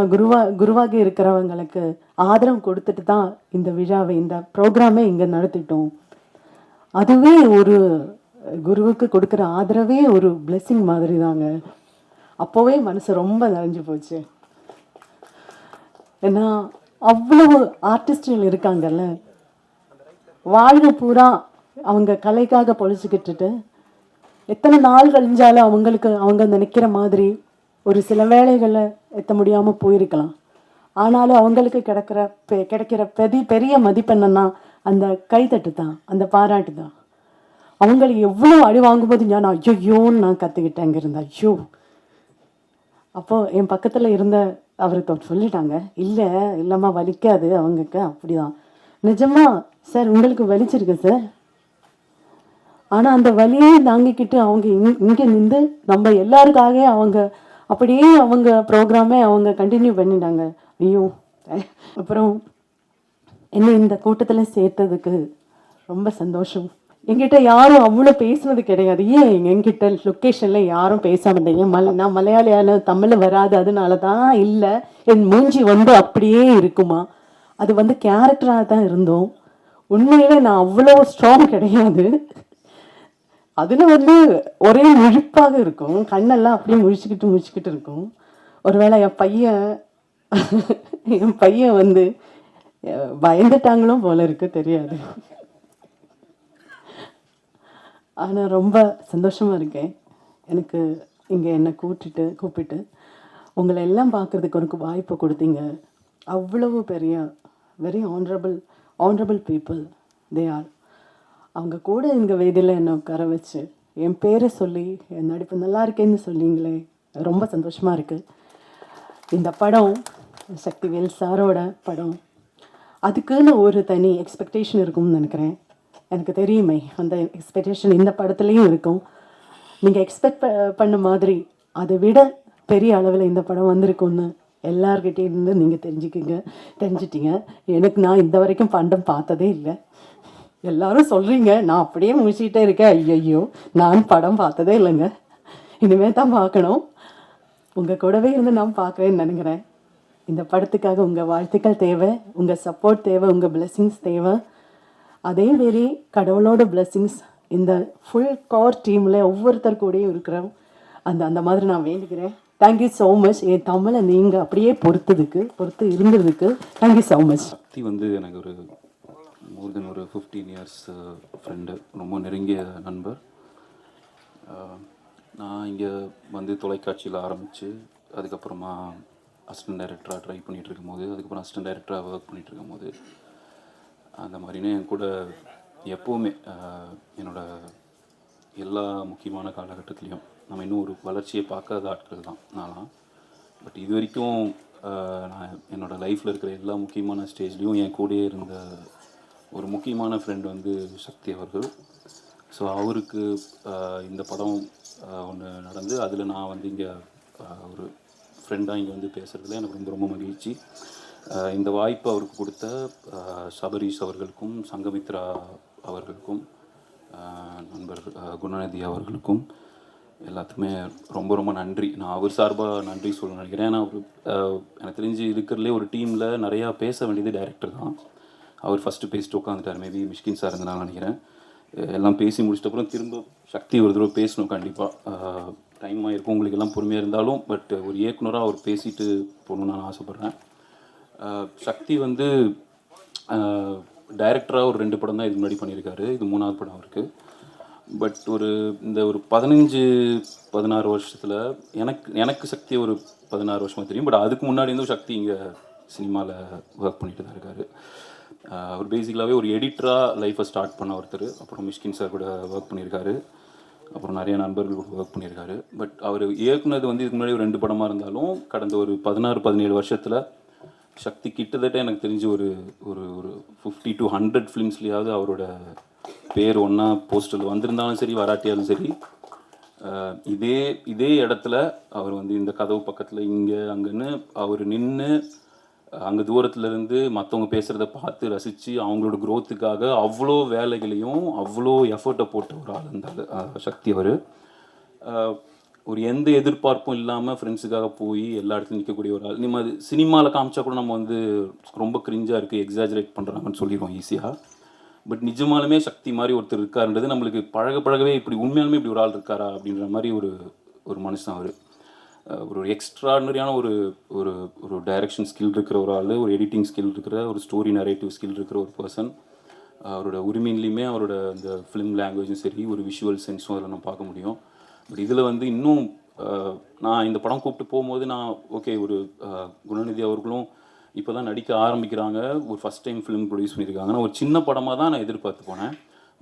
குருவாக இருக்கிறவங்களுக்கு ஆதரவு கொடுத்துட்டு தான் இந்த விழாவை, இந்த ப்ரோக்ராமே இங்கே நடத்திட்டோம். அதுவே ஒரு குருவுக்கு கொடுக்குற ஆதரவே ஒரு பிளெஸ்ஸிங் மாதிரி தாங்க. அப்போவே மனசு ரொம்ப நிறைஞ்சு போச்சு. ஏன்னா அவ்வளவு ஆர்டிஸ்டுகள் இருக்காங்கல்ல, வாழ்வு பூரா அவங்க கலைக்காக பொழிச்சுக்கிட்டு எத்தனை நாள் கழிஞ்சாலும் அவங்களுக்கு அவங்க நினைக்கிற மாதிரி ஒரு சில வேலைகளை எத்த முடியாமல் போயிருக்கலாம். ஆனாலும் அவங்களுக்கு கிடைக்கிற பெரிய மதிப்பெண்ணா அந்த கைத்தட்டு தான், அந்த பாராட்டு தான். அவங்களுக்கு எவ்வளோ அடி வாங்கும்போது நான் ஐயோன்னு நான் கற்றுக்கிட்டேன் அங்கே இருந்தேன். ஐயோ, அப்போது என் பக்கத்தில் இருந்த அவருக்கு சொல்லிட்டாங்க, இல்லைம்மா வலிக்காது அவங்களுக்கு. அப்படிதான் நிஜமா சார், உங்களுக்கு வலிச்சிருக்கு சார். ஆனால் அந்த வலியை தாங்கிக்கிட்டு அவங்க இங்கே நின்று நம்ம எல்லாருக்காக அவங்க அப்படியே அவங்க ப்ரோக்ராமே அவங்க கண்டினியூ பண்ணிட்டாங்க. ஐயோ, அப்புறம் என்ன இந்த கூட்டத்தில் சேர்த்ததுக்கு ரொம்ப சந்தோஷம். என்கிட்ட யாரும் அவ்வளோ பேசுனது கிடையாது. ஏன் என்கிட்ட லொக்கேஷனில் யாரும் பேசாமல் இருந்தீங்க? நான் மலையாளியான தமிழில் வராது, அதனால தான். இல்லை, என் மூஞ்சி அப்படியே இருக்குமா? அது கேரக்டராக தான் இருந்தோம். உண்மையிலே நான் அவ்வளோ ஸ்ட்ராங் கிடையாது. அதில் ஒரே முழிப்பாக இருக்கும், கண்ணெல்லாம் அப்படியே முழிச்சுக்கிட்டு இருக்கும். ஒருவேளை என் பையன் பயந்துட்டாங்களோ போல இருக்கு, தெரியாது. ஆனால் ரொம்ப சந்தோஷமாக இருக்கேன். எனக்கு இங்கே என்னை கூப்பிட்டு உங்களை எல்லாம் பார்க்குறதுக்கு ஒரு வாய்ப்பை கொடுத்தீங்க. அவ்வளவு பெரிய very honourable people they are. அவங்க கூட இந்த வேதியில் என்னை உட்கார வச்சு என் பேரை சொல்லி என் நடிப்பு நல்லா இருக்கேன்னு சொல்லிங்களே, ரொம்ப சந்தோஷமாக இருக்குது. இந்த படம் சக்திவேல் சாரோட படம். அதுக்குன்னு ஒரு தனி எக்ஸ்பெக்டேஷன் இருக்கும்னு நினைக்கிறேன். எனக்கு தெரியுமே அந்த எக்ஸ்பெக்டேஷன் இந்த படத்துலேயும் இருக்கும். நீங்கள் எக்ஸ்பெக்ட் பண்ண மாதிரி அதை விட பெரிய அளவில் இந்த படம் வந்திருக்கும்னு எல்லார்கிட்டே இருந்து நீங்கள் தெரிஞ்சிட்டீங்க. நான் இந்த வரைக்கும் படம் பார்த்ததே இல்லை. எல்லாரும் சொல்கிறீங்க, நான் அப்படியே முடிச்சுக்கிட்டே இருக்கேன். ஐயோ, நான் படம் பார்த்ததே இல்லைங்க, இனிமேல் தான் பார்க்கணும். உங்கள் கூடவே இருந்து நான் பார்க்குறேன்னு நினைக்கிறேன். இந்த படத்துக்காக உங்கள் வாழ்த்துக்கள் தேவை, உங்கள் சப்போர்ட் தேவை, உங்கள் பிளெஸ்ஸிங்ஸ் தேவை. அதே மாரி கடவுளோட பிளெஸ்ஸிங்ஸ் இந்த ஃபுல் கோர் டீமில் ஒவ்வொருத்தர் கூடயும் இருக்கிறோம். அந்த மாதிரி நான் வேண்டிக்கிறேன். Thank you so much. என் தமிழை நீங்கள் அப்படியே பொறுத்து இருந்ததுக்கு தேங்க்யூ ஸோ மச். சக்தி எனக்கு ஒரு மோர் தென் ஒரு 15 இயர்ஸ் ஃப்ரெண்டு, ரொம்ப நெருங்கிய நண்பர். நான் இங்கே தொலைக்காட்சியில் ஆரம்பித்து அதுக்கப்புறமா அசிஸ்டன்ட் டைரக்டராக ட்ரை பண்ணிகிட்டு இருக்கும்போது, அதுக்கப்புறம் அசிஸ்டன்ட் டைரக்டராக ஒர்க் பண்ணிகிட்டு இருக்கும்போது, அந்த மாதிரினே என் கூட எப்போவுமே என்னோட எல்லா முக்கியமான காலகட்டத்துலேயும் நம்ம இன்னும் ஒரு வளர்ச்சியை பார்க்காத ஆட்கள் தான் நான்லாம். பட் இது வரைக்கும் நான் என்னோடய லைஃப்பில் இருக்கிற எல்லா முக்கியமான ஸ்டேஜ்லேயும் என் கூடயே இருந்த ஒரு முக்கியமான ஃப்ரெண்டு சக்தி அவர்கள். ஸோ அவருக்கு இந்த படம் ஒன்று நடந்து அதில் நான் இங்கே ஒரு ஃப்ரெண்டாக இங்கே பேசுகிறதுல எனக்கு ரொம்ப ரொம்ப மகிழ்ச்சி. இந்த வாய்ப்பு அவருக்கு கொடுத்த சபரீஷ் அவர்களுக்கும், சங்கமித்ரா அவர்களுக்கும், நண்பர் குணநிதி அவர்களுக்கும் எல்லாத்துக்குமே ரொம்ப ரொம்ப நன்றி. நான் அவர் சார்பாக நன்றி சொல்ல நினைக்கிறேன். ஏன்னா எனக்கு தெரிஞ்சு இருக்கிறதுலே ஒரு டீமில் நிறையா பேச வேண்டியது டைரக்டர் தான். அவர் ஃபஸ்ட்டு பேசிட்டு உட்காந்துட்டார். மேபி மிஷ்கின் சார் இருந்தாலும் நினைக்கிறேன். எல்லாம் பேசி முடிச்சிட்டப்புறம் திரும்ப சக்தி ஒரு தடவை பேசணும் கண்டிப்பாக. டைம் ஆகிருக்கும், உங்களுக்கு எல்லாம் பொறுமையாக இருந்தாலும். பட் ஒரு இயக்குனராக அவர் பேசிட்டு போகணுன்னு நான் ஆசைப்பட்றேன். சக்தி டைரக்டராக ஒரு 2 படம் தான் இதுக்கு முன்னாடி பண்ணியிருக்காரு. இது 3ஆவது படம் அவருக்கு. பட் ஒரு 15-16 வருஷத்தில் எனக்கு சக்தி ஒரு 16 வருஷமாக தெரியும். பட் அதுக்கு முன்னாடி சக்தி இங்கே சினிமாவில் ஒர்க் பண்ணிட்டு தான் இருக்கார். அவர் பேசிக்கலாகவே ஒரு எடிட்டராக லைஃப்பை ஸ்டார்ட் பண்ண ஒருத்தர். அப்புறம் மிஷ்கின் சார் கூட ஒர்க் பண்ணியிருக்காரு. அப்புறம் நிறைய நண்பர்கள் கூட ஒர்க் பண்ணியிருக்காரு. பட் அவர் இயக்குனது இதுக்கு முன்னாடி ஒரு 2 படமாக இருந்தாலும் கடந்த ஒரு 16-17 வருஷத்தில் சக்தி கிட்டத்தட்ட எனக்கு தெரிஞ்சு ஒரு ஒரு ஒரு 50 to 100 ஃபிலிம்ஸ்லேயாவது அவரோட பேர் ஒன்றா போஸ்டரில் வந்திருந்தாலும் சரி, வராட்டியாலும் சரி, இதே இடத்துல அவர் இந்த கதவு பக்கத்தில் இங்கே அங்கேன்னு அவர் நின்று அங்கே தூரத்துலேருந்து மற்றவங்க பேசுகிறத பார்த்து ரசித்து அவங்களோட க்ரோத்துக்காக அவ்வளோ வேலைகளையும் அவ்வளோ எஃபர்ட்டை போட்ட ஒரு ஆள் இருந்தார் சக்தி அவர். ஒரு எந்த எதிர்பார்ப்பும் இல்லாமல் ஃப்ரெண்ட்ஸுக்காக போய் எல்லா இடத்துலையும் நிற்கக்கூடிய ஒரு ஆள். நம்ம அது சினிமாவில் காமிச்சா கூட நம்ம வந்து ரொம்ப கிரிஞ்சாக இருக்குது, எக்ஸாஜரேட் பண்ணுறாங்கன்னு சொல்லிடுவோம் ஈஸியாக. பட் நிஜமாலுமே சக்தி மாதிரி ஒருத்தர் இருக்காருன்றது நம்மளுக்கு பழகவே இப்படி உண்மையாலுமே இப்படி ஒரு ஆள் இருக்காரா அப்படின்ற மாதிரி ஒரு மனுஷன் அவர். ஒரு எக்ஸ்ட்ராடனரியான ஒரு ஒரு ஒரு டைரக்ஷன் ஸ்கில் இருக்கிற ஒரு ஆள், ஒரு எடிட்டிங் ஸ்கில் இருக்கிற, ஒரு ஸ்டோரி நரேட்டிவ் ஸ்கில் இருக்கிற ஒரு பர்சன். அவரோட உரிமையிலையுமே அவரோட இந்த ஃபிலிம் லாங்குவேஜும் சரி, ஒரு விஷுவல் சென்ஸும் அதில் நம்ம பார்க்க முடியும். பட் இதில் வந்து இன்னும் நான் இந்த படம் கூப்பிட்டு போகும்போது நான் ஓகே ஒரு குணநிதி அவர்களும் இப்போ தான் நடிக்க ஆரம்பிக்கிறாங்க, ஒரு ஃபஸ்ட் டைம் ஃபிலிம் ப்ரொடியூஸ் பண்ணியிருக்காங்க. நான் ஒரு சின்ன படமாக தான் நான் எதிர்பார்த்து போனேன்.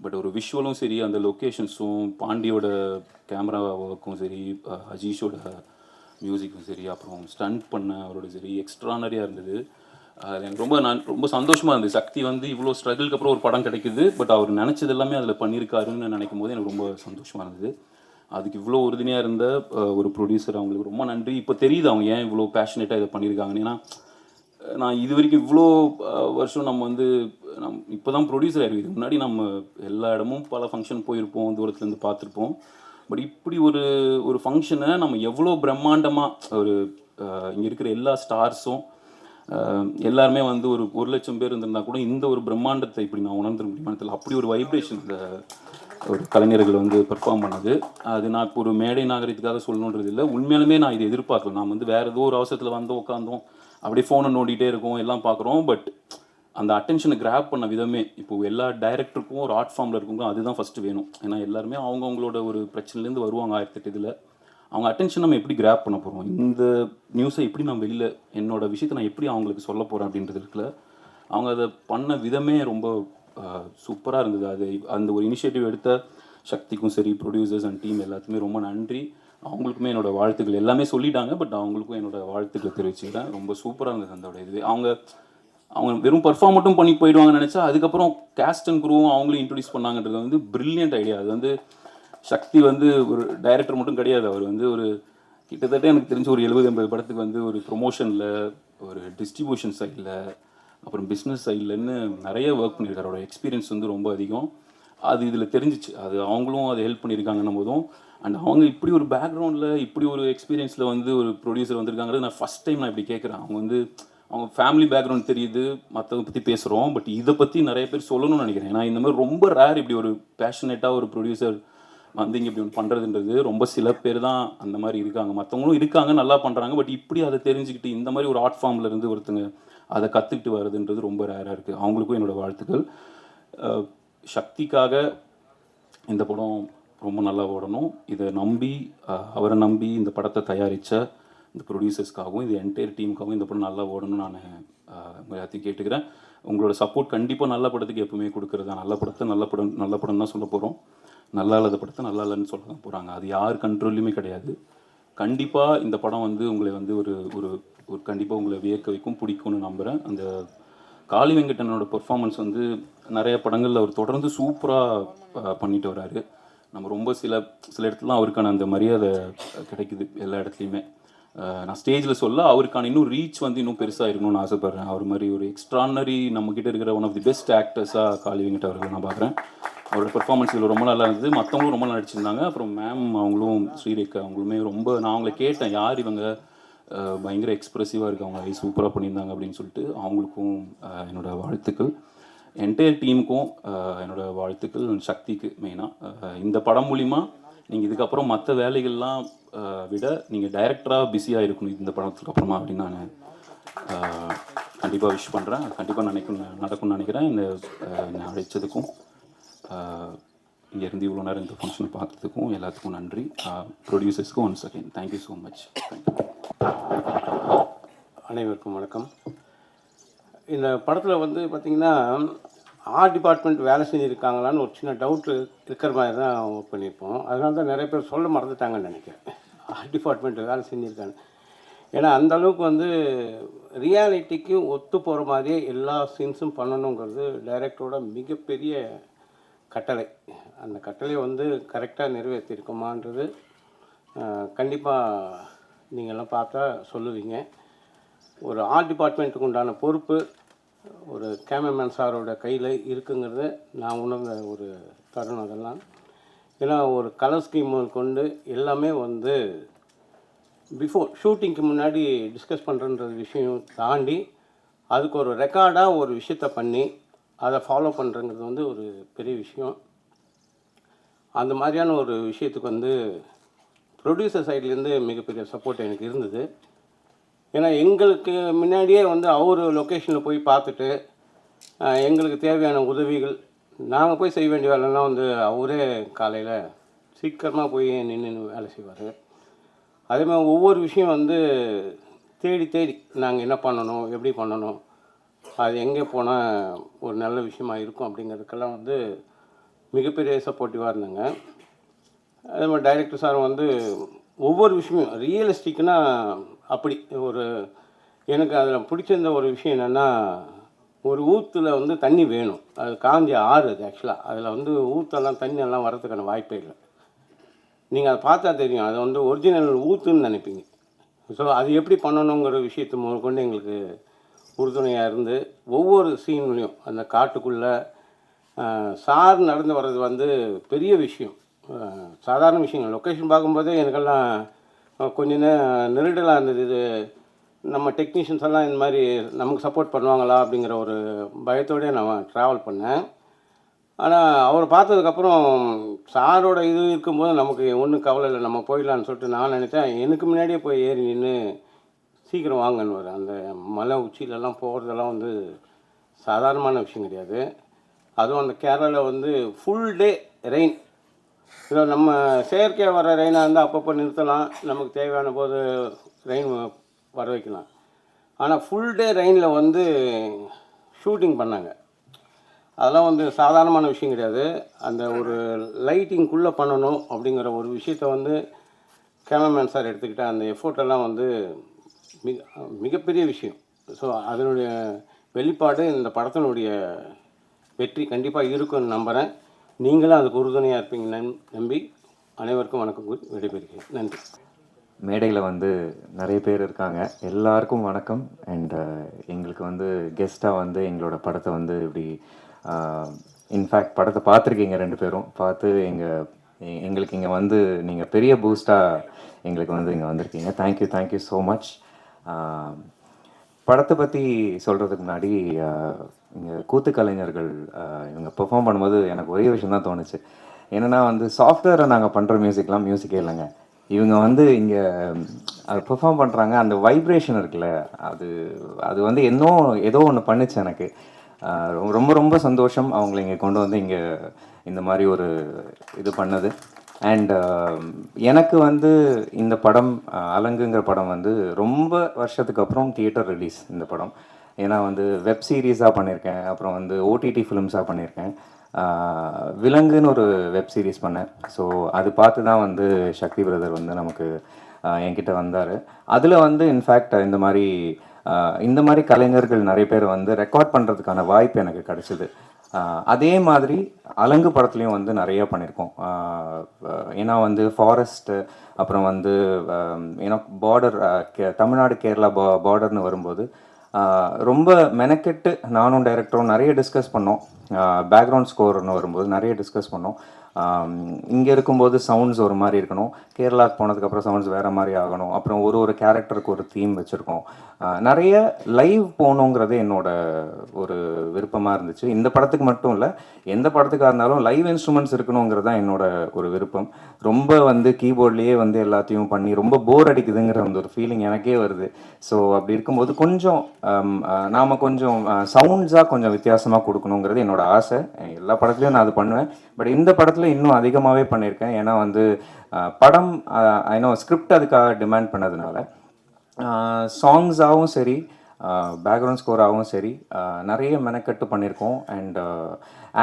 பட் ஒரு விஷுவலும் சரி, அந்த லொக்கேஷன்ஸும், பாண்டியோட கேமரா ஒர்க்கும் சரி, அஜீஷோட மியூசிக்கும் சரி, அப்புறம் ஸ்டண்ட் பண்ண அவரோட சரி, எக்ஸ்ட்ரானரியாக இருந்தது. எனக்கு நான் ரொம்ப சந்தோஷமாக இருந்தது. சக்தி வந்து இவ்வளோ ஸ்ட்ரகிளுக்கு அப்புறம் ஒரு படம் கிடைக்குது, பட் அவர் நினச்சது எல்லாமே அதில் பண்ணியிருக்காருன்னு நினைக்கும் போது எனக்கு ரொம்ப சந்தோஷமாக இருந்தது. அதுக்கு இவ்வளோ உறுதுணையாக இருந்த ஒரு ப்ரொடியூசர், அவங்களுக்கு ரொம்ப நன்றி. இப்போ தெரியுது அவங்க ஏன் இவ்வளோ பேஷனேட்டாக இதை பண்ணியிருக்காங்கன்னு. ஏன்னா நான் இது வரைக்கும் இவ்வளோ வருஷம் நம்ம இப்போ தான் ப்ரொடியூசர் ஆகிருக்கு. முன்னாடி நம்ம எல்லா இடமும் பல ஃபங்க்ஷன் போயிருப்போம், தூரத்துலேருந்து பார்த்துருப்போம். பட் இப்படி ஒரு ஃபங்க்ஷனை நம்ம எவ்வளோ பிரம்மாண்டமாக இங்கே இருக்கிற எல்லா ஸ்டார்ஸும் எல்லாருமே வந்து ஒரு 1,00,000 பேர் இருந்திருந்தா கூட இந்த ஒரு பிரம்மாண்டத்தை இப்படி நான் உணர்ந்துட முடியுமானத்தில் அப்படி ஒரு வைப்ரேஷன் இந்த ஒரு கலைஞர்கள் வந்து பெர்ஃபார்ம் பண்ணது. அது நான் இப்போ ஒரு மேடை நாகரிகத்துக்காக சொல்லணுன்றது இல்லை, உண்மையாலுமே நான் இதை எதிர்பார்க்கல. நான் வந்து வேறு ஏதோ ஒரு அவசரத்தில் வந்து உட்காந்தோம், அப்படியே ஃபோனை நோண்டிகிட்டே இருக்கோம், எல்லாம் பார்க்குறோம். பட் அந்த அட்டென்ஷனை கிராப் பண்ண விதமே இப்போது எல்லா டைரக்டருக்கும் ஒரு ஆர்ட் ஃபார்மில் இருக்கவங்க அதுதான் ஃபஸ்ட்டு வேணும். ஏன்னா எல்லாருமே அவங்கவுங்களோட ஒரு பிரச்சனைலேருந்து வருவாங்க 1008 இதில். அவங்க அட்டென்ஷன் நம்ம எப்படி கிராப் பண்ண போகிறோம், இந்த நியூஸை எப்படி நான் வெளியில் என்னோடய விஷயத்தை நான் எப்படி அவங்களுக்கு சொல்ல போகிறேன் அப்படின்றது இருக்குல்ல, அவங்க அதை பண்ண விதமே ரொம்ப சூப்பராக இருந்தது. அது அந்த ஒரு இனிஷியேட்டிவ் எடுத்த சக்திக்கும் சரி, ப்ரொடியூசர்ஸ் அண்ட் டீம் எல்லாத்துக்குமே ரொம்ப நன்றி. அவங்களுக்குமே என்னோடய வாழ்த்துக்கள் எல்லாமே சொல்லிட்டாங்க, பட் அவங்களுக்கும் என்னோடய வாழ்த்துக்களை தெரிவிச்சுக்கிறேன். ரொம்ப சூப்பராக இருந்தது அதோட இது. அவங்க வெறும் பர்ஃபார்ம் மட்டும் பண்ணி போயிடுவாங்கன்னு நினச்சா அதுக்கப்புறம் கேஸ்ட் அண்ட் குரூவும் அவங்களும் இன்ட்ரடியூஸ் பண்ணாங்கன்றது வந்து பிரில்லியன்ட் ஐடியா. அது வந்து சக்தி வந்து ஒரு டைரக்டர் மட்டும் கிடையாது, அவர் வந்து ஒரு கிட்டத்தட்ட எனக்கு தெரிஞ்ச ஒரு 70-80 படத்துக்கு வந்து ஒரு ப்ரொமோஷனில், ஒரு டிஸ்ட்ரிபியூஷன் சைடில், அப்புறம் பிஸ்னஸ் சைட்லன்னு நிறைய ஒர்க் பண்ணியிருக்காரு. அவரோட எக்ஸ்பீரியன்ஸ் வந்து ரொம்ப அதிகம். அது இதில் தெரிஞ்சிச்சு, அது அவங்களும் அதை ஹெல்ப் பண்ணியிருக்காங்கன்னும் போதும். அண்ட் அவங்க இப்படி ஒரு பேக்ரவுண்டில் இப்படி ஒரு எக்ஸ்பீரியன்ஸில் வந்து ஒரு ப்ரொடியூசர் வந்திருக்காங்கிறது நான் ஃபஸ்ட் டைம் நான் இப்படி கேட்குறேன். அவங்க ஃபேமிலி பேக்ரவுண்ட் தெரியுது, மற்றதை பற்றி பேசுகிறோம், பட் இதை பற்றி நிறைய பேர் சொல்லணும்னு நினைக்கிறேன். ஏன்னா இந்த மாதிரி ரொம்ப ரேர் இப்படி ஒரு பேஷனேட்டாக ஒரு ப்ரொடியூசர் வந்து இங்கே இப்படி ஒன்று பண்ணுறதுன்றது ரொம்ப சில பேர் தான் அந்த மாதிரி இருக்காங்க. மற்றவங்களும் இருக்காங்க, நல்லா பண்ணுறாங்க. பட் இப்படி அதை தெரிஞ்சுக்கிட்டு இந்த மாதிரி ஒரு ஆர்ட் ஃபார்மில் இருந்து ஒருத்தங்க அதை கற்றுக்கிட்டு வர்றதுன்றது ரொம்ப ரேராக இருக்குது. அவங்களுக்கும் என்னோடய வாழ்த்துக்கள். சக்திக்காக இந்த படம் ரொம்ப நல்லா ஓடணும். இதை நம்பி அவரை நம்பி இந்த படத்தை தயாரித்த இந்த ப்ரொடியூசர்ஸ்க்காகவும் இது என்டையர் டீமுக்காகவும் இந்த படம் நல்லா ஓடணும்னு நான் எல்லாத்தையும் கேட்டுக்கிறேன். உங்களோட சப்போர்ட் கண்டிப்பாக நல்ல படத்துக்கு எப்பவுமே கொடுக்குறது தான். நல்ல படத்தை நல்ல படம் தான் சொல்ல போகிறோம், நல்லா இல்லாத படத்தை நல்லா இல்லைன்னு சொல்ல தான் போகிறாங்க. அது யார் கண்ட்ரோல்லையுமே கிடையாது. கண்டிப்பாக இந்த படம் வந்து உங்களை வந்து ஒரு ஒரு கண்டிப்பாக உங்களை வியக்க வைக்கும், பிடிக்கும்னு நம்புகிறேன். அந்த காளி வெங்கடனோட பெர்ஃபார்மன்ஸ் வந்து நிறைய படங்களில் அவர் தொடர்ந்து சூப்பராக பண்ணிட்டு வர்றாரு. நம்ம ரொம்ப சில இடத்துலலாம் அவருக்கான அந்த மரியாதை கிடைக்குது எல்லா இடத்துலையுமே. நான் ஸ்டேஜில் சொல்ல அவருக்கான இன்னும் ரீச் வந்து இன்னும் பெருசாக இருக்கணும்னு ஆசைப்பட்றேன். அவர் மாதிரி ஒரு எக்ஸ்ட்ரானரி நம்மக்கிட்ட இருக்கிற ஒன் ஆஃப் தி பெஸ்ட் ஆக்டர்ஸாக காளி வெங்கட் அவர்கள் நான் பார்க்குறேன். அவரோட பெர்ஃபார்மன்ஸ் இதில் ரொம்ப நல்லா இருந்தது. மற்றவங்களும் ரொம்ப நடிச்சிருந்தாங்க. அப்புறம் மேம் அவங்களும் ஸ்ரீரேகா அவங்களுமே ரொம்ப, நான் அவங்கள கேட்டேன் யார் இவங்க, பயங்கர எக்ஸ்ப்ரெசிவாக இருக்காங்க, சூப்பராக பண்ணியிருந்தாங்க அப்படின்னு சொல்லிட்டு. அவங்களுக்கும் என்னோடய வாழ்த்துக்கள். என்டையர் டீமுக்கும் என்னோடய வாழ்த்துக்கள். சக்திக்கு மெயினாக இந்த படம் மூலிமா நீங்கள் இதுக்கப்புறம் மற்ற வேலைகள்லாம் விட நீங்கள் டைரக்டராக பிஸியாக இருக்கணும் இந்த படத்துக்கு அப்புறமா அப்படின்னு நான் கண்டிப்பாக விஷ் பண்ணுறேன். கண்டிப்பாக நடக்கும்னு நினைக்கிறேன். இந்த அழைச்சதுக்கும் இங்கேருந்து இவ்வளோ நேரம் இந்த ஃபங்க்ஷனை பார்க்குறதுக்கும் எல்லாத்துக்கும் நன்றி. ப்ரொடியூசர்ஸ்க்கும் once again thank you so much. அனைவருக்கும் வணக்கம். இந்த படத்தில் வந்து பார்த்திங்கன்னா ஆர்ட் டிபார்ட்மெண்ட் வேலை செஞ்சுருக்காங்களான்னு ஒரு சின்ன டவுட்டு இருக்கிற மாதிரி தான் ஒர்க் பண்ணியிருப்போம். அதனால தான் நிறைய பேர் சொல்ல மறந்துட்டாங்கன்னு நினைக்கிறேன், ஆர்ட் டிபார்ட்மெண்ட் வேலை செஞ்சுருக்காங்க. ஏன்னா அந்தளவுக்கு வந்து ரியாலிட்டிக்கு ஒத்து போகிற மாதிரியே எல்லா சீன்ஸும் பண்ணணுங்கிறது டைரக்டரோட மிகப்பெரிய கட்டளை. அந்த கட்டளையை வந்து கரெக்டாக நிறைவேற்றிருக்கோமான்றது கண்டிப்பாக நீங்கள்லாம் பார்த்தா சொல்லுவீங்க. ஒரு ஆர்ட் டிபார்ட்மெண்ட்டுக்கு உண்டான பொறுப்பு ஒரு கேமராமேன் சாரோட கையில் இருக்குங்கிறது நான் உணர்ந்த ஒரு தருணம் அதெல்லாம். ஏன்னா ஒரு கலர் ஸ்கீம் கொண்டு எல்லாமே வந்து பிஃபோர் ஷூட்டிங்க்கு முன்னாடி டிஸ்கஸ் பண்ணுறன்ற விஷயம் தாண்டி அதுக்கு ஒரு ரெக்கார்டாக ஒரு விஷயத்த பண்ணி அதை ஃபாலோ பண்ணுறங்கிறது வந்து ஒரு பெரிய விஷயம். அந்த மாதிரியான ஒரு விஷயத்துக்கு வந்து ப்ரொடியூசர் சைட்லேருந்து மிகப்பெரிய சப்போர்ட் எனக்கு இருந்தது. ஏன்னா எங்களுக்கு முன்னாடியே வந்து அவர் லொக்கேஷனில் போய் பார்த்துட்டு எங்களுக்கு தேவையான உதவிகள் நாங்கள் போய் செய்ய வேண்டிய வேலைலாம் வந்து அவரே காலையில் சீக்கிரமாக போய் நின்று வேலை செய்வார். அதே மாதிரி ஒவ்வொரு விஷயம் வந்து தேடி தேடி நாங்கள் என்ன பண்ணணும், எப்படி பண்ணணும், அது எங்கே போனால் ஒரு நல்ல விஷயமா இருக்கும் அப்படிங்கிறதுக்கெல்லாம் வந்து மிகப்பெரிய சப்போர்ட்டிவாக இருந்தாங்க. அதே மாதிரி டைரக்டர் சார் வந்து ஒவ்வொரு விஷயமும் ரியலிஸ்டிக்னா அப்படி ஒரு எனக்கு அதில் பிடிச்சிருந்த ஒரு விஷயம் என்னென்னா, ஒரு ஊற்றுல வந்து தண்ணி வேணும், அது காஞ்சி ஆறு அது ஆக்சுவலாக அதில் வந்து ஊற்றெல்லாம் தண்ணி எல்லாம் வரதுக்கான வாய்ப்பே இல்லை. நீங்கள் அதை பார்த்தா தெரியும், அது வந்து ஒரிஜினல் ஊற்றுன்னு நினைப்பீங்க. ஸோ அது எப்படி பண்ணணுங்கிற விஷயத்தை முதற்கொண்டு எங்களுக்கு உறுதுணையாக இருந்து ஒவ்வொரு சீன்லையும் அந்த காட்டுக்குள்ளே சார் நடந்து வர்றது வந்து பெரிய விஷயம், சாதாரண விஷயங்கள். லொக்கேஷன் பார்க்கும்போதே எனக்கெல்லாம் கொஞ்சம் நெருடலாக இருந்தது. இது நம்ம டெக்னீஷியன்ஸ் எல்லாம் இந்த மாதிரி நமக்கு சப்போர்ட் பண்ணுவாங்களா அப்படிங்கிற ஒரு பயத்தோடய நான் ட்ராவல் பண்ணேன். ஆனால் அவரை பார்த்ததுக்கப்புறம் சாரோட இது இருக்கும்போது நமக்கு ஒன்றும் கவலை இல்லை, நம்ம போயிடலான்னு சொல்லிட்டு நான் நினச்சேன். எனக்கு முன்னாடியே போய் ஏறி நின்று சீக்கிரம் வாங்கன்னு வர அந்த மலை உச்சியிலலாம் போகிறதெல்லாம் வந்து சாதாரணமான விஷயம் கிடையாது. அதுவும் அந்த கேரளாவில் வந்து ஃபுல் டே ரெயின். இதை நம்ம செயற்கையாக வர ரெயினாக இருந்தால் அப்பப்போ நிறுத்தலாம், நமக்கு தேவையான போது ரெயின் வர வைக்கலாம். ஆனால் ஃபுல் டே ரெயினில் வந்து ஷூட்டிங் பண்ணாங்க. அதெல்லாம் வந்து சாதாரணமான விஷயம் கிடையாது. அந்த ஒரு லைட்டிங்குள்ளே பண்ணணும் அப்படிங்கிற ஒரு விஷயத்த வந்து கேமராமேன் சார் எடுத்துக்கிட்ட அந்த எஃபோர்ட்டெல்லாம் வந்து மிகப்பெரிய விஷயம். ஸோ அதனுடைய வெளிப்பாடு இந்த படத்தினுடைய வெற்றி கண்டிப்பாக இருக்குன்னு நம்புகிறேன். நீங்களும் அதுக்கு உறுதுணையாக இருப்பீங்க நம்பி அனைவருக்கும் வணக்கம் கூறி விடைபெறுகிறேன். நன்றி. மேடையில் வந்து நிறைய பேர் இருக்காங்க, எல்லாருக்கும் வணக்கம். அண்ட் எங்களுக்கு வந்து கெஸ்ட்டாக வந்து எங்களோட படத்தை வந்து இப்படி இன்ஃபேக்ட் படத்தை பார்த்துருக்கீங்க, 2 பேரும் பார்த்து எங்களுக்கு இங்கே வந்து நீங்கள் பெரிய பூஸ்டாக எங்களுக்கு வந்து இங்கே வந்திருக்கீங்க. Thank you so much. படத்தை பற்றி சொல்கிறதுக்கு முன்னாடி இங்கே கூத்து கலைஞர்கள் இவங்க பெர்ஃபார்ம் பண்ணும்போது எனக்கு ஒரே விஷயம் தான் தோணுச்சு. என்னென்னா வந்து சாஃப்ட்வேரை நாங்கள் பண்ணுற மியூசிக்கே இல்லைங்க, இவங்க வந்து இங்கே அது பெர்ஃபார்ம் பண்ணுறாங்க. அந்த வைப்ரேஷன் இருக்குல்ல, அது வந்து ஏதோ ஒன்று பண்ணுச்சு எனக்கு. ரொம்ப ரொம்ப சந்தோஷம் அவங்கள இங்கே கொண்டு வந்து இங்கே இந்த மாதிரி ஒரு இது பண்ணது. அண்ட் எனக்கு வந்து இந்த படம் அலங்குங்கிற படம் வந்து ரொம்ப வருஷத்துக்கு அப்புறம் தியேட்டர் ரிலீஸ் இந்த படம். ஏன்னா வந்து வெப் சீரிஸாக பண்ணியிருக்கேன், அப்புறம் வந்து ஓடிடி ஃபிலிம்ஸாக பண்ணியிருக்கேன். விலங்குன்னு ஒரு வெப் சீரிஸ் பண்ணேன். ஸோ அது பார்த்து தான் வந்து சக்தி பிரதர் வந்து நமக்கு என்கிட்ட வந்தார். அதில் வந்து இன்ஃபேக்ட் இந்த மாதிரி கலைஞர்கள் நிறைய பேர் வந்து ரெக்கார்ட் பண்ணுறதுக்கான வாய்ப்பு எனக்கு கிடச்சிது. அதே மாதிரி அலங்கு படத்துலையும் வந்து நிறைய பண்ணியிருக்கோம். ஏன்னா வந்து ஃபாரஸ்ட்டு, அப்புறம் வந்து ஏன்னா பார்டர் தமிழ்நாடு கேரளா பார்டர்னு வரும்போது ரொம்ப மெனக்கெட்டு நானும் டைரக்டரும் நிறைய டிஸ்கஸ் பண்ணோம். பேக்ரவுண்ட் ஸ்கோர்னு வரும்போது நிறைய டிஸ்கஸ் பண்ணோம். இங்கே இருக்கும்போது சவுண்ட்ஸ் ஒரு மாதிரி இருக்கணும், கேரளாவுக்கு போனதுக்கப்புறம் சவுண்ட்ஸ் வேறு மாதிரி ஆகணும், அப்புறம் ஒரு கேரக்டருக்கு ஒரு தீம் வச்சுருக்கோம். நிறைய லைவ் போகணுங்கிறது என்னோட ஒரு விருப்பமாக இருந்துச்சு. இந்த படத்துக்கு மட்டும் இல்லை, எந்த படத்துக்காக இருந்தாலும் லைவ் இன்ஸ்ட்ருமெண்ட்ஸ் இருக்கணுங்கிறது தான் என்னோட ஒரு விருப்பம். ரொம்ப வந்து கீபோர்ட்லேயே வந்து எல்லாத்தையும் பண்ணி ரொம்ப போர் அடிக்குதுங்கிற அந்த ஒரு ஃபீலிங் எனக்கே வருது. ஸோ அப்படி இருக்கும்போது கொஞ்சம் நாம் கொஞ்சம் சவுண்ட்ஸாக கொஞ்சம் வித்தியாசமாக கொடுக்கணுங்கிறது என்னோட ஆசை. எல்லா படத்துலையும் நான் அது பண்ணுவேன், பட் இந்த படத்தில் இன்னும் அதிகமாகவே பண்ணியிருக்கேன். ஏன்னா வந்து படம் ஸ்கிரிப்ட் அதுக்காக டிமாண்ட் பண்ணதுனால சாங்ஸாகவும் சரி, பேக்ரவுண்ட் ஸ்கோராகவும் சரி நிறைய மெனக்கட்டு பண்ணியிருக்கோம். அண்ட்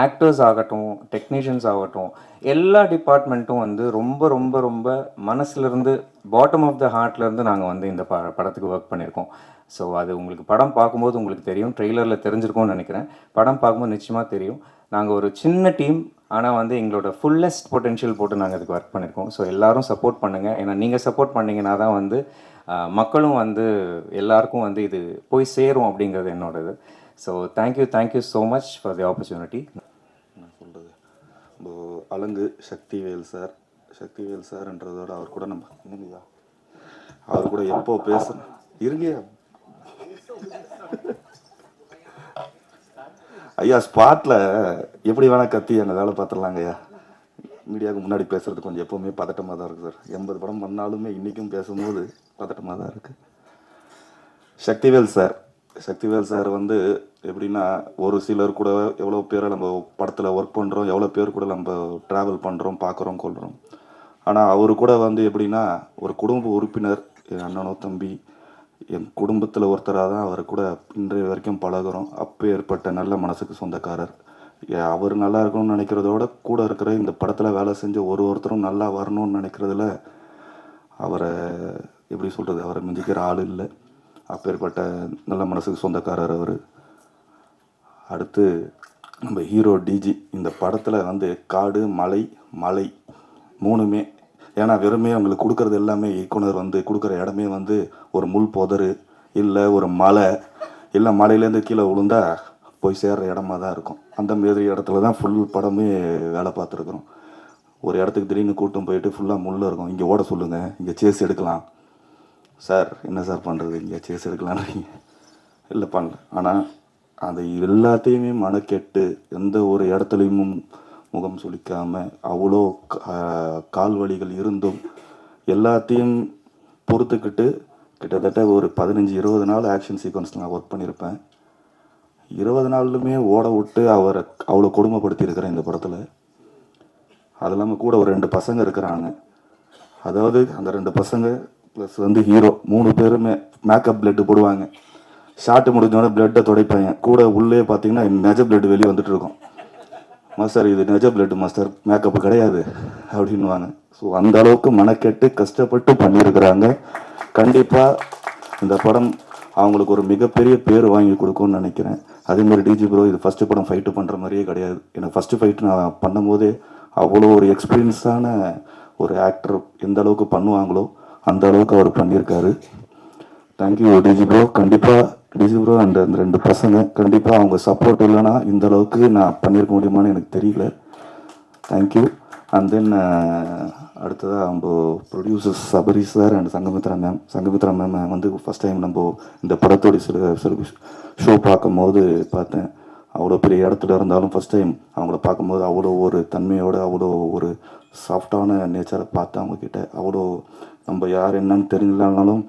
ஆக்டர்ஸ் ஆகட்டும், டெக்னீஷியன்ஸ் ஆகட்டும், எல்லா டிபார்ட்மெண்ட்டும் வந்து ரொம்ப ரொம்ப ரொம்ப மனசுலேருந்து, பாட்டம் ஆஃப் த ஹார்ட்லேருந்து நாங்கள் வந்து இந்த படத்துக்கு ஒர்க் பண்ணியிருக்கோம். ஸோ அது உங்களுக்கு படம் பார்க்கும்போது உங்களுக்கு தெரியும், ட்ரெய்லரில் தெரிஞ்சிருக்கும்னு நினைக்கிறேன். படம் பார்க்கும்போது நிச்சயமாக தெரியும். நாங்கள் ஒரு சின்ன டீம், ஆனால் வந்து எங்களோட ஃபுல்லஸ்ட் பொட்டென்ஷியல் போட்டு நாங்கள் அதுக்கு ஒர்க் பண்ணியிருக்கோம். ஸோ எல்லோரும் சப்போர்ட் பண்ணுங்கள். ஏன்னா நீங்கள் சப்போர்ட் பண்ணிங்கன்னா தான் வந்து மக்களும் வந்து எல்லாருக்கும் வந்து இது போய் சேரும் அப்படிங்கிறது என்னோட இது. So thank you so much for the opportunity. நான் சொல்கிறது அலங்கு சக்திவேல் சார்ன்றதோட அவர் கூட நம்ம என்னங்கய்யா அவர் கூட எப்போ பேசணும் இருங்கய்யா ஐயா ஸ்பாட்டில் எப்படி வேணால் கத்தி அங்கே வேலை பார்த்துடலாங்கய்யா. மீடியாவுக்கு முன்னாடி பேசுகிறது கொஞ்சம் எப்போவுமே பதட்டமாக தான் இருக்குது சார். 80 படம் பண்ணாலுமே இன்றைக்கும் பேசும்போது பதட்டமாக தான் இருக்குது. சக்திவேல் சார் வந்து எப்படின்னா ஒரு சிலர் கூட எவ்வளோ பேரை நம்ம படத்தில் ஒர்க் பண்ணுறோம், எவ்வளோ பேர் கூட நம்ம ட்ராவல் பண்ணுறோம், பார்க்குறோம், கொள்கிறோம். ஆனால் அவர் கூட வந்து எப்படின்னா ஒரு குடும்ப உறுப்பினர், என் அண்ணனோ தம்பி, என் குடும்பத்தில் ஒருத்தராக தான் அவர் கூட இன்றைய வரைக்கும் பழகுறோம். அப்போ ஏற்பட்ட நல்ல மனசுக்கு சொந்தக்காரர். அவர் நல்லா இருக்கணும்னு நினைக்கிறதோட கூட இருக்கிற இந்த படத்தில் வேலை செஞ்ச ஒருத்தரும் நல்லா வரணும்னு நினைக்கிறதுல அவரை எப்படி சொல்கிறது, அவரை மிஞ்சிக்கிற ஆள் இல்லை. அப்பேற்பட்ட நல்ல மனசுக்கு சொந்தக்காரர் அவர். அடுத்து நம்ம ஹீரோ டிஜி. இந்த படத்தில் வந்து காடு மலை மூணுமே, ஏன்னா வெறுமே அவங்களுக்கு கொடுக்குறது எல்லாமே இயக்குனர் வந்து கொடுக்குற இடமே வந்து ஒரு முள் புதரு இல்லை ஒரு மலை இல்லை மலையிலேருந்து கீழே விழுந்தா போய் சேர்கிற இடமா தான் இருக்கும். அந்த மாதிரி இடத்துல தான் ஃபுல் படமே வேலை பார்த்துருக்குறோம். ஒரு இடத்துக்கு திடீர்னு கூட்டம் போயிட்டு ஃபுல்லாக முள்ள இருக்கும், இங்கே ஓட சொல்லுங்கள், இங்கே சேஸ் எடுக்கலாம் சார், என்ன சார் பண்ணுறது, இங்கே சேஸ் எடுக்கலான்றீங்க, இல்லை பண்ணல. ஆனால் அது எல்லாத்தையுமே மனக்கெட்டு எந்த ஒரு இடத்துலையும் முகம் சுளிக்காமல் அவ்வளோ கால் வலிகள் இருந்தும் எல்லாத்தையும் பொறுத்துக்கிட்டு கிட்டத்தட்ட ஒரு 15-20 நாள் ஆக்ஷன் சீக்வன்ஸ் நான் ஒர்க் பண்ணியிருப்பேன். 20 நாள்லுமே ஓட விட்டு அவரை அவ்வளோ கொடுமைப்படுத்தியிருக்கிறேன் இந்த படத்தில். அது இல்லாமல் கூட ஒரு 2 பசங்க இருக்கிறாங்க. அதாவது அந்த 2 பசங்க ப்ளஸ் வந்து ஹீரோ 3 பேருமே மேக்கப் பிளட்டு போடுவாங்க. ஷார்ட்டு முடிஞ்சோடனே பிளட்டை துடைப்பாங்க. கூட உள்ளே பார்த்தீங்கன்னா நெஜ பிளட் வெளியே வந்துட்டு இருக்கும். மாஸ்டர் இது நெஜ பிளட் மாஸ்டர், மேக்கப்பு கிடையாது அப்படின்வாங்க. ஸோ அந்த அளவுக்கு மனக்கெட்டு கஷ்டப்பட்டு பண்ணியிருக்கிறாங்க. கண்டிப்பாக இந்த படம் அவங்களுக்கு ஒரு மிகப்பெரிய பேர் வாங்கி கொடுக்கும்னு நினைக்கிறேன். அதேமாதிரி டிஜி ப்ரோ இது ஃபஸ்ட்டு படம் ஃபைட்டு பண்ணுற மாதிரியே கிடையாது. எனக்கு ஃபஸ்ட்டு ஃபைட்டு நான் பண்ணும்போதே அவ்வளோ ஒரு எக்ஸ்பீரியன்ஸான ஒரு ஆக்டர் எந்த அளவுக்கு பண்ணுவாங்களோ அந்த அளவுக்கு அவர் பண்ணியிருக்காரு. தேங்க்யூ டிஜி ப்ரோ. கண்டிப்பாக டிஜி ப்ரோ அந்த 2 பசங்க கண்டிப்பாக அவங்க சப்போர்ட் இல்லைன்னா இந்த அளவுக்கு நான் பண்ணியிருக்க முடியுமான்னு எனக்கு தெரியல. தேங்க்யூ. அண்ட் தென் அடுத்ததாக நம்ம producers Sabari sir and Sanghamitra ma'am வந்து ஃபஸ்ட் டைம் நம்ம இந்த படத்தோடைய சில ஷோ பார்க்கும்போது பார்த்தேன். அவ்வளோ பெரிய இடத்துல இருந்தாலும் ஃபஸ்ட் டைம் அவங்கள பார்க்கும்போது அவ்வளோ ஒரு தன்மையோடு அவ்வளோ ஒரு சாஃப்டான நேச்சரை பார்த்து அவங்கக்கிட்ட அவ்வளோ நம்ம யார் என்னன்னு தெரியலனாலும்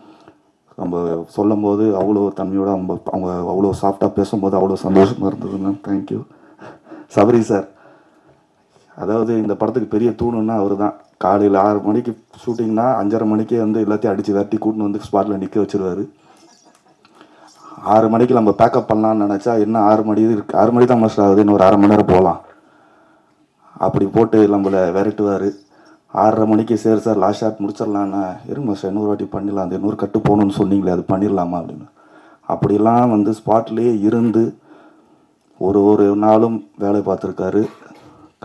நம்ம சொல்லும் போது அவ்வளோ தன்மையோடு அவங்க அவ்வளோ சாஃப்டாக பேசும்போது அவ்வளோ சந்தோஷமாக இருந்தது மேம். தேங்க்யூ. சபரி சார், அதாவது இந்த படத்துக்கு பெரிய தூணுன்னா அவர் தான். காலையில் 6 மணிக்கு ஷூட்டிங்னா 5:30 மணிக்கே வந்து எல்லாத்தையும் அடித்து விரட்டி கூட்டின்னு வந்து ஸ்பாட்டில் நிற்க வச்சுருவார். 6 மணிக்கு நம்ம பேக்கப் பண்ணலான்னு நினச்சா என்ன 6 மணி இருக்குது, 6 மணி தான் மாஸ்டர் ஆகுது, இன்னும் ஒரு 1/2 மணி நேரம் போகலாம் அப்படி போட்டு நம்மளை விரட்டுவார். 6:30 மணிக்கு சரி சார் லாஸ்ட் ஷாட் முடிச்சிடலான்னா, இருங்க மாஸ்டர் இன்னொரு வாட்டி பண்ணிடலாம், அந்த இன்னொரு கட்டு போகணுன்னு சொன்னீங்களே அது பண்ணிடலாமா அப்படின்னு. அப்படிலாம் வந்து ஸ்பாட்லேயே இருந்து ஒரு நாளும் வேலை பார்த்துருக்காரு.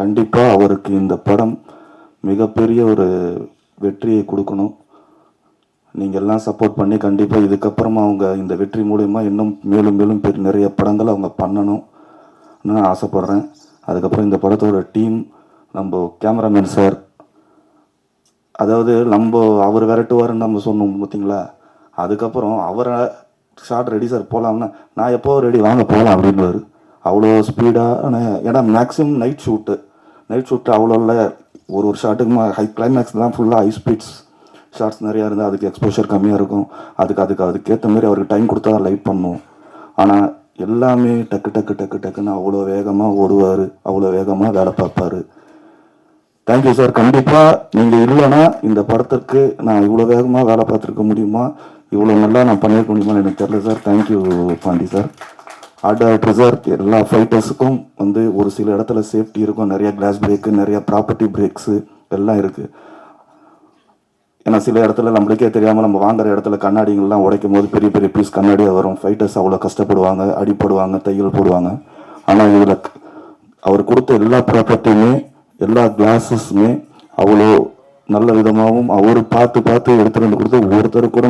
கண்டிப்பாக அவருக்கு இந்த படம் மிகப்பெரிய ஒரு வெற்றியை கொடுக்கணும். நீங்கள் எல்லாம் சப்போர்ட் பண்ணி கண்டிப்பாக இதுக்கப்புறமா அவங்க இந்த வெற்றி மூலயமா இன்னும் மேலும் நிறைய படங்கள் அவங்க பண்ணணும் நான் ஆசைப்பட்றேன். அதுக்கப்புறம் இந்த படத்தோட டீம், நம்ம கேமராமேன் சார், அதாவது அவர் விரட்டுவாருன்னு நம்ம சொன்னோம் பார்த்தீங்களா, அதுக்கப்புறம் அவரை ஷார்ட் ரெடி சார் போகலாம்னா நான் எப்போ ரெடி வாங்க போகலாம் அப்படின்வார். அவ்வளோ ஸ்பீடாக. ஏன்னா மேக்ஸிமம் நைட் ஷூட்டு அவ்வளோ இல்லை. ஒரு ஷார்ட்டுக்கு ஹை கிளைமேக்ஸ் தான் ஃபுல்லாக ஹை ஸ்பீட்ஸ் ஷார்ட்ஸ் நிறையா இருந்தால் அதுக்கு எக்ஸ்போஷர் கம்மியாக இருக்கும். அதுக்கேற்ற மாதிரி அவருக்கு டைம் கொடுத்தா தான் லைட் பண்ணுவோம். ஆனால் எல்லாமே டக்குன்னு அவ்வளோ வேகமாக ஓடுவார், அவ்வளோ வேகமாக வேலை பார்ப்பார். Thank you sir. கண்டிப்பாக நீங்கள் இல்லைன்னா இந்த படத்துக்கு நான் இவ்வளோ வேகமாக வேலை பார்த்துருக்க முடியுமா, இவ்வளோ நல்லா நான் பண்ணியிருக்க முடியுமான்னு எனக்கு தெரியல sir. Thank you Pandi sir. Order sir, எல்லா ஃபைட்டர்ஸுக்கும் வந்து ஒரு சில இடத்துல சேஃப்டி இருக்கும், நிறைய கிளாஸ் பிரேக்கு, நிறைய ப்ராப்பர்ட்டி பிரேக்ஸு எல்லாம் இருக்குது. ஏன்னா சில இடத்துல நம்மளுக்கே தெரியாமல் நம்ம வாங்குற இடத்துல கண்ணாடிங்கள்லாம் உடைக்கும் போது பெரிய பெரிய பீஸ் கண்ணாடியாக வரும். ஃபைட்டர்ஸ் அவ்வளோ கஷ்டப்படுவாங்க, அடிப்படுவாங்க, தையல் போடுவாங்க. ஆனால் இதில் அவர் கொடுத்த எல்லா ப்ராப்பர்ட்டியுமே எல்லா கிளாஸஸுமே அவ்வளோ நல்ல விதமாகவும் அவர் பார்த்து எடுத்துகிட்டு வந்து கொடுத்து ஒவ்வொருத்தருக்கூட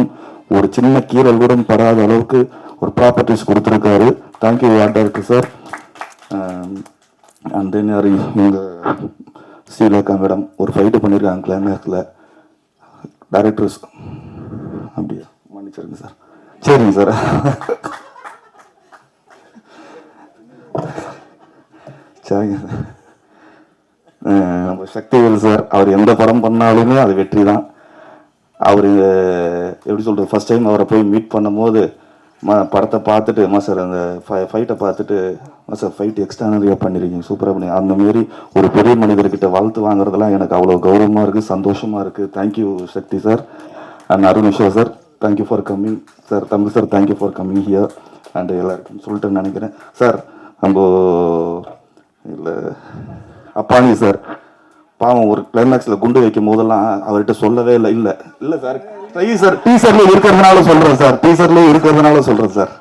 ஒரு சின்ன கீரல் கூட படாத அளவுக்கு ஒரு ப்ராப்பர்ட்டிஸ் கொடுத்துருக்காரு. Thank you art director sir. And then யார் இவங்க ஸ்ரீலேகா மேடம் ஒரு ஃபைட்டு பண்ணியிருக்காங்க கிளைமேக்ஸில். டைரக்டர்ஸ் அப்படியா மன்னிச்சிருங்க சார். சரிங்க சார். சரிங்க சார். நம்ம சக்திவேல் சார் அவர் எந்த படம் பண்ணாலுமே அது வெற்றி தான். அவர் எப்படி சொல்கிறது, ஃபஸ்ட் டைம் அவரை போய் மீட் பண்ணும்போது படத்தை பார்த்துட்டு சார் அந்த ஃபைட்டை பார்த்துட்டு சார் ஃபைட் எக்ஸ்ட்ரானரியாக பண்ணியிருக்கீங்க, சூப்பராக பண்ணி அந்தமாரி ஒரு பெரிய மனிதர்கிட்ட வாழ்த்து வாங்குறதெல்லாம் எனக்கு அவ்வளோ கௌரவமாக இருக்குது, சந்தோஷமாக இருக்குது. Thank you Shakti sir. And Arun Vishwa sir, thank you for coming sir. Tamil sir, thank you for coming here. And எல்லாருக்கும் சொல்லிட்டு நினைக்கிறேன் சார். நம்ம இல்லை அப்பானி சார் பாவம் ஒரு கிளைமேக்ஸில் குண்டு வைக்கும் போதெல்லாம் அவர்கிட்ட சொல்லவே இல்லை. இல்லை இல்லை சார் சார் டீசர்ல இருக்கிறதுனால சொல்கிறேன் சார். டீசர்ல இருக்கிறதுனால சொல்கிறேன் சார்.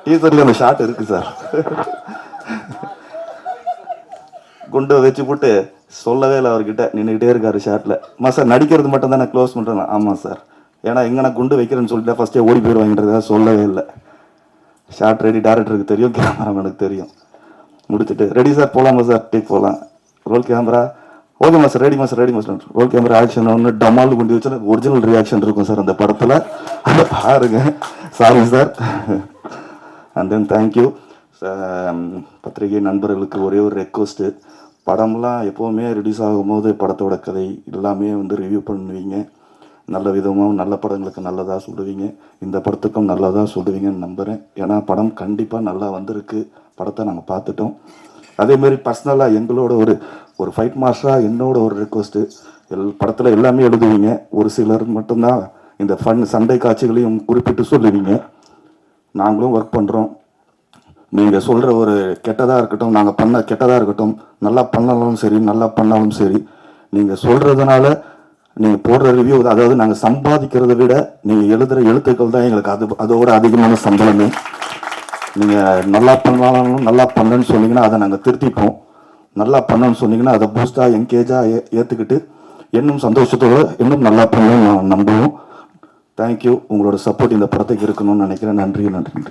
டீசர்ல அந்த ஷாட் இருக்கு சார். குண்டை வச்சு போட்டு சொல்லவே இல்லை அவர்கிட்ட, நின்றுக்கிட்டே இருக்காரு ஷாட்டில். சார் நடிக்கிறது மட்டும் தான் நான் க்ளோஸ் பண்ணுறேன். ஆமாம் சார், ஏன்னா எங்கே நான் குண்டு வைக்கிறேன்னு சொல்லிட்டு ஃபஸ்ட்டே ஓடி போயிடுவாங்கன்றதா சொல்லவே இல்லை. ஷார்ட் ரெடி, டேரக்டருக்கு தெரியும், கேமராமேனுக்கு தெரியும். முடிச்சுட்டு ரெடி சார் போகலாமா சார், டேக் போகலாம், ரோல் கேமரா ஓகேமா சார், ரெடிமா சார், ரெடிமா சார், ரோல் கேமரா ஆக்ஷன் ஒன்று டமால் கொண்டு வச்சு ஒரிஜினல் ரியாக்ஷன் இருக்கும் சார் அந்த படத்தில், அதை பாருங்க. Sorry sir. And then thank you. பத்திரிகை நண்பர்களுக்கு ஒரே ஒரு ரெக்வஸ்ட்டு, படம்லாம் எப்போவுமே ரிலீஸ் ஆகும்போது படத்தோட கதை எல்லாமே ரிவ்யூ பண்ணுவீங்க, நல்ல விதமாக நல்ல படங்களுக்கு நல்லதாக சொல்லுவீங்க, இந்த படத்துக்கும் நல்லதாக சொல்லுவீங்கன்னு நம்புகிறேன். ஏன்னா படம் கண்டிப்பாக நல்லா வந்திருக்கு, படத்தை நாங்கள் பார்த்துட்டோம். அதேமாரி பர்சனலாக எங்களோட ஒரு ஃபைட் மாஸ்டராக என்னோட ஒரு ரெக்வஸ்ட்டு, படத்தில் எல்லாமே எழுதுவீங்க, ஒரு சிலர் மட்டும்தான் இந்த சண்டை காட்சிகளையும் குறிப்பிட்டு சொல்லுவீங்க. நாங்களும் ஒர்க் பண்ணுறோம், நீங்கள் சொல்கிற ஒரு கெட்டதாக இருக்கட்டும், நாங்கள் பண்ண கெட்டதாக இருக்கட்டும், நல்லா பண்ணாலும் சரி நல்லா பண்ணாலும் சரி, நீங்கள் சொல்கிறதுனால நீங்கள் போடுற ரிவ்யூ, அதாவது நாங்கள் சம்பாதிக்கிறத விட நீங்கள் எழுதுகிற எழுத்துக்கள் தான் எங்களுக்கு அதோட அதிகமான சம்பளமே. நீங்கள் நல்லா பண்ணாலும் நல்லா பண்ணலன்னு சொன்னீங்கன்னா அதை நாங்கள் திருத்திப்போம், நல்லா பண்ணணும்னு சொன்னீங்கன்னா அதை பூஸ்டாக என்கேஜாக ஏற்றுக்கிட்டு இன்னும் சந்தோஷத்தோடு இன்னும் நல்லா பண்ணணும்னு நம்புவோம். தேங்க்யூ. உங்களோட சப்போர்ட் இந்த படத்துக்கு இருக்கணும்னு நினைக்கிறேன். நன்றி.